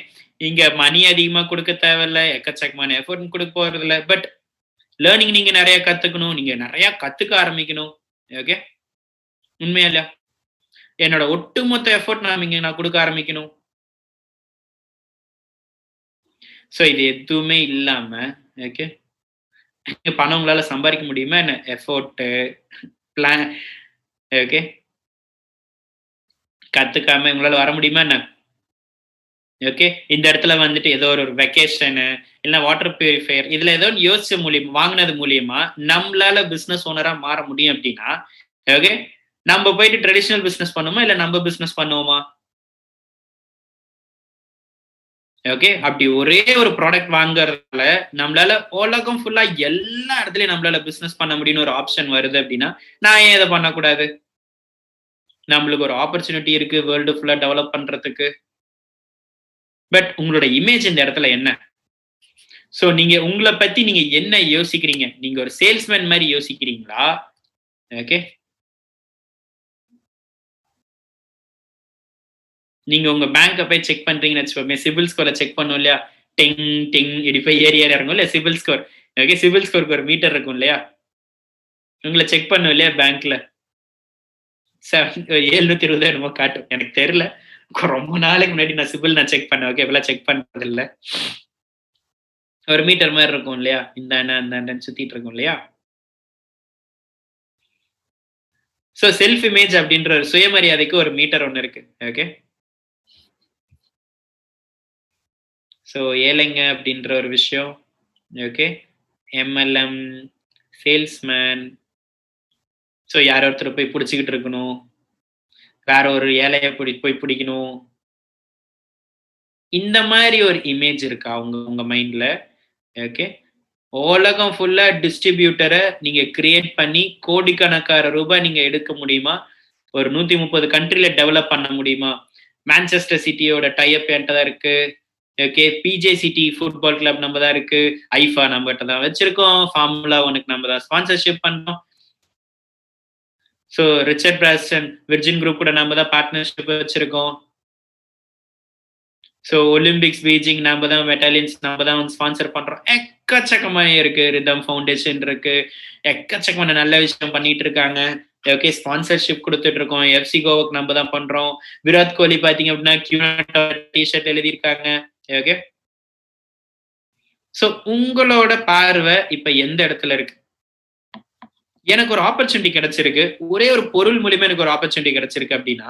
இங்க மணி அதிகமா கொடுக்க தேவையில்ல, எக்கச்சக்கமான எஃபோர்ட் கொடுக்க போறது இல்லை. பட் லேர்னிங் நீங்க நிறைய கத்துக்கணும், நீங்க நிறைய கத்துக்க ஆரம்பிக்கணும். ஓகே. உண்மையா இல்லையா? என்னோட ஒட்டுமொத்த எஃபோர்ட் நான் கொடுக்க ஆரம்பிக்கணும். ஸோ இது எதுவுமே இல்லாம, ஓகே, பணம் உங்களால சம்பாதிக்க முடியுமா என்ன? எஃபோர்ட், பிளான், ஓகே, கத்துக்காம உங்களால வர முடியுமா என்ன? ஓகே. இந்த இடத்துல வந்துட்டு ஏதோ ஒரு வெக்கேஷனு இல்ல வாட்டர் பியூரிஃபையர் இதுல ஏதோ யோசிச்ச மூலியமா வாங்கினது மூலியமா நம்மளால பிசினஸ் ஓனரா மாற முடியும் அப்படின்னா, ஓகே, நம்ம போயிட்டு ட்ரெடிஷனல் பிசினஸ் பண்ணுவோமா இல்ல நம்ம பிசினஸ் பண்ணுவோமா? ஓகே, அப்படி ஒரே ஒரு ப்ராடக்ட் வாங்குறதுல நம்மளால உலகம் ஃபுல்லா எல்லா இடத்துலயும் நம்மளால பிசினஸ் பண்ண முடியும்னு ஒரு ஆப்ஷன் வருது அப்படின்னா நான் ஏன் இதை பண்ணக்கூடாது? நம்மளுக்கு ஒரு ஆப்பர்ச்சுனிட்டி இருக்கு வேர்ல்டு ஃபுல்லா டெவலப் பண்றதுக்கு. பட் உங்களோட இமேஜ் இந்த இடத்துல என்ன? சோ நீங்க உங்களை பத்தி நீங்க என்ன யோசிக்கிறீங்க? நீங்க ஒரு சேல்ஸ்மேன் மாதிரி யோசிக்கிறீங்களா? ஓகே, நீங்க உங்க பேங்க போய் செக் பண்றீங்கன்னு வச்சுக்கோங்க, சிபில் ஸ்கோரை செக் பண்ணும் இல்லையா? டெங் டெங் இப்படி போய் ஏறி ஏறி இறங்கும் இல்லையா சிபில் ஸ்கோர்? ஓகே, சிபில் ஸ்கோருக்கு ஒரு மீட்டர் இருக்கும் இல்லையா? உங்களை செக் பண்ணும் இல்லையா பேங்க்ல? 720 என்னமோ காட்டும், எனக்கு தெரியல. ரொம்ப நாளைக்கு முன்னாடி நான் சிபில் செக் பண்ணேன். ஓகே, இப்பெல்லாம் செக் பண்றது இல்ல. ஒரு மீட்டர் மாதிரி இருக்கும் இல்லையா? இந்த சுத்திட்டு இருக்கும் இல்லையா? சோ செல்ஃப் இமேஜ் அப்படின்ற ஒரு சுயமரியாதைக்கு ஒரு மீட்டர் ஒண்ணு இருக்கு. ஓகே, சோ ஏழைங்க அப்படின்ற ஒரு விஷயம். ஓகே, எம்எல்எம், சேல்ஸ்மேன், சோ யாரோ ஒருத்தர் போய் பிடிச்சிக்கிட்டு இருக்கணும், வேற ஒரு ஏழைய போய் பிடிக்கணும், இந்த மாதிரி ஒரு இமேஜ் இருக்கா உங்க மைண்ட்ல? ஓகே, உலகம் ஃபுல்லா டிஸ்ட்ரிபியூட்டரை நீங்க கிரியேட் பண்ணி கோடிக்கணக்கான ரூபாய் நீங்க எடுக்க முடியுமா? ஒரு 130 கண்ட்ரில டெவலப் பண்ண முடியுமா? மான்செஸ்டர் சிட்டியோட டைப் என்கிட்ட தான் இருக்கு. Okay, PJ city football club நம்ம தான் இருக்கு. ஐஃபா நம்ம கிட்ட தான் வச்சிருக்கோம். ஃபார்முலா 1க்கு நம்ம தான் ஸ்பான்சர்ஷிப் பண்ணோம். So Richard Branson Virgin group கூட நம்ம தான் பார்ட்னர்ஷிப் வச்சிருக்கோம். ஸோ ஒலிம்பிக்ஸ் பீஜிங் நம்ம தான், மெட்டாலியன்ஸ் நம்ம தான் ஸ்பான்சர் பண்றோம். எக்கச்சக்கமாக இருக்கு. ரிதம் ஃபவுண்டேஷன் இருக்கு. எக்கச்சக்கமான நல்ல விஷயம் பண்ணிட்டு இருக்காங்க. ஓகே, ஸ்பான்சர்ஷிப் கொடுத்துட்டு இருக்கோம். எஃப்சி கோவாக்கு நம்ம தான் பண்றோம். விராட் கோலி பாத்தீங்க அப்படின்னா கியூனட்டோ டிஷர்ட் எழுதியிருக்காங்க. ஓகே, ஸோ உங்களோட பார்வை இப்ப எந்த இடத்துல இருக்கு? எனக்கு ஒரு ஆப்பர்ச்சுனிட்டி கிடைச்சிருக்கு, ஒரே ஒரு பொருள் மூலியமா எனக்கு ஒரு ஆப்பர்ச்சுனிட்டி கிடைச்சிருக்கு அப்படின்னா,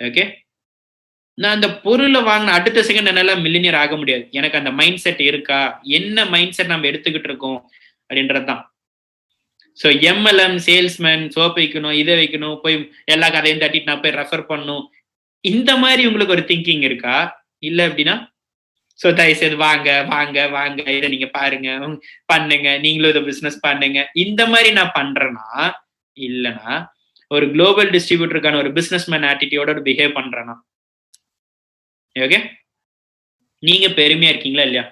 ஓகே, நான் அந்த பொருளை வாங்கின அடுத்த செகண்ட் என்னால மில்லினியர் ஆக முடியாது. எனக்கு அந்த மைண்ட் செட் இருக்கா? என்ன மைண்ட் செட் நம்ம எடுத்துக்கிட்டு இருக்கோம் அப்படின்றதுதான். ஸோ எம்எல்எம், சேல்ஸ்மேன், சோப் வைக்கணும், இதை வைக்கணும், போய் எல்லா கதையும் தட்டிட்டு நான் போய் ரெஃபர் பண்ணணும், இந்த மாதிரி உங்களுக்கு ஒரு திங்கிங் இருக்கா? இல்ல அப்படின்னா ஸோ தயவு செய்து வாங்க வாங்க வாங்க, இதை நீங்க பாருங்க, பண்ணுங்க, நீங்களும் இதை பிசினஸ் பண்ணுங்க, இந்த மாதிரி நான் பண்றேன்னா, இல்லைன்னா ஒரு குளோபல் டிஸ்ட்ரிபியூட்டருக்கான ஒரு பிசினஸ் மேன் ஆட்டிடியூடோட பிஹேவ் பண்றேன்னா? ஓகே, நீங்க பெருமையா இருக்கீங்களா இல்லையா?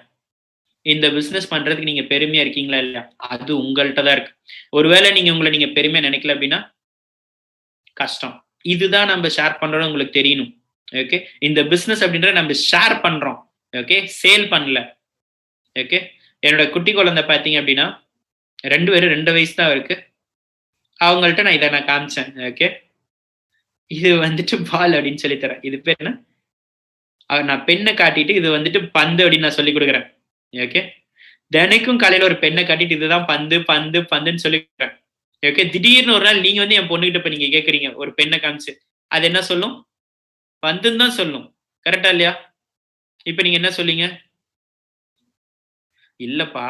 இந்த பிசினஸ் பண்றதுக்கு நீங்க பெருமையா இருக்கீங்களா இல்லையா? அது உங்கள்கிட்ட தான் இருக்கு. ஒருவேளை நீங்க உங்களை நீங்க பெருமையா நினைக்கல அப்படின்னா கஷ்டம். இதுதான் நம்ம ஷேர் பண்றோம் உங்களுக்கு தெரியணும். ஓகே, இந்த பிசினஸ் அப்படின்றத நம்ம ஷேர் பண்றோம். ஓகே, சேல் பண்ணல. ஓகே, என்னோட குட்டி குழந்தை பாத்தீங்க அப்படின்னா 2 வயசு தான் இருக்கு. அவங்கள்ட்ட நான் இதை காமிச்சேன். ஓகே, இது வந்துட்டு பால் அப்படின்னு சொல்லி தரேன். இது பேர் என்ன? நான் பெண்ணை காட்டிட்டு இது வந்துட்டு பந்து அப்படின்னு நான் சொல்லி கொடுக்குறேன். ஓகே, தினைக்கும் காலையில ஒரு பெண்ணை காட்டிட்டு இதுதான் பந்து பந்து பந்துன்னு சொல்லி கொடுக்குறேன். ஓகே, திடீர்னு ஒரு நாள் நீங்க வந்து என் பொண்ணுகிட்ட இப்ப நீங்க கேக்குறீங்க ஒரு பெண்ணை காமிச்சு, அது என்ன சொல்லும்? பந்துன்னு தான் சொல்லும். கரெக்டா இல்லையா? இப்ப நீங்க என்ன சொல்லிங்க? இல்லப்பா,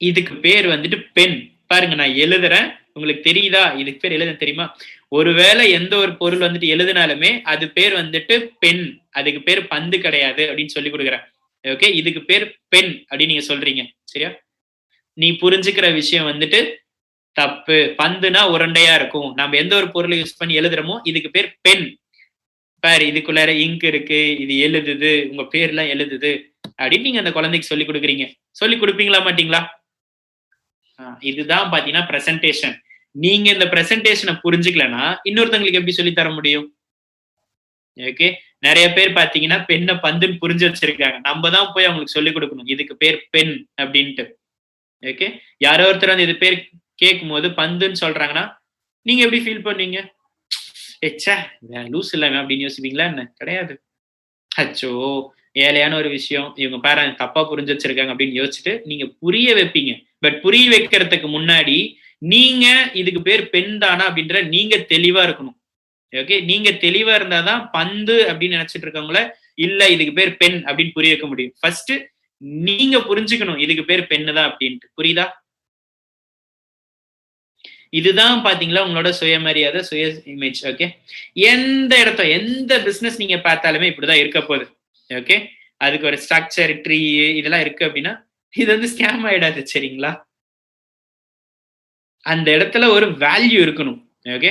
இதுக்கு பேர் வந்துட்டு பெண். பாருங்க நான் எழுதுறேன், உங்களுக்கு தெரியுதா? இதுக்கு பேர் எழுத தெரியுமா? ஒருவேளை எந்த ஒரு பொருள் வந்துட்டு எழுதினாலுமே அது பேர் வந்துட்டு பெண், அதுக்கு பேர் பந்து கிடையாது அப்படின்னு சொல்லி கொடுக்குறேன். ஓகே, இதுக்கு பேர் பெண் அப்படின்னு நீங்க சொல்றீங்க. சரியா? நீ புரிஞ்சுக்கிற விஷயம் வந்துட்டு தப்பு. பந்துனா உருண்டையா இருக்கும். நம்ம எந்த ஒரு பொருளை யூஸ் பண்ணி எழுதுறோமோ இதுக்கு பேர் பென். பாரு, இதுக்குள்ளார இங்க் இருக்கு, இது எழுதுது, உங்க பேர்லாம் எழுதுது அப்படின்னு நீங்க அந்த குழந்தைக்கு சொல்லி கொடுக்குறீங்க. சொல்லி கொடுப்பீங்களா மாட்டீங்களா? இதுதான் பாத்தீங்கன்னா பிரசன்டேஷன். நீங்க இந்த பிரசன்டேஷனை புரிஞ்சுக்கலன்னா இன்னொருத்தவங்களுக்கு எப்படி சொல்லி தர முடியும்? ஓகே, நிறைய பேர் பாத்தீங்கன்னா பெண்ணை பந்துன்னு புரிஞ்சு வச்சிருக்காங்க. நம்ம தான் போய் அவங்களுக்கு சொல்லிக் கொடுக்கணும் இதுக்கு பேர் பெண் அப்படின்ட்டு. ஓகே, யாரோ ஒருத்தர் வந்து இது பேர் கேட்கும் போது பந்துன்னு சொல்றாங்கன்னா நீங்க எப்படி ஃபீல் பண்ணீங்க? ஏச்சா லூஸ் இல்லாம அப்படின்னு யோசிப்பீங்களா என்ன? கிடையாது. அச்சோ, ஏழையான ஒரு விஷயம், இவங்க பாரு தப்பா புரிஞ்சு வச்சிருக்காங்க அப்படின்னு யோசிச்சுட்டு நீங்க புரிய வைப்பீங்க. பட் புரிய வைக்கிறதுக்கு முன்னாடி நீங்க இதுக்கு பேர் பெண் தானா அப்படின்ற நீங்க தெளிவா இருக்கணும். ஓகே, நீங்க தெளிவா இருந்தாதான் பந்து அப்படின்னு நினைச்சிட்டு இருக்கவங்கள இல்ல இதுக்கு பேர் பெண் அப்படின்னு புரிய வைக்க முடியும். ஃபர்ஸ்ட் நீங்க புரிஞ்சுக்கணும் இதுக்கு பேர் பெண்ணு தான் அப்படின்ட்டு. புரியுதா? இதுதான் பாத்தீங்களா உங்களோட சுயமரியாதை, சுய இமேஜ். ஓகே, எந்த பிசினஸ் நீங்க பார்த்தாலுமே இப்படிதான் இருக்க போகுது. ஓகே, அதுக்கு ஒரு ஸ்ட்ரக்சர் ட்ரீ இதெல்லாம் இருக்கு அப்படின்னா இது வந்து ஸ்கேம் ஆயிடாது. சரிங்களா? அந்த இடத்துல ஒரு வேல்யூ இருக்கணும். ஓகே,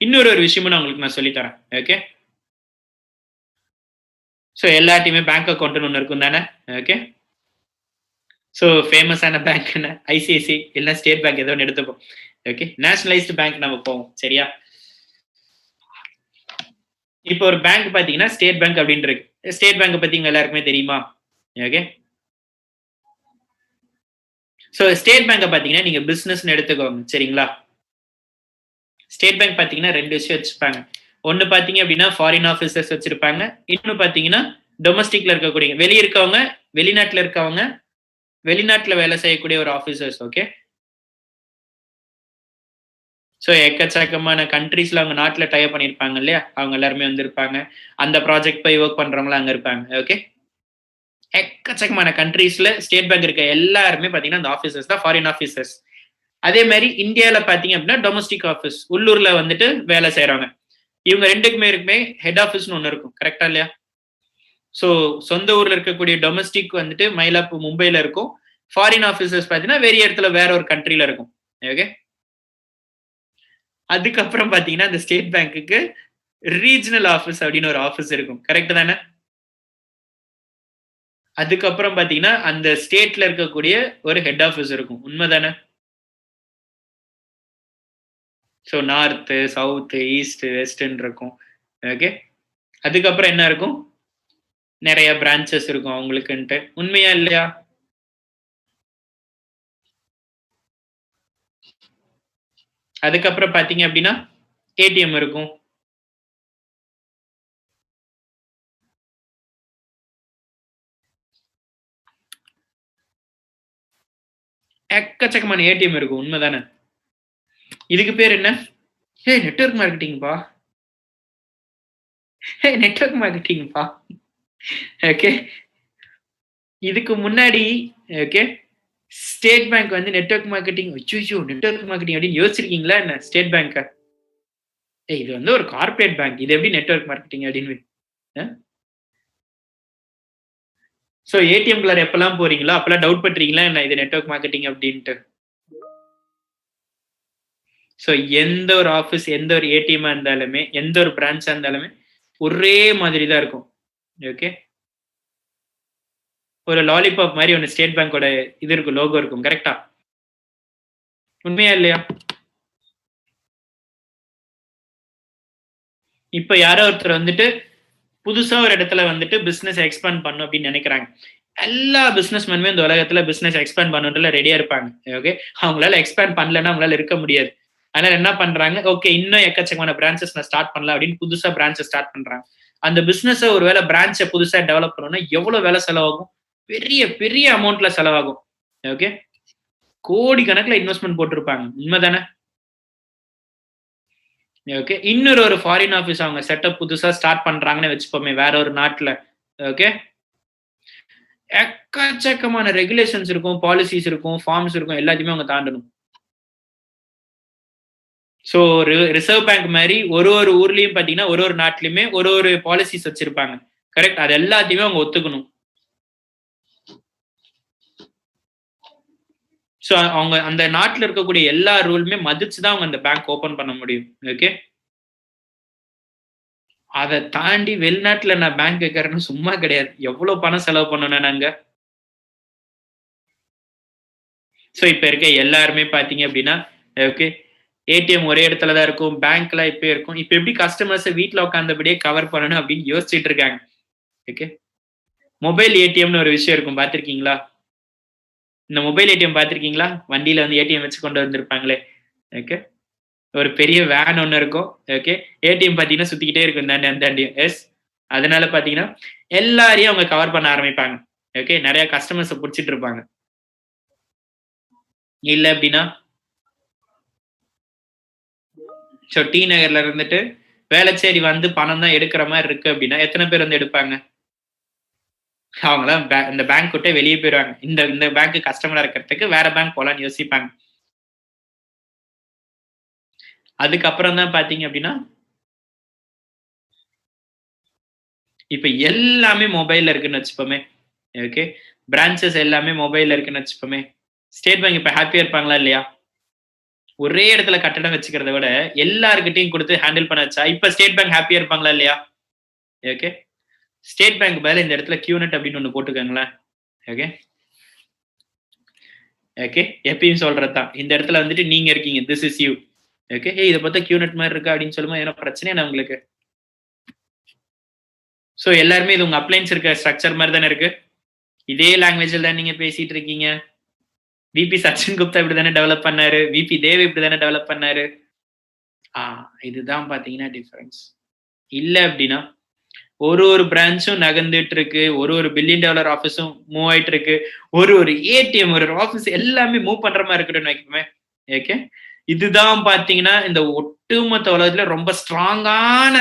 இன்னொரு விஷயமும் நான் உங்களுக்கு சொல்லி தரேன். ஓகே, ஸோ எல்லாத்தையுமே பேங்க் அக்கௌண்ட் ஒன்று இருக்கும் தானே? ஓகே, ஸோ ஃபேமஸான பேங்க் என்ன? ஐசிஐசி இல்ல ஸ்டேட் பேங்க் ஏதோ ஒன்று எடுத்துப்போம். ஓகே, நேஷனலைஸ்டு பேங்க் நம்ம போவோம். சரியா? இப்போ ஒரு பேங்க் பாத்தீங்கன்னா ஸ்டேட் பேங்க் அப்படின்னு இருக்கு. ஸ்டேட் பேங்க் பத்தி எல்லாருக்குமே தெரியுமா? ஓகே, ஸோ ஸ்டேட் பேங்க் பாத்தீங்கன்னா நீங்க பிசினஸ் எடுத்துக்கோங்க. சரிங்களா? ஸ்டேட் பேங்க் பாத்தீங்கன்னா ரெண்டு விஷயம் வச்சிருப்பாங்க. ஒன்னு பாத்தீங்க அப்படின்னா ஃபாரின் ஆஃபீஸர்ஸ் வச்சிருப்பாங்க. இன்னொன்னு பாத்தீங்கன்னா டொமஸ்டிக்ல இருக்கக்கூடிய வெளிய இருக்கவங்க, வெளிநாட்டுல இருக்கவங்க, வெளிநாட்டுல வேலை செய்யக்கூடிய ஒரு ஆஃபீஸர்ஸ். ஓகே, ஸோ எக்கச்சக்கமான கண்ட்ரீஸ்ல அவங்க நாட்டுல டைப் பண்ணியிருப்பாங்க இல்லையா? அவங்க எல்லாருமே வந்திருப்பாங்க. அந்த ப்ராஜெக்ட் போய் ஒர்க் பண்றவங்களாம் அங்க இருப்பாங்க. ஓகே, எக்கச்சக்கமான கண்ட்ரீஸ்ல ஸ்டேட் பேங்க் இருக்க எல்லாருமே பாத்தீங்கன்னா அந்த ஆஃபீஸர்ஸ் தான் ஃபாரின் ஆஃபீஸர்ஸ். அதே மாதிரி இந்தியாவில் பாத்தீங்க அப்படின்னா டொமஸ்டிக் ஆஃபீஸ் உள்ளூர்ல வந்துட்டு வேலை செய்யறாங்க. இவங்க ரெண்டுக்குமே இருக்குமே ஹெட் ஆஃபீஸ்னு ஒன்று இருக்கும். கரெக்டா இல்லையா? ஸோ சொந்த ஊர்ல இருக்கக்கூடிய டொமஸ்டிக் வந்துட்டு மயிலாப்பூர் மும்பைல இருக்கும். ஃபாரின் ஆஃபீஸர்ஸ் பாத்தீங்கன்னா வேற இடத்துல வேற ஒரு கண்ட்ரில இருக்கும். ஓகே, அதுக்கப்புறம் பாத்தீங்கன்னா இந்த ஸ்டேட் பேங்க்குக்கு ரீஜனல் ஆஃபீஸ் அப்படின்னு ஒரு ஆஃபீஸ் இருக்கும். கரெக்ட் தானே? அதுக்கப்புறம் பாத்தீங்கன்னா அந்த ஸ்டேட்ல இருக்கக்கூடிய ஒரு ஹெட் ஆஃபீஸ் இருக்கும். உண்மைதானே? ஸோ நார்த்து, சவுத்து, ஈஸ்ட், வெஸ்ட்ன்னு இருக்கும். ஓகே, அதுக்கப்புறம் என்ன இருக்கும்? நிறைய பிரான்ச்சஸ் இருக்கும் அவங்களுக்குன்ட்டு. உண்மையா இல்லையா? அதுக்கப்புறம் பாத்தீங்க அப்படின்னா ஏடிஎம் இருக்கும். எக்கச்சக்கமான ஏடிஎம் இருக்கும். உண்மைதானே? இதுக்கு பேர் என்ன? நெட்வொர்க் மார்க்கெட்டிங்ப்பா. நெட்வொர்க் மார்க்கெட்டிங்ப்பா. ஓகே, இதுக்கு முன்னாடி ஓகே ஸ்டேட் பேங்க் வந்து நெட்வொர்க் மார்க்கெட்டிங் அச்சோ நெட்வொர்க் மார்க்கெட்டிங் அப்படின்னு யோசிச்சிருக்கீங்களா என்ன? ஸ்டேட் பேங்க் இது வந்து ஒரு கார்பரேட் பேங்க், இது எப்படி நெட்வொர்க் மார்க்கெட்டிங் அப்படின்னு. ஸோ ஏடிஎம் குள்ளார எப்பெல்லாம் போறீங்களோ அப்பெல்லாம் டவுட் பண்றீங்களா என்ன இது நெட்வொர்க் மார்க்கெட்டிங் அப்படின்ட்டு? ஸோ எந்த ஒரு ஆஃபீஸ், எந்த ஒரு ஏடிஎம்மா இருந்தாலுமே, எந்த ஒரு பிரான்ச்சா இருந்தாலுமே ஒரே மாதிரி தான் இருக்கும். ஓகே, ஒரு லாலிபாப் மாதிரி ஒன்று ஸ்டேட் பேங்கோட இது இருக்கும், லோகோ இருக்கும். கரெக்டா? உண்மையா இல்லையா? இப்ப யாரோ ஒருத்தர் வந்துட்டு புதுசா ஒரு இடத்துல வந்துட்டு பிசினஸ் எக்ஸ்பேண்ட் பண்ணும் அப்படின்னு நினைக்கிறாங்க. எல்லா பிசினஸ் மேனுமே இந்த உலகத்துல பிசினஸ் எக்ஸ்பேண்ட் பண்ணுறதுல ரெடியா இருப்பாங்க. ஓகே, அவங்களால எக்ஸ்பேண்ட் பண்ணலன்னா அவங்களால இருக்க முடியாது. அதனால என்ன பண்றாங்க? ஓகே, இன்னும் எக்கச்சக்கமான பிரான்ச்சஸ் நான் ஸ்டார்ட் பண்ணலாம் அப்படின்னு புதுசா பிரான்ச்சஸ் ஸ்டார்ட் பண்றாங்க. அந்த பிசினஸ் ஒருவேளை பிரான்ச்சை புதுசா டெவலப் பண்ணணும்னா எவ்வளவு வேலை செலவாகும்? பெரிய பெரிய அமௌண்ட்ல செலவாகும். ஓகே, கோடி கணக்குல இன்வெஸ்ட்மெண்ட் போட்டிருப்பாங்க. உண்மைதானே? ஓகே, இன்னொரு ஒரு ஃபாரின் ஆஃபீஸ் அவங்க செட்டப் புதுசா ஸ்டார்ட் பண்றாங்கன்னு வச்சுப்போமே வேற ஒரு நாட்டுல. ஓகே, எக்கச்சக்கமான ரெகுலேஷன்ஸ் இருக்கும், பாலிசிஸ் இருக்கும், ஃபார்ம்ஸ் இருக்கும், எல்லாத்தையுமே அவங்க தாண்டணும். ஸோ ரிசர்வ் பேங்க் மாதிரி ஒரு ஒரு ஊர்லயும் பாத்தீங்கன்னா ஒரு ஒரு நாட்டிலுமே ஒரு ஒரு பாலிசிஸ் வச்சிருப்பாங்க. கரெக்ட்? அது எல்லாத்தையுமே அவங்க ஒத்துக்கணும். ஸோ அவங்க அந்த நாட்டில் இருக்கக்கூடிய எல்லா ரூலுமே மதிச்சு தான் அவங்க அந்த பேங்க் ஓபன் பண்ண முடியும். ஓகே, அதை தாண்டி வெளிநாட்டுல நான் பேங்க் வைக்கிறேன்னு சும்மா கிடையாது. எவ்வளவு பணம் செலவு பண்ணணும் நாங்க. ஸோ இப்ப இருக்க எல்லாருமே பாத்தீங்க அப்படின்னா ஓகே ஏடிஎம் ஒரே இடத்துல தான் இருக்கும், பேங்க்ல இப்ப இருக்கும். இப்ப எப்படி கஸ்டமர்ஸ் வீட்டுல உட்காந்தபடியே கவர் பண்ணணும் அப்படின்னு யோசிச்சுட்டு இருக்காங்க. ஓகே, மொபைல் ஏடிஎம்னு ஒரு விஷயம் இருக்கும், பாத்திருக்கீங்களா? இந்த மொபைல் ஏடிஎம் பாத்திருக்கீங்களா? வண்டியில வந்து ஏடிஎம் வச்சு கொண்டு வந்திருப்பாங்களே. ஓகே, ஒரு பெரிய வேன் ஒண்ணு இருக்கும். ஓகே, ஏடிஎம் பாத்தீங்கன்னா சுத்திக்கிட்டே இருக்கும் இந்தாண்டி அந்தாண்டியும். எஸ், அதனால பாத்தீங்கன்னா எல்லாரையும் அவங்க கவர் பண்ண ஆரம்பிப்பாங்க. ஓகே, நிறைய கஸ்டமர்ஸ் புடிச்சிட்டு இருப்பாங்க. இல்ல அப்படின்னா ஸோ டி நகர்ல இருந்துட்டு வேளச்சேரி வந்து பணம் தான் எடுக்கிற மாதிரி இருக்கு அப்படின்னா எத்தனை பேர் வந்து எடுப்பாங்க? அவங்களாம் இந்த பேங்க் விட்டு வெளியே போயிடுவாங்க. இந்த இந்த பேங்க் கஸ்டமரா இருக்கிறதுக்கு வேற பேங்க் போலான்னு யோசிப்பாங்க. அதுக்கப்புறம் தான் பாத்தீங்க அப்படின்னா இப்ப எல்லாமே மொபைல்ல இருக்குன்னு வச்சுப்போமே. ஓகே. பிரான்ச்சஸ் எல்லாமே மொபைல்ல இருக்குன்னு வச்சுப்போமே. ஸ்டேட் பேங்க் இப்ப ஹாப்பியா இருப்பாங்களா இல்லையா? ஒரே இடத்துல கட்டடம் வச்சுக்கிறத விட எல்லார்கிட்டயும் குடுத்து ஹேண்டில் பண்ண வச்சா, இப்ப ஸ்டேட் பேங்க் ஹாப்பியா இருப்பாங்களா இல்லையா? ஓகே. ஸ்டேட் பேங்க் பதிலா இந்த இடத்துல QNet அப்படின்னு ஒண்ணு போட்டுக்கோங்களேன். ஓகே. ஓகே. எப்பயும் சொல்றதுதான். இந்த இடத்துல வந்துட்டு நீங்க இருக்கீங்க. This is you. ஓகே. ஏய் இத பார்த்தா QNet மாரி இருக்கா அப்படின்னு சொல்லும்போது எதனா பிரச்சனையா என்ன உங்களுக்கு? சோ எல்லாருமே இது உங்க அப்ளையன்ஸ் இருக்க ஸ்ட்ரக்சர் மாரி தானே இருக்கு. இதே லாங்குவேஜ்ல தான் நீங்க பேசிட்டு இருக்கீங்க. விபி சச்சின் குப்தா இப்படி தானே டெவலப் பண்ணாரு. விபி தேவ் இப்படி தானே டெவலப் பண்ணாரு. ஆ இதுதான் பார்த்தீங்கன்னா டிஃபரன்ஸ். இல்ல அப்படின்னா, ஒரு பிரான்ச்சும் நகர்ந்துட்டு இருக்கு. ஒரு பில்லியன் டாலர் ஆஃபீஸும் மூவ் ஆயிட்டு இருக்கு. ஒரு ஏடிஎம், ஒரு ஆஃபீஸ் எல்லாமே மூவ் பண்ற மாரி இருக்கட்டும்னு வைக்குமே. ஓகே. இதுதான் பார்த்தீங்கன்னா, இந்த ஒட்டுமொத்த உலகத்துல ரொம்ப ஸ்ட்ராங்கான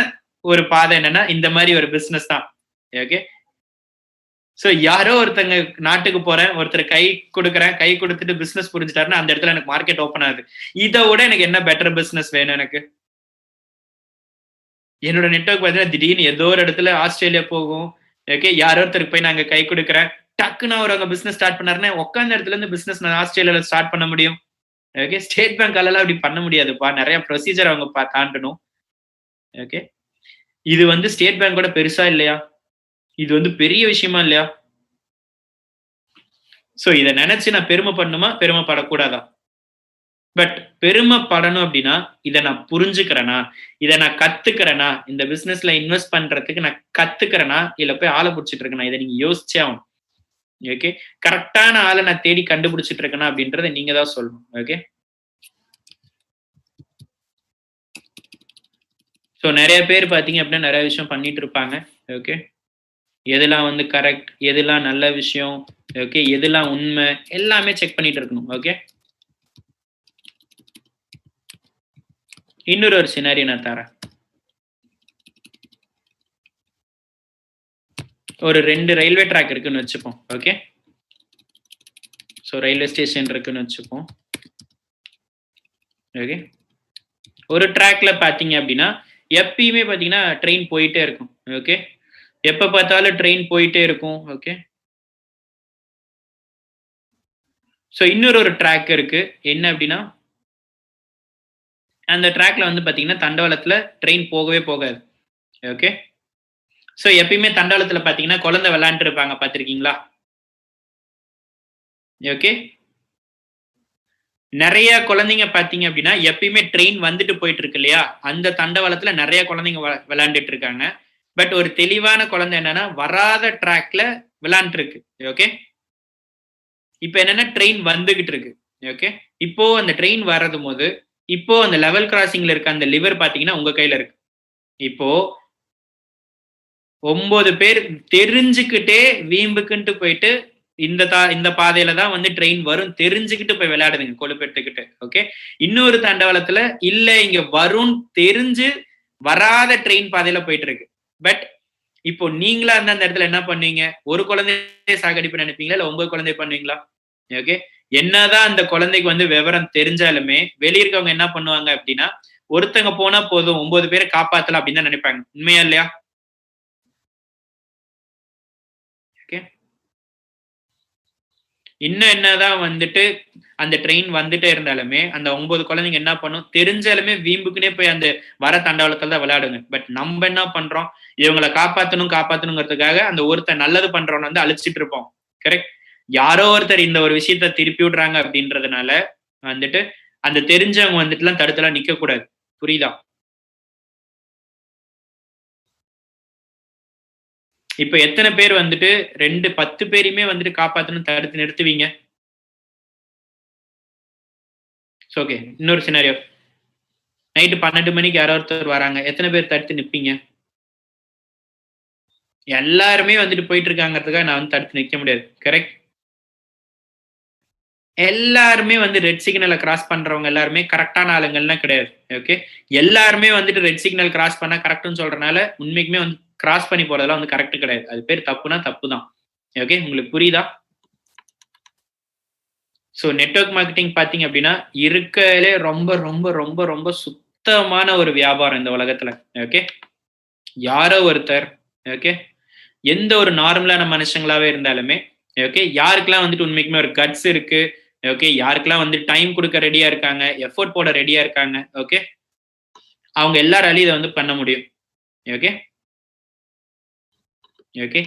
ஒரு பாதை என்னன்னா, இந்த மாரி ஒரு பிசினஸ் தான். ஓகே. சோ யாரோ ஒருத்தங்க நாட்டுக்கு போறேன், ஒருத்தர் கை குடுக்குறேன், கை குடுத்துட்டு பிசினஸ் புரிஞ்சுட்டாருன்னா, அந்த இடத்துல எனக்கு மார்க்கெட் ஓப்பன் ஆகுது. இத விட எனக்கு என்ன பெட்டர் பிசினஸ் வேணும் எனக்கு? என்னோட நெட்வொர்க் பார்த்தீங்கன்னா, திடீர்னு ஏதோ ஒரு இடத்துல ஆஸ்திரேலியா போகும். ஓகே. யாரோ ஒருத்தருக்கு போய் நான் அங்க கை குடுக்குறேன். டக்குன்னு அவரு அங்க பிசினஸ் ஸ்டார்ட் பண்ணாருன்னா, உட்கார்ந்த இடத்துல இருந்து பிசினஸ் நான் ஆஸ்திரேலியால ஸ்டார்ட் பண்ண முடியும். ஓகே. ஸ்டேட் பேங்க்காலலாம் அப்படி பண்ண முடியாதுப்பா. நெறைய ப்ரொசீஜர் அவங்க தாண்டணும். ஓகே. இது வந்து ஸ்டேட் பேங்கோட பெருசா இல்லையா? இது வந்து பெரிய விஷயமா இல்லையா? சோ இத நெனச்சு நான் பெருமைப்படணுமா? பெருமைப்படக்கூடாதா? பட் பெருமைப்படணும் அப்டின்னா, இத நான் புரிஞ்சுக்கிறேனா? இத நான் கத்துக்கிறேனா? இந்த பிசினஸ்ல இன்வெஸ்ட் பண்றதுக்கு நான் கத்துக்கிறேனா? இல்ல போய் ஆள புடிச்சிட்டு இருக்கேனா? இத நீங்க யோசிச்சே ஆகணும். ஓகே. கரெக்ட்டான ஆள நான் தேடி கண்டுபிடிச்சிட்டு இருக்கேனா? அப்டின்றத நீங்க தான் சொல்லணும். ஓகே. சோ நெறைய பேர் பார்த்தீங்க அப்டின்னா, நெறைய விஷயம் பண்ணிட்டு இருப்பாங்க. ஓகே. எதெல்லாம் வந்து கரெக்ட், எதெல்லாம் நல்ல விஷயம், ஓகே, எதெல்லாம் உண்மை, எல்லாமே செக் பண்ணிட்டு இருக்கணும். ஓகே. இன்னொரு சினாரியோ நான் தரேன். ஒரு 2 ரயில்வே ட்ராக் இருக்குன்னு வச்சுப்போம். ஓகே. சோ ரயில்வே ஸ்டேஷன் இருக்குன்னு வச்சுப்போம். ஓகே. ஒரு ட்ராக்ல பார்த்தீங்க அப்டின்னா, எப்பயுமே பார்த்தீங்கன்னா ட்ரெயின் போயிட்டே இருக்கும். ஓகே. எப்ப பார்த்தாலும் ட்ரெயின் போயிட்டே இருக்கும். ஓகே. சோ இன்னொரு ட்ராக் இருக்கு. என்ன அப்டின்னா, அந்த ட்ராக்ல வந்து பார்த்தீங்கன்னா, தண்டவாளத்துல ட்ரெயின் போகவே போகாது. ஓகே. சோ எப்பயுமே தண்டவாளத்துல பார்த்தீங்கன்னா, குழந்தை விளையாண்ட்டு இருப்பாங்க பார்த்திருக்கீங்களா? ஓகே. நெறைய குழந்தைங்க பார்த்தீங்க அப்டின்னா, எப்பயுமே ட்ரெயின் வந்துட்டு போயிட்டு இருக்கு இல்லையா? அந்த தண்டவாளத்துல நெறைய குழந்தைங்க விளையாண்டுட்டு இருக்காங்க. பட் ஒரு தெளிவான குழந்தை என்னன்னா, வராத ட்ராக்ல விளையாண்ட்டு இருக்கு. ஓகே. இப்ப என்னன்னா ட்ரெயின் வந்துகிட்டு இருக்கு. ஓகே. இப்போ அந்த ட்ரெயின் வரதும்போது, இப்போ அந்த லெவல் கிராசிங்ல இருக்க அந்த லிவர் பார்த்தீங்கன்னா, உங்க கையில இருக்கு. இப்போ 9 பேர் தெரிஞ்சுக்கிட்டே வீம்புக்குன்ட்டு போயிட்டு, இந்த பாதையில தான் வந்து ட்ரெயின் வரும் தெரிஞ்சுக்கிட்டு போய் விளையாடுதுங்க கொழுப்பெடுத்துக்கிட்டு. ஓகே. இன்னொரு தண்டவாளத்துல இல்ல இங்க வரும்னு தெரிஞ்சு வராத ட்ரெயின் பாதையில போயிட்டு இருக்கு. பட் இப்போ நீங்களா இருந்தா அந்த இடத்துல என்ன பண்ணுவீங்க? ஒரு குழந்தைய சாகடிப்புன்னு நினைப்பீங்களா? இல்ல 9 குழந்தைய பண்ணுவீங்களா? ஓகே. என்னதான் அந்த குழந்தைக்கு வந்து விவரம் தெரிஞ்சாலுமே, வெளிய இருக்கவங்க என்ன பண்ணுவாங்க அப்டின்னா, ஒருத்தங்க போனா போதும் 9 பேர காப்பாத்தலாம் அப்டின்னு தான் நினைப்பாங்க. உண்மையா இல்லையா? ஓகே. இன்னும் என்னதான் வந்துட்டு அந்த ட்ரெயின் வந்துட்டே இருந்தாலுமே, அந்த 9 குழந்தைங்க என்ன பண்ணும்? தெரிஞ்சாலுமே வீம்புக்குன்னே போய் அந்த வர தண்டவாளத்துல தான் விளையாடுங்க. பட் நம்ப என்ன பண்றோம்? இவங்கள காப்பாத்தணும்ங்கிறதுக்காக அந்த ஒருத்தன் நல்லது பண்றவன வந்து அழிச்சிட்டு இருப்போம். கரெக்ட்? யாரோ ஒருத்தர் இந்த ஒரு விஷயத்த திருப்பி விடுறாங்க அப்படின்றதுனால வந்துட்டு, அந்த தெரிஞ்சவங்க வந்துட்டுலாம் தடுத்துலாம் நிக்கக்கூடாது. புரியுதா? இப்ப எத்தன பேர் வந்துட்டு 10 பேரையுமே வந்துட்டு காப்பாத்தணும்னு தடுத்து நிறுத்துவீங்க? ஓகே. இன்னொரு சினாரியோ. நைட்டு 12 மணிக்கு யாரோ ஒருத்தர் வராங்க. எத்தன பேர் தடுத்து நிப்பீங்க? எல்லாருமே வந்துட்டு போயிட்டு இருக்காங்கறதுக்காக நான் வந்து தடுத்து நிக்க முடியாது. கரெக்ட்? எல்லாருமே வந்து ரெட் சிக்னல கிராஸ் பண்றவங்க எல்லாருமே கரெக்ட்டான ஆளுங்கள்லாம் கிடையாது. ஓகே. எல்லாருமே வந்துட்டு ரெட் சிக்னல் கிராஸ் பண்ணா கரெக்ட்ன்னு சொல்றனால, உண்மைக்குமே வந்து கிராஸ் பண்ணி போறதெல்லாம் வந்து கரெக்ட் கிடையாது. அது பேர் தப்புனா தப்பு தான். ஓகே. உங்களுக்கு புரியுதா? சோ நெட்வொர்க் மார்க்கெட்டிங் பார்த்தீங்க அப்டின்னா, இருக்கறதுலே ரொம்ப சுத்தமான ஒரு வியாபாரம் இந்த உலகத்துல. ஓகே. யாரோ ஒருத்தர் ஓகே. எந்த ஒரு நார்மலான மனுஷங்களாவே இருந்தாலுமே ஓகே, யாருக்கெல்லாம் வந்துட்டு உண்மைக்குமே ஒரு கட்ஸ் இருக்கு, ஓகே, யாருக்கெல்லாம் வந்து டைம் கொடுக்க ரெடியா இருக்காங்க, எஃபோர்ட் போட ரெடியா இருக்காங்க, ஓகே, அவங்க எல்லாராலையும் இதை வந்து பண்ண முடியும். ஓகே ஓகே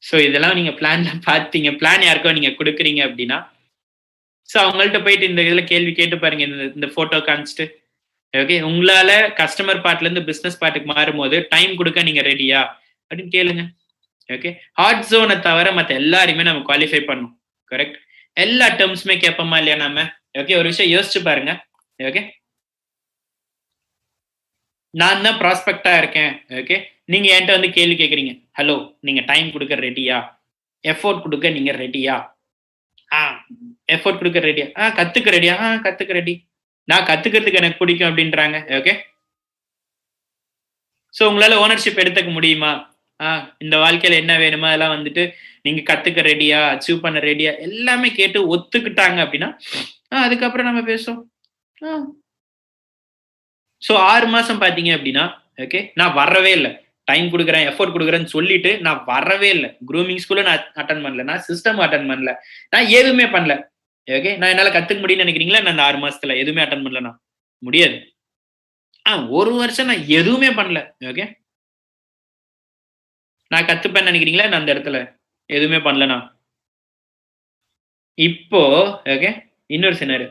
ஸோ இதெல்லாம் நீங்க பிளான்ல பார்த்தீங்க, பிளான் யாருக்கோ நீங்க கொடுக்குறீங்க அப்படின்னா, ஸோ அவங்கள்ட்ட போயிட்டு இந்த இதுல கேள்வி கேட்டு பாருங்க, இந்த போட்டோ காமிச்சிட்டு. ஓகே, உங்களால கஸ்டமர் பார்ட்ல இருந்து பிசினஸ் பார்ட்டுக்கு மாறும்போது டைம் கொடுக்க நீங்க ரெடியா அப்படின்னு கேளுங்க. ஓகே, ஹாட் ஜோனை தவிர மற்ற எல்லாருமே நம்ம குவாலிஃபை பண்ணணும். கரெக்ட், எல்லா டேர்ம்ஸுமே கேட்போமா இல்லையா நாம? ஓகே, ஒரு விஷயம் யோசிச்சு பாருங்க. ஓகே, நான் தான் ப்ராஸ்பெக்டா இருக்கேன். ஓகே, நீங்க என்கிட்ட வந்து கேள்வி கேட்குறீங்க, ஹலோ நீங்க டைம் கொடுக்க ரெடியா, எஃபோர்ட் கொடுக்க நீங்க ரெடியா? எஃபோர்ட் கொடுக்க ரெடியா? கத்துக்க ரெடியா? கத்துக்க ரெடி. நான் கத்துக்கிறதுக்கு எனக்கு பிடிக்கும் அப்படின்றாங்க. ஓகே, ஸோ உங்களால ஓனர்ஷிப் எடுத்துக்க முடியுமா? இந்த வாழ்க்கையில என்ன வேணுமோ அதெல்லாம் வந்துட்டு நீங்க கத்துக்க ரெடியா, அச்சீவ் பண்ண ரெடியா, எல்லாமே கேட்டு ஒத்துக்கிட்டாங்க அப்படின்னா அதுக்கப்புறம் நம்ம பேசுவோம். ஸோ 6 மாசம் பாத்தீங்க அப்படின்னா, ஓகே, நான் வரவே இல்லை, டைம் கொடுக்குறேன், எஃபோர்ட் கொடுக்குறேன்னு சொல்லிட்டு நான் வரவே இல்லை. க்ரூமிங் ஸ்கூல்ல நான் அட்டன் பண்ணல, நான் சிஸ்டம் அட்டன் பண்ணல, நான் எதுவுமே பண்ணல. ஓகே, நான் என்னால கத்துக்க முடியும்னு நினைக்கிறீங்களா? நான் 6 மாசத்துல எதுவுமே அட்டன் பண்ணலனா முடியாது. 1 வருஷம் நான் எதுவுமே பண்ணல. ஓகே, நான் கத்துப்பேன்னு நினைக்கிறீங்களா? நான் அந்த இடத்துல எதுவுமே பண்ணலனா. இப்போ ஓகே, இன்னொரு சினாரியோ,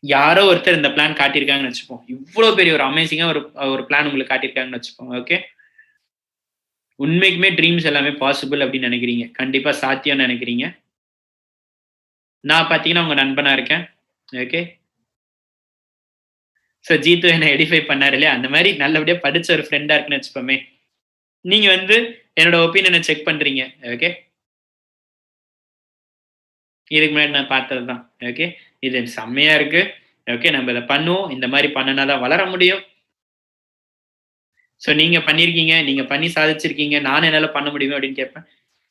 யாரோ ஒருத்தர் இந்த பிளான் காட்டியிருக்காங்கன்னு வச்சுப்போம். இவ்வளவு பெரிய ஒரு அமேசிங்கா ஒரு பிளான் உங்களுக்கு காட்டியிருக்காங்கன்னு வச்சுப்போம். ஓகே, உண்மைக்குமே ட்ரீம்ஸ் எல்லாமே பாசிபிள் அப்படின்னு நினைக்கிறீங்க, கண்டிப்பா சாத்தியம்னு நினைக்கிறீங்க. நான் பாத்தீங்கன்னா உங்க நண்பனா இருக்கேன். ஓகே, ஸோ ஜீத்து என்ன எடிஃபை பண்ணாரு இல்லையா, அந்த மாதிரி நல்லபடியா படிச்ச ஒரு ஃப்ரெண்டா இருக்குன்னு வச்சுப்போமே. நீங்க வந்து என்னோட ஒப்பீனியனை செக் பண்றீங்க. ஓகே, இதுக்கு முன்னாடி நான் பார்த்தது தான். ஓகே, இது செம்மையா இருக்கு. ஓகே, நம்ம இதை பண்ணுவோம், இந்த மாதிரி பண்ணினா தான் வளர முடியும். ஸோ நீங்க பண்ணியிருக்கீங்க, நீங்க பண்ணி சாதிச்சிருக்கீங்க, நானும் என்னால பண்ண முடியுமா அப்படின்னு கேட்பேன்.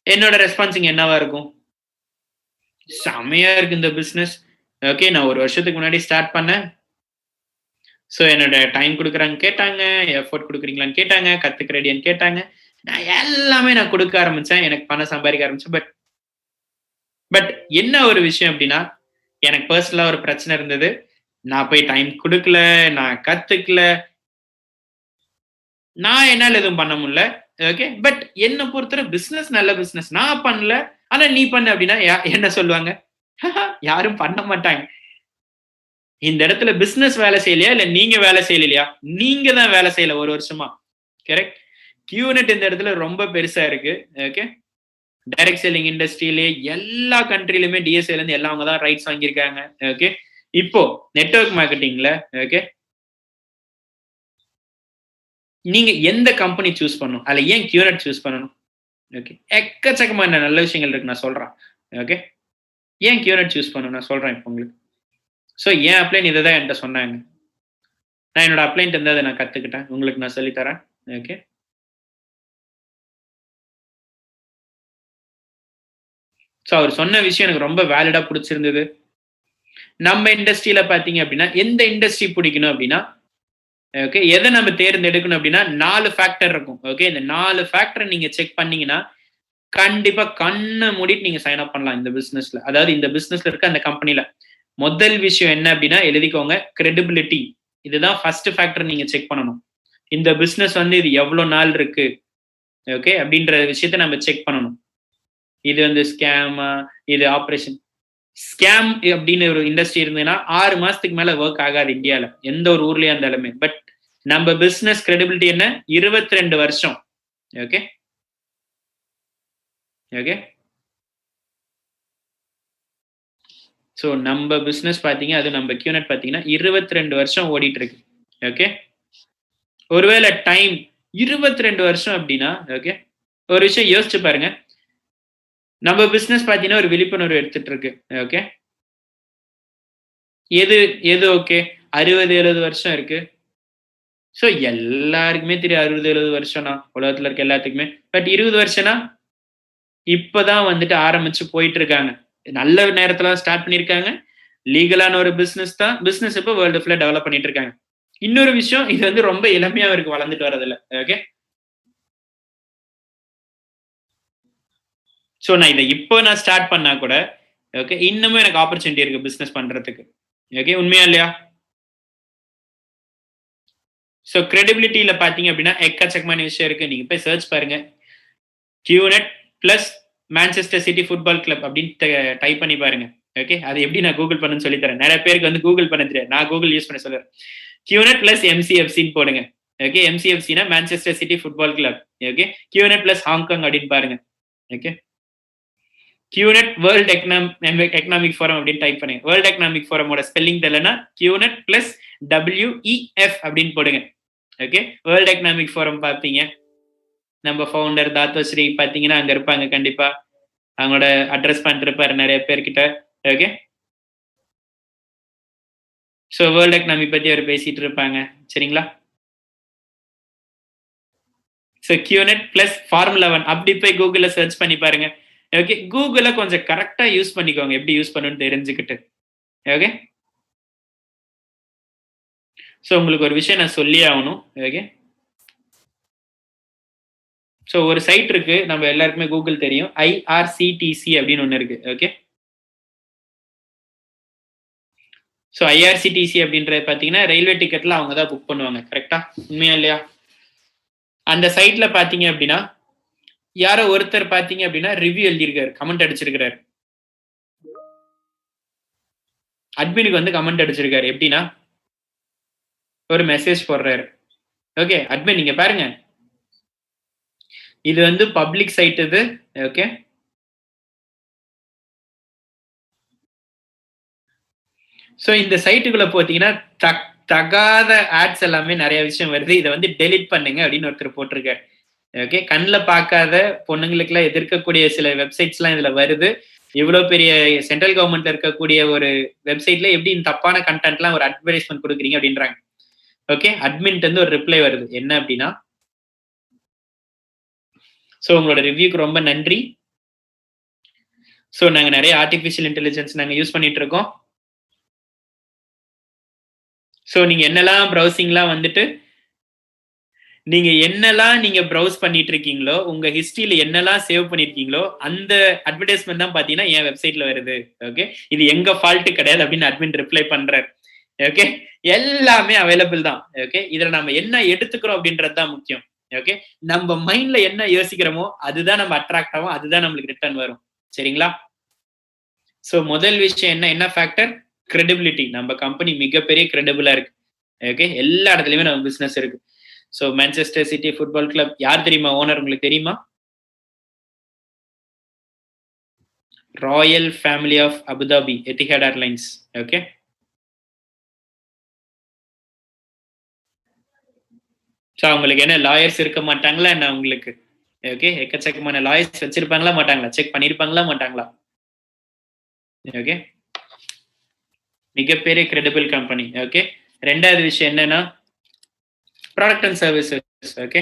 என்னோட ரெஸ்பான்சிங் என்னவா இருக்கும்? செம்மையா இருக்கு இந்த பிசினஸ். ஓகே, நான் 1 வருஷத்துக்கு முன்னாடி ஸ்டார்ட் பண்ணேன். ஸோ என்னோட டைம் கொடுக்குறாங்க கேட்டாங்க, எஃபோர்ட் கொடுக்குறீங்களான்னு கேட்டாங்க, கத்துக்க ரெடியான்னு கேட்டாங்க. நான் எல்லாமே நான் கொடுக்க ஆரம்பிச்சேன், எனக்கு பணம் சம்பாதிக்க ஆரம்பிச்சேன். பட் என்ன ஒரு விஷயம் அப்படின்னா, எனக்கு பர்சனலா ஒரு பிரச்சனை இருந்தது. நான் போய் டைம் கொடுக்கல, நான் கத்துக்கல, நான் என்னால எதுவும் பண்ண முடியல. ஓகே, பட் என்ன பொறுத்தவரை பிசினஸ் நல்ல பிசினஸ், நான் பண்ணல, ஆனா நீ பண்ணு அப்படின்னா என்ன சொல்லுவாங்க? யாரும் பண்ண மாட்டாங்க. இந்த இடத்துல பிசினஸ் வேலை செய்யலையா, இல்ல நீங்க வேலை செய்யலையா? நீங்க தான் வேலை செய்யல 1 வருஷமா. கரெக்ட், கியூநெட் இந்த இடத்துல ரொம்ப பெருசா இருக்கு. ஓகே, டைரக்ட் செல்லிங் இண்டஸ்ட்ரியிலே எல்லா கண்ட்ரிலுமே டிஎஸ்ஏல இருந்து எல்லாம் அவங்க தான் ரைட்ஸ் வாங்கியிருக்காங்க. ஓகே, இப்போ நெட்வொர்க் மார்க்கெட்டிங்ல ஓகே, நீங்க எந்த கம்பெனி சூஸ் பண்ணணும், அதுல ஏன் கியூநெட் சூஸ் பண்ணணும்? ஓகே, எக்கச்சக்கமான நல்ல விஷயங்கள் இருக்கு, நான் சொல்றேன். ஓகே, ஏன் கியூநெட் சூஸ் பண்ணணும் நான் சொல்றேன் இப்போ உங்களுக்கு. ஸோ என் அப்ளைன் இதை தான் என்கிட்ட சொன்னாங்க, நான் என்னோட அப்ளைன்ட் இருந்து அதை நான் கத்துக்கிட்டேன், உங்களுக்கு நான் சொல்லித்தரேன். ஓகே, ஸோ அவர் சொன்ன விஷயம் எனக்கு ரொம்ப வேலிடா பிடிச்சிருந்தது. நம்ம இண்டஸ்ட்ரியில பாத்தீங்க அப்படின்னா, எந்த இண்டஸ்ட்ரி பிடிக்கணும் அப்படின்னா, ஓகே, எதை நம்ம தேர்ந்தெடுக்கணும் அப்படின்னா 4 ஃபேக்டர் இருக்கும். ஓகே, இந்த 4 ஃபேக்டரை நீங்க செக் பண்ணீங்கன்னா கண்டிப்பா கண்ணை மூடிட்டு நீங்க சைன் அப் பண்ணலாம் இந்த பிசினஸ்ல. அதாவது இந்த பிசினஸ்ல இருக்க அந்த கம்பெனில. முதல் விஷயம் என்ன அப்படின்னா எழுதிக்கோங்க, கிரெடிபிலிட்டி. இதுதான் ஃபர்ஸ்ட் ஃபேக்டர் நீங்க செக் பண்ணணும். இந்த பிசினஸ் வந்து இது எவ்வளவு நாள் இருக்கு, ஓகே, அப்படின்ற விஷயத்த நம்ம செக் பண்ணணும். இது வந்து ஸ்கேமா, இது ஆபரேஷன். ஸ்கேம் அப்படின்னு ஒரு இண்டஸ்ட்ரி இருந்ததுன்னா 6 மாசத்துக்கு மேல ஒர்க் ஆகாது இந்தியால, எந்த ஒரு ஊர்லயா இருந்தாலுமே. பட் நம்ம பிசினஸ் கிரெடிபிலிட்டி என்ன? 22 வருஷம். ஓகே ஓகே, ஸோ நம்ம பிசினஸ் பாத்தீங்க, அது நம்ம கியூநெட் பாத்தீங்கன்னா 22 வருஷம் ஓடிட்டு இருக்கு. ஓகே, ஒருவேளை டைம் 22 வருஷம் அப்படின்னா, ஓகே, ஒரு விஷயம் யோசிச்சு பாருங்க. நம்ம பிசினஸ் பாத்தீங்கன்னா ஒரு விழிப்புணர்வு எடுத்துட்டு இருக்கு. ஓகே, எது எது ஓகே, 60-70 வருஷம் இருக்கு. ஸோ எல்லாருக்குமே தெரியும் 60-70 வருஷம்னா, உலகத்துல இருக்க எல்லாத்துக்குமே. பட் 20 வருஷம்னா இப்பதான் வந்துட்டு ஆரம்பிச்சு போயிட்டு இருக்காங்க. நல்ல நேரத்துல ஸ்டார்ட் பண்ணிருக்காங்க. லீகலான ஒரு பிசினஸ் தான். பிசினஸ் இப்போ வேர்ல்டு ஃபுல்லா டெவலப் பண்ணிட்டு இருக்காங்க. இன்னொரு விஷயம், இது வந்து ரொம்ப இளமையா இருக்கு வளர்ந்துட்டு வரதுல. ஓகே. சோ நான் இதை இப்போ நான் ஸ்டார்ட் பண்ணா கூட ஓகே இன்னமும் எனக்கு ஆப்பர்ச்சுனிட்டி இருக்கு பிசினஸ் பண்றதுக்கு. ஓகே உண்மையா இல்லையா? சோ கிரெடிபிலிட்டியில பாத்தீங்க அப்படின்னா எக்கச்சக்கமான விஷயம் இருக்கு. நீங்க போய் சர்ச் பாருங்க. QNet plus Manchester City football club அப்படின்னு டைப் பண்ணி பாருங்க. ஓகே அது எப்படி நான் கூகுள் பண்ணு சொல்லி தரேன். நிறைய பேருக்கு வந்து கூகுள் பண்ண தெரியாது. நான் கூகுள் யூஸ் பண்ண சொல்றேன். QNet பிளஸ் MCFCன்னு போடுங்க. ஓகே MCFCனா Manchester City football club. Okay QNet plus Hong Kong அப்படின்னு பாருங்க. Okay QNet world economic forum அப்படின்னு டைப் பண்ணுங்க. வேர்ல்ட் எக்கனாமிக் ஃபோரமோட ஸ்பெல்லிங் தெரியலனா QNet பிளஸ் WEF அப்படின்னு போடுங்க. ஓகே வேர்ல்ட் எக்கனாமிக் ஃபோரம் பார்த்தீங்க. நம்ம ஃபவுண்டர் தாத்தோஸ்ரீ பார்த்தீங்கன்னா அங்க இருப்பாங்க கண்டிப்பா. அவங்களோட அட்ரஸ் பண்ணிருப்பாரு நிறைய பேர்கிட்ட. ஓகே ஸோ வேர்ல்ட் எக்கனாமிக் பத்தி அவர் பேசிட்டு இருப்பாங்க. சரிங்களா? ஸோ QNet பிளஸ் ஃபார்முலா 1 அப்படி போய் கூகுள்ல சர்ச் பண்ணி பாருங்க. ஓகே கூகுள கொஞ்சம் கரெக்டா யூஸ் பண்ணிக்கோங்க. எப்படி யூஸ் பண்ணணும்னு தெரிஞ்சுக்கிட்டு. ஓகே ஸோ உங்களுக்கு ஒரு விஷயம் நான் சொல்லியே ஆகணும். ஓகே ஸோ ஒரு சைட் இருக்கு, நம்ம எல்லாருக்குமே கூகுள் தெரியும். IRCTC அப்படின்னு ஒன்று இருக்கு. ஓகே ஸோ IRCTC அப்படின்றது பார்த்தீங்கன்னா ரயில்வே டிக்கெட்ல அவங்க தான் புக் பண்ணுவாங்க. கரெக்டா? உண்மையா இல்லையா? அந்த சைட்ல பார்த்தீங்க அப்படின்னா யாரோ ஒருத்தர் பார்த்தீங்க அப்படின்னா ரிவ்யூ எழுதியிருக்காரு, கமெண்ட் அடிச்சிருக்கிறாரு. அட்மினுக்கு வந்து கமெண்ட் அடிச்சிருக்காரு. எப்படின்னா ஒரு மெசேஜ் போடுறாரு. ஓகே அட்மின் நீங்க பாருங்க, இது வந்து பப்ளிக் சைட் இது. ஓகே ஸோ இந்த சைட்டுக்குள்ள போத்தீங்கன்னா தகாத ஆட்ஸ் எல்லாமே நிறைய விஷயம் வருது. இதை வந்து டெலிட் பண்ணுங்க அப்படின்னு ஒருத்தர் போட்டிருக்காரு. ஓகே கண்ணில் பார்க்காத பொண்ணுங்களுக்கு எல்லாம் எதிர்க்கக்கூடிய சில வெப்சைட்ஸ் எல்லாம் இதுல வருது. இவ்வளவு பெரிய சென்ட்ரல் கவர்மெண்ட்ல இருக்கக்கூடிய ஒரு வெப்சைட்ல எப்படி இந்த தப்பான கண்டென்ட் எல்லாம் ஒரு அட்வர்டைஸ்மெண்ட் கொடுக்குறீங்க அப்படின்றாங்க. ஓகே அட்மின்ட் வந்து ஒரு ரிப்ளை வருது. என்ன அப்படின்னா ஸோ உங்களோட ரிவ்யூக்கு ரொம்ப நன்றி. ஸோ நாங்கள் நிறைய ஆர்டிஃபிஷியல் இன்டெலிஜென்ஸ் நாங்கள் யூஸ் பண்ணிட்டு இருக்கோம். ஸோ நீங்க என்னெல்லாம் ப்ரௌசிங்லாம் வந்துட்டு நீங்க என்னெல்லாம் நீங்க ப்ரௌஸ் பண்ணிட்டு இருக்கீங்களோ, உங்க ஹிஸ்டரியில என்னெல்லாம் சேவ் பண்ணிருக்கீங்களோ அந்த அட்வர்டைஸ்மெண்ட் தான் பாத்தீங்கன்னா என் வெப்சைட்ல வருது. ஓகே இது எங்க ஃபால்ட் கிடையாது அப்படின்னு அட்மின் ரிப்ளை பண்றாரு. ஓகே எல்லாமே அவைலபிள் தான். ஓகே இதுல நம்ம என்ன எடுத்துக்கிறோம் அப்படின்றது தான் முக்கியம். ஓகே நம்ம மைண்ட்ல என்ன யோசிக்கிறோமோ அதுதான் நம்ம அட்ராக்ட் ஆகும், அதுதான் நம்மளுக்கு ரிட்டர்ன் வரும். சரிங்களா? சோ முதல் விஷயம் என்ன ஃபேக்டர்? கிரெடிபிலிட்டி. நம்ம கம்பெனி மிகப்பெரிய கிரெடிபிளா இருக்கு. ஓகே எல்லா இடத்துலயுமே நம்ம பிசினஸ் இருக்கு. So Manchester City football club யார் தெரியுமா ஓனர்? உங்களுக்கு தெரியுமா? Royal family of Abu Dhabi Etihad airlines. Okay so அவங்களுக்கு என்ன லாயர்ஸ் இருக்க மாட்டாங்களா என்ன உங்களுக்கு? ஓகே எக்கச்சக்கமான லாயர்ஸ் வச்சிருப்பாங்களா மாட்டாங்களா? செக் பண்ணிருப்பாங்களா மாட்டாங்களா? ஓகே மிகப்பெரிய கிரெடிபிள் கம்பெனி. ஓகே ரெண்டாவது விஷயம் என்னன்னா product and services. Okay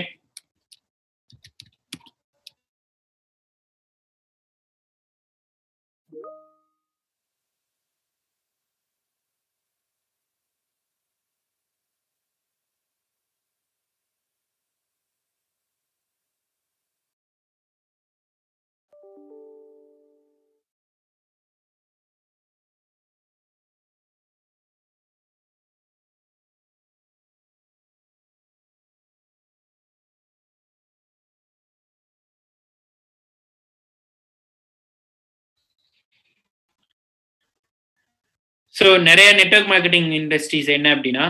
so நிறைய நெட்வொர்க் மார்க்கெட்டிங் இண்டஸ்ட்ரீஸ் என்ன அப்படின்னா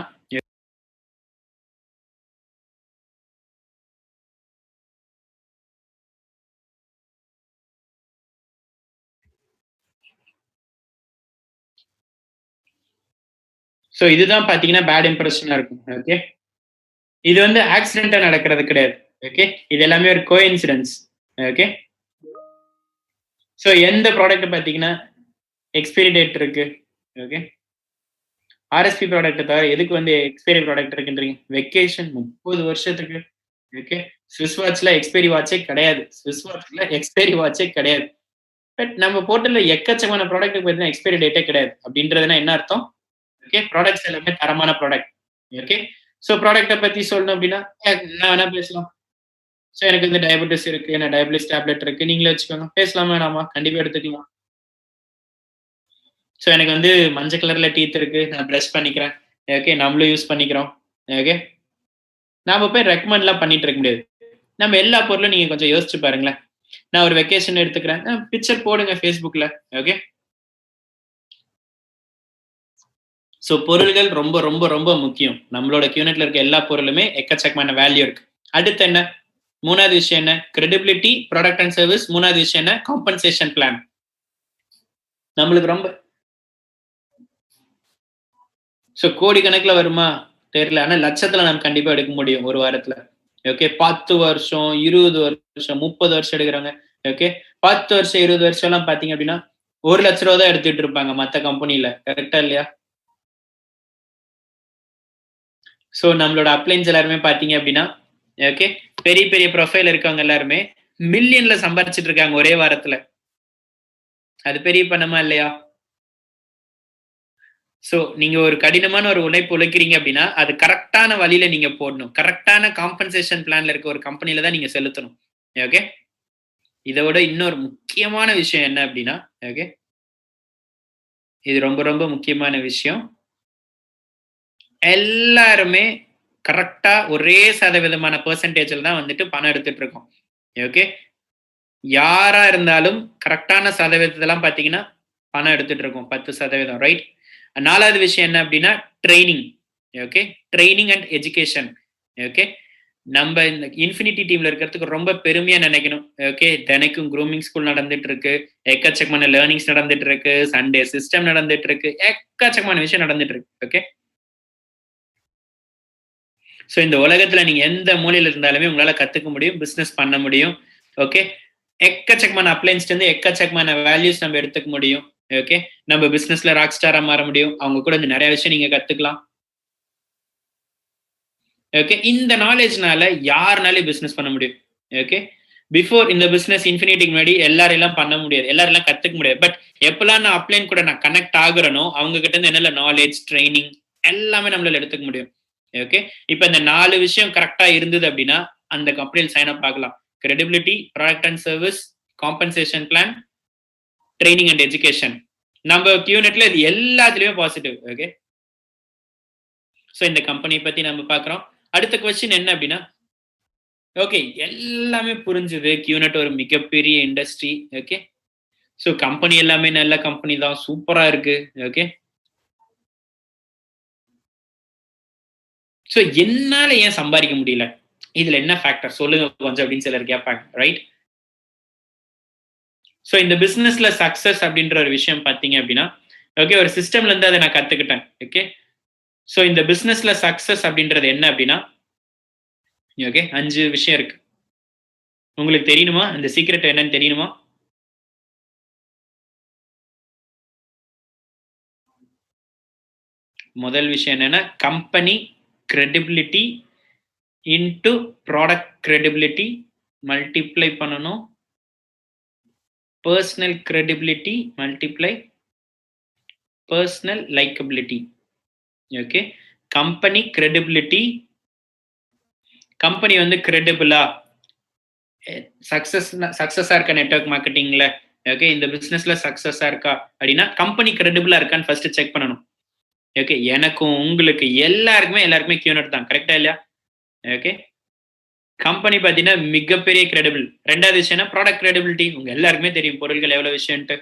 ஸோ இதுதான் பாத்தீங்கன்னா பேட் இம்ப்ரெஷனா இருக்கும். ஓகே இது வந்து ஆக்சிடென்டா நடக்கிறது கிடையாது. ஓகே இது எல்லாமே ஒரு கோஇன்சிடென்ஸ். ஓகே ஸோ எந்த ப்ராடக்ட் பாத்தீங்கன்னா எக்ஸ்பைரி டேட் இருக்கு. ஓகே RSP ப்ராடக்ட் தவிர எதுக்கு வந்து எக்ஸ்பைரி ப்ராடக்ட் இருக்குன்றீங்க? வெக்கேஷன் 30 வருஷத்துக்கு. ஓகே ஸ்விஸ் வாட்ச்ல எக்ஸ்பைரி வாட்சே கிடையாது. ஸ்விஸ் வாட்ச்ல எக்ஸ்பைரி வாட்சே கிடையாது. பட் நம்ம போர்ட்டல்ல எக்கச்சக்கமான ப்ராடக்ட் பார்த்தீங்கன்னா எக்ஸ்பைரி டேட்டே கிடையாது. அப்படின்றதுனா என்ன அர்த்தம்? ஓகே ப்ராடக்ட்ஸ் எல்லாமே தரமான ப்ராடக்ட். ஓகே ஸோ ப்ராடக்ட்டை பத்தி சொல்லணும் அப்படின்னா நான் வேணா பேசலாம். ஸோ எனக்கு வந்து டயபெட்டிஸ் இருக்கு, நான் டயபெட்டிஸ் டேப்லெட் இருக்கு, நீங்களே வச்சுக்கோங்க. பேசலாமா வேணாமா? கண்டிப்பா எடுத்துக்கலாம். ஸோ எனக்கு வந்து மஞ்சள் கலர்ல டீத் இருக்கு, நான் பிரஷ் பண்ணிக்கிறேன். ஓகே, நம்மளும் யூஸ் பண்ணிக்கிறோம். ஓகே, நாம போய் ரெக்கமெண்ட்லாம் பண்ணிட்டு இருக்க முடியாது. நம்ம எல்லா பொருளும் நீங்க கொஞ்சம் யோசிச்சு பாருங்களேன். நான் ஒரு வெக்கேஷன் எடுத்துக்கிறேன், பிக்சர் போடுங்க Facebookல. ஓகே, ஸோ பொருள்கள் ரொம்ப ரொம்ப ரொம்ப முக்கியம். நம்மளோட கியூனெட்ல இருக்க எல்லா பொருளுமே எக்கச்சக்கமான வேல்யூ இருக்கு. அடுத்து என்ன? மூணாவது விஷயம் என்ன? Credibility, product and service. மூணாவது விஷயம் என்ன? Compensation plan. நம்மளுக்கு ரொம்ப ஸோ கோடி கணக்குல வருமா தெரியல, ஆனா லட்சத்துல நம்ம கண்டிப்பா எடுக்க முடியும் ஒரு வாரத்துல. ஓகே, 10 வருஷம், 20 வருஷம், 30 வருஷம் எடுக்கிறாங்க. ஓகே, 10 வருஷம் 20 வருஷம் எல்லாம் பாத்தீங்க அப்படின்னா 1,00,000 ரூபா தான் எடுத்துட்டு இருப்பாங்க மத்த கம்பெனில. கரெக்டா இல்லையா? ஸோ நம்மளோட அப்ளைன்ஸ் எல்லாருமே பாத்தீங்க அப்படின்னா ஓகே, பெரிய பெரிய ப்ரொஃபைல் இருக்கவங்க எல்லாருமே மில்லியன்ல சம்பாரிச்சிட்டு இருக்காங்க ஒரே வாரத்துல. அது பெரிய பணமா இல்லையா? சோ நீங்க ஒரு கடினமான ஒரு உழைப்பு உழைக்கிறீங்க அப்படின்னா அது கரெக்டான வழியில நீங்க போடணும். கரெக்டான காம்பன்சேஷன் பிளான்ல இருக்க ஒரு கம்பெனில தான் நீங்க செலுத்தணும். ஓகே, இதை விட இன்னொரு முக்கியமான விஷயம் என்ன அப்படின்னா ஓகே, இது ரொம்ப ரொம்ப முக்கியமான விஷயம். எல்லாருமே கரெக்டா ஒரே சதவீதமான பெர்சன்டேஜ்ல தான் வந்துட்டு பணம் எடுத்துட்டு இருக்கோம். ஓகே, யாரா இருந்தாலும் கரெக்டான சதவீதத்தெல்லாம் பாத்தீங்கன்னா பணம் எடுத்துட்டு இருக்கோம். 10%, ரைட்? நாலாவது விஷயம் என்ன அப்படின்னா training. Okay, training and education. Okay, நம்ம இந்த இன்ஃபினிட்டி டீம்ல இருக்கிறதுக்கு ரொம்ப பெருமையா நினைக்கணும். ஓகே, தினைக்கும் க்ரூமிங் ஸ்கூல் நடந்துட்டு இருக்கு, எக்கச்சக்கமான லேர்னிங்ஸ் நடந்துட்டு இருக்கு, சண்டே சிஸ்டம் நடந்துட்டு இருக்கு, எக்கச்சக்கமான விஷயம் நடந்துட்டு இருக்கு. ஓகே, ஸோ இந்த உலகத்துல நீங்க எந்த மூலையில இருந்தாலுமே உங்களால கத்துக்க முடியும், பிசினஸ் பண்ண முடியும். ஓகே, எக்கச்சக்கமான அப்ளைன்ஸ்ல இருந்து எக்கச்சக்கமான வேல்யூஸ் நம்ம எடுத்துக்க முடியும். ஓகே, நம்ம பிசினஸ்ல ராக் ஸ்டாரா மாற முடியும். அவங்க கூட நிறைய விஷயம் நீங்க கத்துக்கலாம். ஓகே, இந்த நாலேஜ்னால யாருனாலும் பிசினஸ் பண்ண முடியும். ஓகே, பிஃபோர் இந்த பிசினஸ் இன்ஃபினிட்டிக்கு முன்னாடி எல்லாரெல்லாம் பண்ண முடியாது, எல்லாரெல்லாம் கத்துக்க முடியாது. பட் எப்பெல்லாம் நான் அப்ளைன் கூட நான் கனெக்ட் ஆகுறனோ அவங்க கிட்ட இருந்து என்னென்ன நாலேஜ், ட்ரைனிங் எல்லாமே நம்மளால எடுத்துக்க முடியும். ஓகே, இப்போ இந்த 4 விஷயம் கரெக்டா இருந்தது அப்படின்னா அந்த கம்பெனியில் சைன் அப் ஆகலாம். Credibility, product and service, compensation plan, training and education. நம்ம கியூனெட்ல இது எல்லாத்துலயுமே பாசிட்டிவ். ஓகே, ஸோ இந்த கம்பெனியை பத்தி நம்ம பார்க்குறோம். அடுத்த கொஸ்டின் என்ன அப்படின்னா ஓகே, எல்லாமே புரிஞ்சுது. கியூனெட் ஒரு மிகப்பெரிய இண்டஸ்ட்ரி. ஓகே, ஸோ கம்பெனி எல்லாமே நல்ல கம்பெனி தான், சூப்பரா இருக்கு. ஓகே, ஸோ என்னால ஏன் சம்பாதிக்க முடியல, இதுல என்ன ஃபேக்டர் சொல்லுங்க கொஞ்சம் அப்படின்னு சிலர் கேட்பாங்க, ரைட்? ஸோ இந்த பிசினஸ்ல சக்சஸ் அப்படின்ற ஒரு விஷயம் பார்த்தீங்க அப்படின்னா ஓகே, ஒரு சிஸ்டம்ல இருந்து அதை நான் கத்துக்கிட்டேன். ஓகே, ஸோ இந்த பிசினஸ்ல சக்சஸ் அப்படின்றது என்ன அப்படின்னா ஓகே 5 விஷயம் இருக்கு. உங்களுக்கு தெரியணுமா? இந்த சீக்ரெட் என்னன்னு தெரியணுமா? முதல் விஷயம் என்னன்னா company credibility into product credibility multiply பண்ணணும். Personal credibility multiply personal likeability. Okay, company credibility, company வந்து கிரெடிபிளா சக்சஸா இருக்க நெட்வொர்க் மார்க்கெட்டிங்ல ஓகே, இந்த பிசினஸ்ல சக்சஸா இருக்கா அப்படின்னா கம்பெனி கிரெடிபிளா இருக்கான்னு ஃபர்ஸ்ட் செக் பண்ணணும். ஓகே, எனக்கும் உங்களுக்கு எல்லாருக்குமே கியூனட் தான், கரெக்டா இல்லையா? ஓகே, கம்பெனி பாத்தீங்கன்னா மிகப்பெரிய கிரெடிபிள். ரெண்டாவது விஷயம் ப்ராடக்ட் கிரெடிபிலிட்டி. உங்க எல்லாருக்குமே தெரியும் பொருட்கள் எவ்வளவு விஷயம்ட்டு.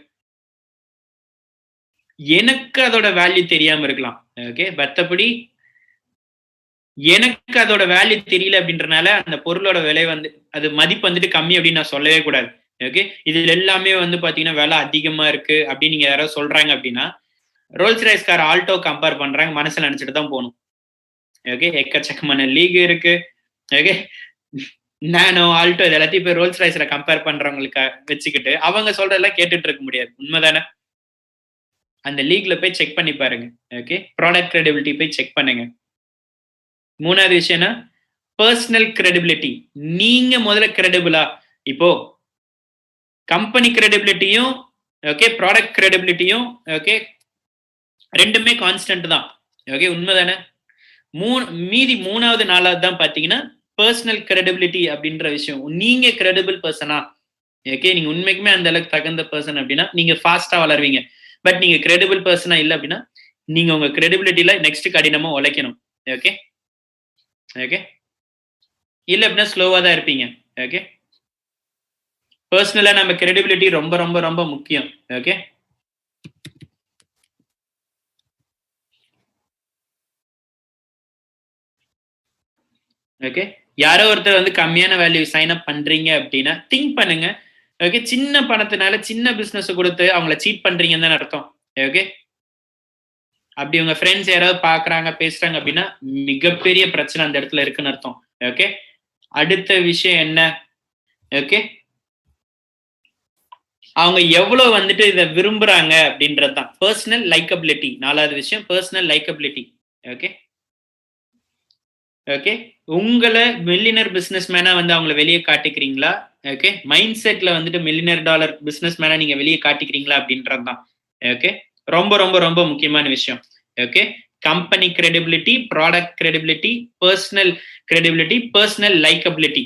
எனக்கு அதோட வேல்யூ தெரியாம இருக்கலாம். ஓகே, மத்தபடி எனக்கு அதோட வேல்யூ தெரியல அப்படின்றனால அந்த பொருளோட விலை வந்து அது மதிப்பு வந்துட்டு கம்மி அப்படின்னு நான் சொல்லவே கூடாது. ஓகே, இதுல எல்லாமே வந்து பாத்தீங்கன்னா விலை அதிகமா இருக்கு அப்படின்னு நீங்க யாராவது சொல்றாங்க அப்படின்னா Rolls Royce car Alto compare பண்றாங்க மனசுல நினைச்சிட்டு தான் போகணும். ஓகே, எக்கச்சக்கமான லீக் இருக்கு. ஓகே, நானோ ஆல்டோ இது எல்லாத்தையும் போய் ரோல்ஸ் ரைஸ்ல கம்பேர் பண்றவங்களுக்கு வச்சுக்கிட்டு அவங்க சொல்றதெல்லாம் கேட்டுட்டு இருக்க முடியாது. உண்மைதானே? அந்த லீக்ல போய் செக் பண்ணி பாருங்க. ஓகே, ப்ராடக்ட் கிரெடிபிலிட்டி போய் செக் பண்ணுங்க. மூணாவது விஷயம்னா பர்சனல் கிரெடிபிலிட்டி. நீங்க முதல்ல கிரெடிபிளா? இப்போ கம்பெனி கிரெடிபிலிட்டியும் ஓகே, ப்ராடக்ட் கிரெடிபிலிட்டியும் ஓகே ரெண்டுமே கான்ஸ்டன்ட் தான். ஓகே, உண்மைதானே? மீதி 3வது 4வது தான் பாத்தீங்கன்னா பர்சனல் கிரெடிபிலிட்டி அப்படின்ற விஷயம். நீங்க கிரெடிபிள் பர்சனா, ஓகே, நீங்க உண்மைக்குமே அந்த அளவுக்கு தகுந்த பர்சன் அப்படின்னா நீங்க ஃபாஸ்டா வளருவீங்க. பட் நீங்க கிரெடிபிள் பர்சனா இல்ல அப்படின்னா நீங்க உங்க கிரெடிபிலிட்டில நெக்ஸ்ட் கடினமா உழைக்கணும். ஓகே ஓகே, இல்ல அப்படின்னா ஸ்லோவா தான் இருப்பீங்க. ஓகே, பர்சனலா நம்ம கிரெடிபிலிட்டி ரொம்ப ரொம்ப ரொம்ப முக்கியம். ஓகே, ஓகே, யாரோ ஒருத்தர் வந்து கம்மியான வேல்யூ சைன் அப் பண்றீங்க அப்படின்னா திங்க் பண்ணுங்க. ஓகே, சின்ன பணத்தினால சின்ன பிசினஸ் கொடுத்து அவங்கள சீட் பண்றீங்கன்னு தான் அர்த்தம். ஓகே, அப்படி உங்க ஃப்ரெண்ட்ஸ் யாராவது பாக்குறாங்க பேசுறாங்க அப்படின்னா மிகப்பெரிய பிரச்சனை அந்த இடத்துல இருக்குன்னு அர்த்தம். ஓகே, அடுத்த விஷயம் என்ன? ஓகே, அவங்க எவ்வளவு வந்துட்டு இதை விரும்புறாங்க அப்படின்றது தான் பர்சனல் லைக்கபிலிட்டி. 4வது விஷயம் பர்சனல் லைக்கபிலிட்டி. ஓகே ஓகே, உங்களை மில்லியனர் பிசினஸ் மேனா வந்து அவங்கள வெளியே காட்டிக்கிறீங்களா? ஓகே, மைண்ட் செட்ல வந்துட்டு மில்லியனர் டாலர் பிசினஸ் மேனா நீங்க வெளியே காட்டிக்கிறீங்களா அப்படின்றது தான். ஓகே, ரொம்ப ரொம்ப ரொம்ப முக்கியமான விஷயம். Okay, company credibility, product credibility, personal credibility, personal likeability.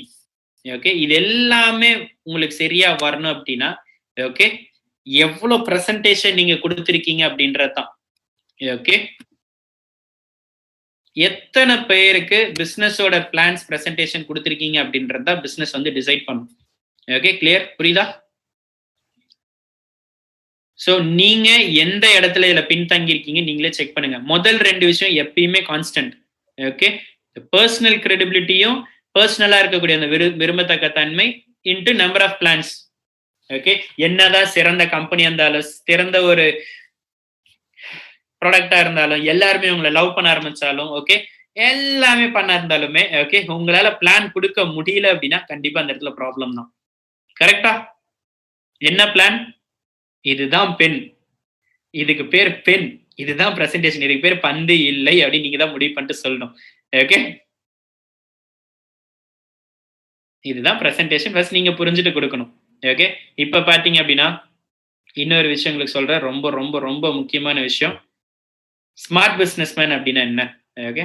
Okay, இது எல்லாமே உங்களுக்கு சரியா வரணும் அப்படின்னா ஓகே எவ்வளவு பிரசன்டேஷன் நீங்க கொடுத்திருக்கீங்க அப்படின்றது தான். ஓகே, எத்தனை பேருக்கு பிசினஸோட பிளான்ஸ் பிரசன்டேஷன் கொடுத்திருக்கீங்க அப்படின்றது தான் பிசினஸ் வந்து டிசைட் பண்ணும். Okay, clear? புரியுதா? சோ நீங்க எந்த இடத்துல இதுல பின்தங்கி இருக்கீங்க நீங்களே செக் பண்ணுங்க. முதல் 2 விஷயம் எப்பயுமே கான்ஸ்டன்ட். ஓகே, பர்சனல் கிரெடிபிலிட்டியும் பர்சனலா இருக்கக்கூடிய அந்த விரும்பத்தக்க தன்மை into number of plans. Okay, என்னதான் சிறந்த கம்பெனி இருந்தாலும் சிறந்த ஒரு ப்ராடக்டா இருந்தாலும் எல்லாருமே உங்களை லவ் பண்ண ஆரம்பிச்சாலும் ஓகே எல்லாமே பண்ண இருந்தாலுமே ஓகே உங்களால பிளான் கொடுக்க முடியல அப்படின்னா கண்டிப்பா அந்த இடத்துல ப்ராப்ளம் தான். கரெக்டா? என்ன பிளான்? இதுதான் பெண், இதுக்கு பேர் பெண், இதுதான் பிரசன்டேஷன், இதுக்கு பேர் பந்து இல்லை அப்படின்னு நீங்க தான் முடிவு பண்ணிட்டு சொல்லணும். ஓகே, இதுதான் பிரசன்டேஷன் ஃபர்ஸ்ட் நீங்க புரிஞ்சுட்டு கொடுக்கணும். ஓகே, இப்ப பாத்தீங்க அப்படின்னா இன்னொரு விஷயம் உங்களுக்கு சொல்றேன், ரொம்ப ரொம்ப ரொம்ப முக்கியமான விஷயம். ஸ்மார்ட் பிசினஸ் மேன் அப்படின்னா என்ன? ஓகே,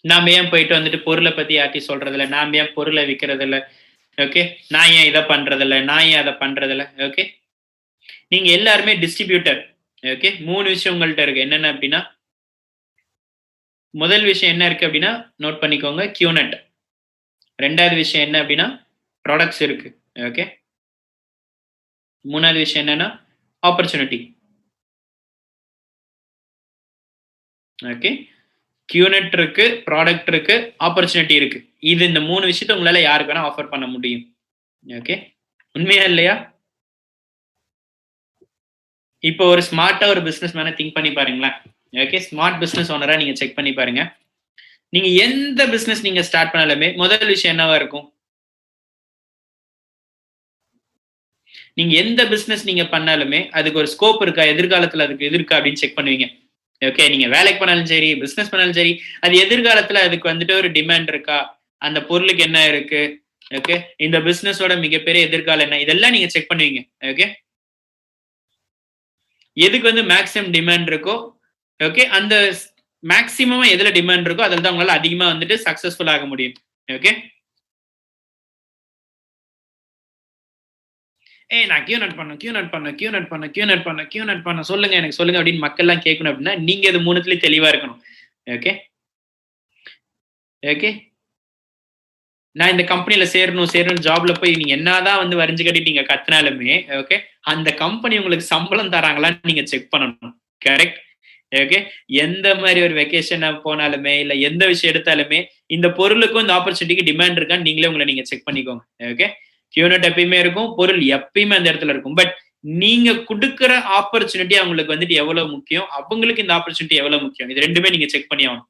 நாம ஏன் போயிட்டு வந்துட்டு பொருளை பத்தி யார்ட்டி சொல்றது இல்லை, நாம ஏன் பொருளை விற்கிறது இல்லை, ஓகே, நான் ஏன் இதை பண்றது இல்லை, நான் ஏன் அதை பண்றது இல்லை. ஓகே, நீங்க எல்லாருமே டிஸ்ட்ரிபியூட்டர். ஓகே, 3 விஷயம் உங்கள்ட்ட இருக்கு. என்னென்ன அப்படின்னா முதல் விஷயம் என்ன இருக்கு அப்படின்னா நோட் பண்ணிக்கோங்க, கியூனட். 2வது விஷயம் என்ன அப்படின்னா ப்ராடக்ட்ஸ் இருக்கு. ஓகே, 3வது விஷயம் என்னன்னா ஆப்பர்ச்சுனிட்டி. ஓகே, கியூனட் இருக்கு, ப்ராடக்ட் இருக்கு, ஆப்பர்ச்சுனிட்டி இருக்கு. இது இந்த 3 விஷயத்தை உங்களால யாருக்கு வேணா ஆஃபர் பண்ண முடியும். ஓகே, உண்மையா இல்லையா? இப்போ ஒரு ஸ்மார்ட்டா ஒரு பிசினஸ் மேன திங்க் பண்ணி பாருங்களேன். ஓகே, ஸ்மார்ட் பிசினஸ் ஓனரா நீங்க செக் பண்ணி பாருங்க. நீங்க எந்த பிசினஸ் நீங்க ஸ்டார்ட் பண்ணாலுமே முதல் விஷயம் என்னவா இருக்கும்? நீங்க எந்த பிசினஸ் நீங்க பண்ணாலுமே அதுக்கு ஒரு ஸ்கோப் இருக்கா, எதிர்காலத்துல அதுக்கு இது இருக்கா அப்படின்னு செக் பண்ணுவீங்க. ஓகே, நீங்க வேலைக்கு பண்ணாலும் சரி, பிசினஸ் பண்ணாலும் சரி, அது எதிர்காலத்துல அதுக்கு வந்துட்டு ஒரு டிமாண்ட் இருக்கா, அந்த பொருளுக்கு என்ன இருக்கு, ஓகே, இந்த பிசினஸோட மிகப்பெரிய எதிர்காலம் என்ன, இதெல்லாம் நீங்க செக் பண்ணுவீங்க. ஓகே, எதுக்கு வந்து மேக்ஸிமம் டிமாண்ட் இருக்கோ ஓகே அந்த மேக்ஸிமமா எதுல டிமாண்ட் இருக்கோ அதில் தான் உங்களால அதிகமா வந்துட்டு சக்சஸ்ஃபுல் ஆக முடியும். ஓகே, நான் கியூ நட் பண்ண சொல்லுங்க எனக்கு சொல்லுங்க அப்படின்னு மக்கள் எல்லாம் கேட்கணும் அப்படின்னா நீங்க இது 3த்துலயும் தெளிவா இருக்கணும். ஓகே ஓகே, நான் இந்த கம்பெனில சேரணும் ஜாப்ல போய் நீங்க என்னதான் வந்து வரைஞ்சு கட்டிட்டு நீங்க கத்துனாலுமே ஓகே அந்த கம்பெனி உங்களுக்கு சம்பளம் தராங்களான்னு நீங்க செக் பண்ணணும். கரெக்ட்? ஓகே, எந்த மாதிரி ஒரு வெக்கேஷன் போனாலுமே இல்ல எந்த விஷயம் எடுத்தாலுமே இந்த பொருளுக்கும் இந்த ஆப்பர்ச்சுனிட்டிக்கு டிமாண்ட் இருக்கான்னு நீங்களே உங்களை நீங்க செக் பண்ணிக்கோங்க. ஓகே, கியூனட் எப்பயுமே இருக்கும், பொருள் எப்பயுமே அந்த இடத்துல இருக்கும். பட் நீங்க கொடுக்குற ஆப்பர்ச்சுனிட்டி அவங்களுக்கு வந்துட்டு எவ்வளவு முக்கியம், அவங்களுக்கு இந்த ஆப்பர்ச்சுனிட்டி எவ்வளவு முக்கியம், இது ரெண்டுமே நீங்க செக் பண்ணி ஆகணும்.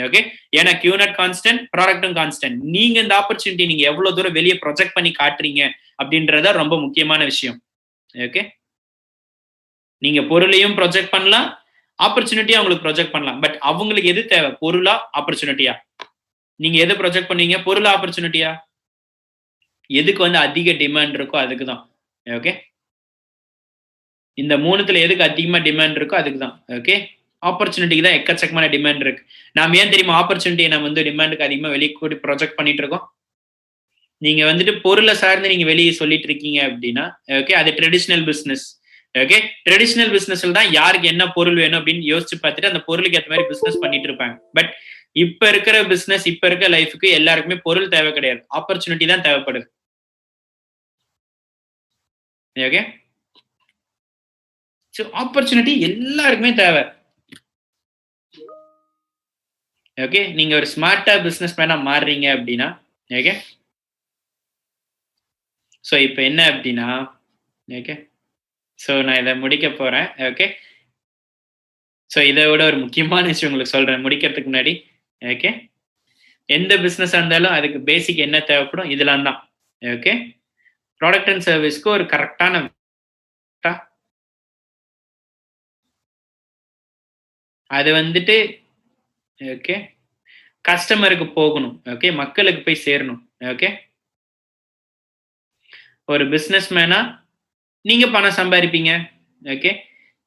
ஓகே, ஏன்னா கியூனட் கான்ஸ்டன்ட், ப்ராடக்டும் கான்ஸ்டன்ட். நீங்க இந்த ஆப்பர்ச்சுனிட்டி நீங்க எவ்வளவு தூரம் வெளியே ப்ரொஜெக்ட் பண்ணி காட்டுறீங்க அப்படின்றத ரொம்ப முக்கியமான விஷயம். ஓகே, நீங்க பொருளையும் ப்ரொஜெக்ட் பண்ணலாம், ஆப்பர்ச்சுனிட்டியா அவங்களுக்கு ப்ரொஜெக்ட் பண்ணலாம். பட் அவங்களுக்கு எது தேவை, பொருளா ஆப்பர்ச்சுனிட்டியா? நீங்க எது ப்ரொஜெக்ட் பண்ணீங்க, பொருளா ஆப்பர்ச்சுனிட்டியா? எதுக்கு வந்து அதிக டிமாண்ட் இருக்கோ அதுக்கு தான். ஓகே, இந்த மூணுத்துல எதுக்கு அதிகமா டிமாண்ட் இருக்கோ அதுக்கு தான். ஓகே, ஆப்பர்ச்சுனிட்டிக்கு தான் எக்கச்சக்கமான டிமாண்ட் இருக்கு. நாம ஏன் தெரியுமா ஆப்பர்ச்சுனிட்டியை நம்ம வந்து டிமாண்டுக்கு அதிகமா வெளியே கூடி ப்ரொஜெக்ட் பண்ணிட்டு இருக்கோம்? நீங்க வந்துட்டு பொருளை சார்ந்து நீங்க வெளியே சொல்லிட்டு இருக்கீங்க அப்படின்னா, ஓகே, அது ட்ரெடிஷனல் பிசினஸ். ஓகே, ட்ரெடிஷனல் பிசினஸ்ல தான் யாருக்கு என்ன பொருள் வேணும் அப்படின்னு யோசிச்சு பார்த்துட்டு அந்த பொருளுக்கு ஏற்ற மாதிரி பிசினஸ் பண்ணிட்டு இருப்பாங்க. பட் இப்ப இருக்கிற பிசினஸ், இப்ப இருக்க லைஃபுக்கு எல்லாருக்குமே பொருள் தேவை கிடையாது, ஆப்பர்ச்சுனிட்டி தான் தேவைப்படுது. ஓகே, ஸோ ஆப்பர்ச்சுனிட்டி எல்லாருக்குமே தேவை. ஓகே, நீங்க ஒரு ஸ்மார்ட்டா பிசினஸ் மேனா மாறுறீங்க அப்படின்னா, ஓகே, ஸோ இப்போ என்ன அப்படின்னா, ஓகே, ஸோ நான் இதை முடிக்க போறேன். ஓகே, ஸோ இதை விட ஒரு முக்கியமான விஷயம் உங்களுக்கு சொல்றேன் முடிக்கிறதுக்கு முன்னாடி. ஓகே, எந்த பிசினஸ் இருந்தாலும் அதுக்கு பேசிக் என்ன தேவைப்படும், இதெல்லாம் தான். ஓகே, ப்ராடக்ட் அண்ட் சர்வீஸ்க்கு ஒரு கரெக்டான அது வந்துட்டு ஓகே கஸ்டமருக்கு போகணும். ஓகே, மக்களுக்கு போய் சேரணும். ஓகே, ஒரு பிசினஸ் மேனா நீங்க பணம் சம்பாதிப்பீங்க. ஓகே,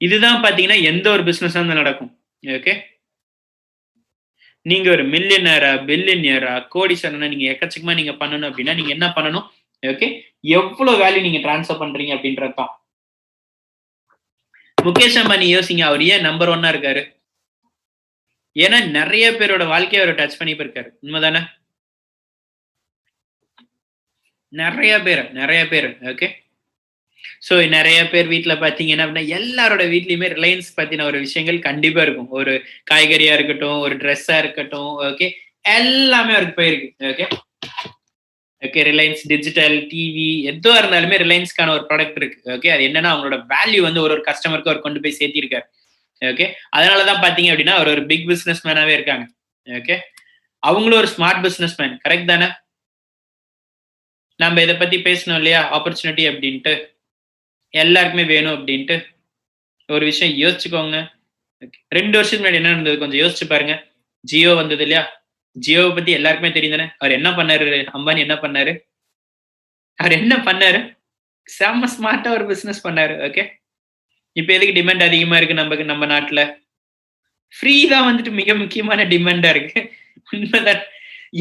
இதுதான் பாத்தீங்கன்னா எந்த ஒரு பிசினஸ் நடக்கும். ஓகே, நீங்க ஒரு மில்லியனரா, பில்லியனரா, கோடீஸ்வரனா நீங்க எக்கச்சக்கமா நீங்க பண்ணணும் அப்படின்னா நீங்க என்ன பண்ணணும்? ஓகே, எவ்வளவு வேல்யூ நீங்க டிரான்ஸ்ஃபர் பண்றீங்க அப்படின்றது தான். முகேஷ் அம்பானி யோசிங்க, அவர் ஏன் நம்பர் 1 இருக்காரு? ஏன்னா நிறைய பேரோட வாழ்க்கையை அவர் டச் பண்ணி போயிருக்காரு. உண்மைதானே? நிறைய பேர். ஓகே, ஸோ நிறைய பேர் வீட்டில் பார்த்தீங்கன்னா அப்படின்னா எல்லாரோட வீட்லையுமே ரிலையன்ஸ் பற்றின ஒரு விஷயங்கள் கண்டிப்பாக இருக்கும். ஒரு காய்கறியாக இருக்கட்டும், ஒரு ட்ரெஸ்ஸாக இருக்கட்டும், ஓகே, எல்லாமே அவருக்கு போயிருக்கு. Okay, okay, Reliance digital, TV எதுவாக இருந்தாலுமே ரிலையன்ஸ்க்கான ஒரு ப்ராடக்ட் இருக்கு. ஓகே, அது என்னன்னா அவங்களோட வேல்யூ வந்து ஒரு கஸ்டமருக்கு அவர் கொண்டு போய் சேர்த்திருக்காரு. ஓகே, அதனால தான் பார்த்தீங்க அப்படின்னா அவர் ஒரு பிக் பிஸ்னஸ் மேனாகவே இருக்காங்க. ஓகே, அவங்களும் ஒரு ஸ்மார்ட் பிஸ்னஸ் மேன். கரெக்ட் தானே? நம்ம இதை பற்றி பேசணும் இல்லையா, ஆப்பர்ச்சுனிட்டி அப்படின்ட்டு எல்லாருக்குமே வேணும் அப்படின்ட்டு. ஒரு விஷயம் யோசிச்சுக்கோங்க. 2 வருஷத்துக்கு முன்னாடி என்ன நடந்தது கொஞ்சம் யோசிச்சு பாருங்க. ஜியோ வந்தது இல்லையா? ஜியோவை பத்தி எல்லாருக்குமே தெரியும் தானே? அவர் என்ன பண்ணாரு? அம்பானி என்ன பண்ணாரு? அவர் என்ன பண்ணாரு? செம்ம ஸ்மார்ட்டா ஒரு பிசினஸ் பண்ணாரு. ஓகே, இப்ப எதுக்கு டிமாண்ட் அதிகமா இருக்கு நமக்கு நம்ம நாட்டுல? ஃப்ரீ தான் வந்துட்டு மிக முக்கியமான டிமாண்டா இருக்கு. உண்மைதான்.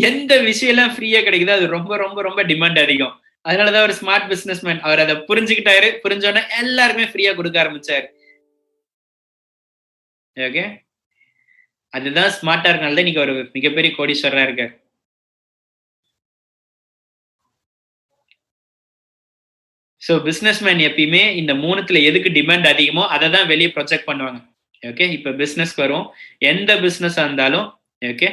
எந்த விஷயம் எல்லாம் ஃப்ரீயா கிடைக்குதோ அது ரொம்ப ரொம்ப ரொம்ப டிமாண்ட் அதிகம். அதனாலதான் ஒரு ஸ்மார்ட் பிசினஸ் மேன். அவர் அதை புரிஞ்சுக்கிட்டாரு. புரிஞ்சோடனே எல்லாருமே ஃப்ரீயா கொடுக்க ஆரம்பிச்சாரு. ஓகே, அதுதான் ஸ்மார்ட்டா இருக்கனால தான் இன்னைக்கு ஒரு மிகப்பெரிய கோடீஸ்வரரா இருக்காரு. ஸோ பிசினஸ்மேன் எப்பயுமே இந்த 3த்துல எதுக்கு டிமாண்ட் அதிகமோ அதை தான் வெளியே ப்ரொஜெக்ட் பண்ணுவாங்க. ஓகே, இப்ப பிசினஸ்க்கு வரும். எந்த பிசினஸ் இருந்தாலும் ஓகே,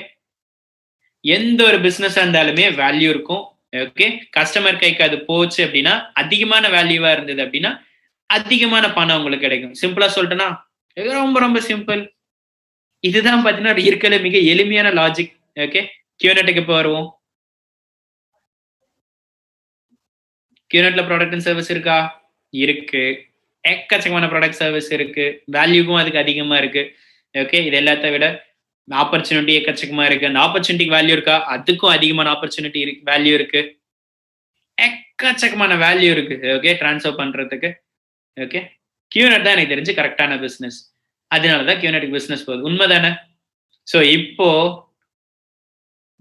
எந்த ஒரு பிசினஸ் இருந்தாலுமே வேல்யூ இருக்கும். ஓகே, கஸ்டமர் கைக்கு அது போச்சு அப்படின்னா அதிகமான வேல்யூவா இருந்தது அப்படின்னா அதிகமான பணம் உங்களுக்கு கிடைக்கும். சிம்பிளா சொல்லிட்டேன்னா ரொம்ப ரொம்ப சிம்பிள். இதுதான் பாத்தீங்கன்னா இருக்கிற மிக எளிமையான லாஜிக். ஓகே, கியூனெட்டுக்கு இப்போ வருவோம். கியூனெட்ல ப்ராடக்ட் அண்ட் சர்வீஸ் இருக்கா? இருக்கு. எக்கச்சக்கமான ப்ராடக்ட் சர்வீஸ் இருக்கு. வேல்யூவும் அதுக்கு அதிகமா இருக்கு. ஓகே, இது எல்லாத்த விட ஆப்பர்ச்சுனிட்டி எக்கச்சக்கமா இருக்கு. அந்த ஆப்பர்ச்சுனிட்டிக்கு வேல்யூ இருக்கா? அதுக்கும் அதிகமான ஆப்பர்ச்சுனிட்டி இருக்கு, வேல்யூ இருக்கு. எக்கச்சக்கமான வேல்யூ இருக்கு. ஓகே, டிரான்ஸ்ஃபர் பண்றதுக்கு. ஓகே, கியூனெட் தான் எனக்கு தெரிஞ்சு கரெக்டான பிசினஸ். அதனாலதான் கியூனெட்டுக்கு பிசினஸ் போகுது. உண்மைதானே? சோ இப்போ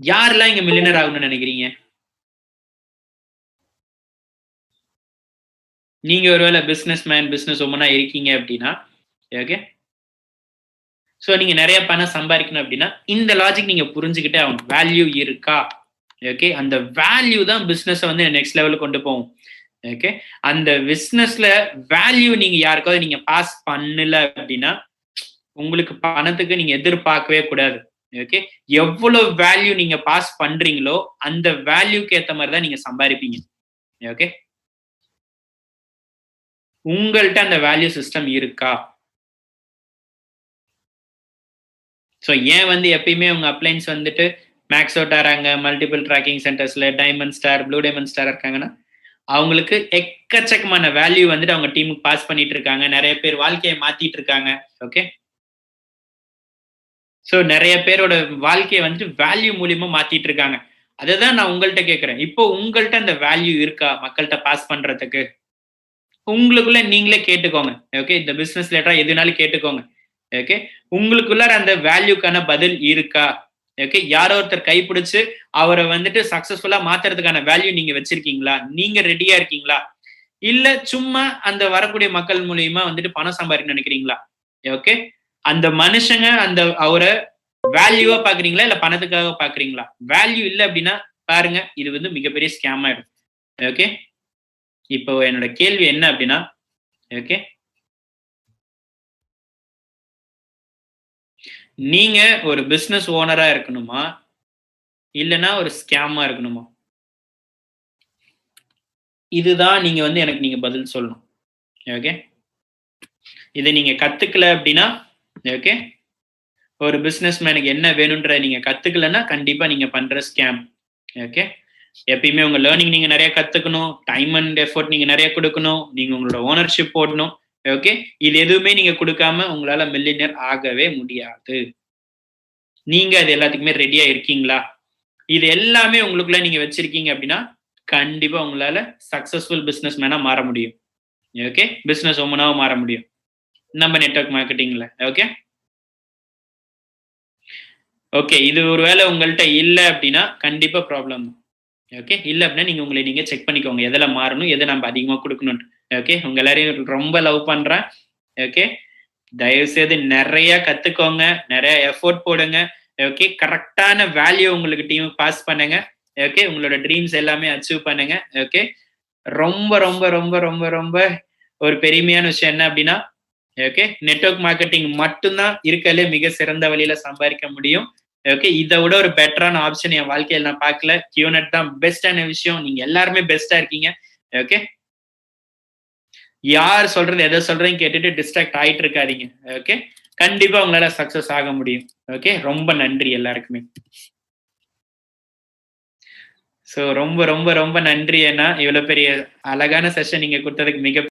யாரெல்லாம் இங்க மில்லியனர் ஆகணும்னு நினைக்கிறீங்க? நீங்க ஒருவேளை பிசினஸ் மேன், பிசினஸ் உமனா இருக்கீங்க அப்படின்னா ஓகே, சோ நீங்க நிறைய பணம் சம்பாதிக்கணும் அப்படின்னா இந்த லாஜிக் நீங்க புரிஞ்சுக்கிட்டே ஆகணும். வேல்யூ இருக்கா? ஓகே, அந்த வேல்யூ தான் பிசினஸ் வந்து நெக்ஸ்ட் லெவலுக்கு கொண்டு போகும். ஓகே, அந்த பிசினஸ்ல வேல்யூ நீங்க யாருக்காவது நீங்க பாஸ் பண்ணல அப்படின்னா உங்களுக்கு பணத்துக்கு நீங்க எதிர்பார்க்கவே கூடாது. ஓகே, எவ்வளவு வேல்யூ நீங்க பாஸ் பண்றீங்களோ அந்த வேல்யூக்கு ஏத்த மாதிரி தான் நீங்க சம்பாதிப்பீங்க. ஓகே, உங்கள்ட்ட அந்த வேல்யூ சிஸ்டம் இருக்கா? ஸோ ஏன் வந்து எப்பயுமே உங்க அப்ளைன்ஸ் வந்துட்டு மேக்ஸோட் ஆறாங்க, மல்டிபிள் ட்ராக்கிங் சென்டர்ஸ்ல diamond star, blue diamond star இருக்காங்கன்னா அவங்களுக்கு எக்கச்சக்கமான வேல்யூ வந்துட்டு அவங்க டீமுக்கு பாஸ் பண்ணிட்டு இருக்காங்க. நிறைய பேர் வாழ்க்கையை மாத்திட்டு இருக்காங்க. ஓகே, ஸோ நிறைய பேரோட வாழ்க்கையை வந்துட்டு வேல்யூ மூலியமா மாத்திட்டு இருக்காங்க. அதுதான் நான் உங்கள்கிட்ட கேட்கிறேன். இப்போ உங்கள்கிட்ட அந்த வேல்யூ இருக்கா மக்கள்கிட்ட பாஸ் பண்றதுக்கு? உங்களுக்குள்ள நீங்களே கேட்டுக்கோங்க. ஓகே. இந்த பிசினஸ் ரிலேட்டடா எதுனாலும் கேட்டுக்கோங்க. ஓகே. உங்களுக்குள்ளார அந்த வேல்யூக்கான பதில் இருக்கா? ஓகே. யாரோ ஒருத்தர் கைப்பிடிச்சு அவர வந்துட்டு சக்சஸ்ஃபுல்லா மாத்துறதுக்கான வேல்யூ நீங்க வச்சிருக்கீங்களா? நீங்க ரெடியா இருக்கீங்களா? இல்ல சும்மா அந்த வரக்கூடிய மக்கள் மூலியமா வந்துட்டு பணம் சம்பாதிக்கணும்னு நினைக்கிறீங்களா? ஓகே. அந்த மனுஷங்க அந்த அவர வேல்யூவா பார்க்குறீங்களா? இல்ல பணத்துக்காக பார்க்குறீங்களா? வேல்யூ இல்ல அப்டின்னா பாருங்க, இது வந்து மிகப்பெரிய ஸ்கேம் ஆயிடும். ஓகே. இப்போ என்னோட கேள்வி என்ன அப்டின்னா, ஓகே. நீங்க ஒரு பிசினஸ் ஓனரா இருக்கணுமா? இல்லன்னா ஒரு ஸ்கேமா இருக்கணுமா? இதுதான் நீங்க வந்து எனக்கு நீங்க பதில் சொல்லணும். ஓகே. இத நீங்க கத்துக்கல அப்டின்னா, ஓகே. ஒரு பிசினஸ் மேனுக்கு என்ன வேணும்ன்றத நீங்க கத்துக்கலன்னா, கண்டிப்பா நீங்க பண்ற ஸ்கேம். ஓகே. எப்பயுமே உங்க லேர்னிங் நீங்க நெறைய கத்துக்கணும். டைம் அண்ட் எஃபோர்ட் நீங்க நெறைய குடுக்கணும். நீங்க உங்களோட ஓனர்ஷிப் போடணும். ஓகே. இது எதுவுமே நீங்க குடுக்காம உங்களால மில்லியனர் ஆகவே முடியாது. நீங்க அது எல்லாத்துக்குமே ரெடியா இருக்கீங்களா? இது எல்லாமே உங்களுக்குள்ள நீங்க வச்சிருக்கீங்க அப்டின்னா, கண்டிப்பா உங்களால சக்சஸ்ஃபுல் பிசினஸ் மேனா மாற முடியும். ஓகே. பிசினஸ் வுமனாவும் மாற முடியும். நம்ம நெட்வொர்க் மார்க்கெட்டிங்ல. ஓகே. ஓகே. இது ஒரு வேள உங்கள்ட்ட இல்ல அப்டின்னா, கண்டிப்பா ப்ராப்ளம். ஓகே. இல்ல அப்டின்னா நீங்க உங்கள நீங்க செக் பண்ணிக்கோங்க. எதுல மாறணும், எத நம்ம அதிகமா குடுக்கணும்னு. ஓகே. உங்க எல்லாரையும் ரொம்ப லவ் பண்றேன். ஓகே. தயவுசெய்து நெறைய கத்துக்கோங்க. நெறைய எஃபோர்ட் போடுங்க. ஓகே. கரெக்ட்டான வேல்யூ உங்களுக்கு டீமுக்கு பாஸ் பண்ணுங்க. ஓகே. உங்களோட ட்ரீம்ஸ் எல்லாமே அச்சீவ் பண்ணுங்க. ஓகே. ரொம்ப, ரொம்ப, ரொம்ப, ரொம்ப, ரொம்ப ஒரு பெருமையான விஷயம் என்ன அப்டின்னா, ஓகே. நெட்வொர்க் மார்க்கெட்டிங் மட்டும் தான் இருக்கறதுலே மிக சிறந்த வழியில சம்பாதிக்க முடியும். ஓகே. இத விட ஒரு பெட்டரான ஆப்ஷன் என் வாழ்க்கையில நான் பார்க்கல. QNet தான் பெஸ்ட்டான விஷயம். நீங்க எல்லாருமே பெஸ்ட்டா இருக்கீங்க. ஓகே. யார் சொல்றது, எத சொல்றேன்னு கேட்டுட்டு டிஸ்ட்ராக்ட் ஆயிட்டு இருக்காதீங்க. ஓகே. கண்டிப்பா உங்களால சக்சஸ் ஆக முடியும். ஓகே. ரொம்ப நன்றி எல்லாருக்குமே. ரொம்ப, ரொம்ப, ரொம்ப நன்றி அண்ணா. இவ்வளோ பெரிய அழகான செஷன் நீங்க குடுத்ததுக்கு மிக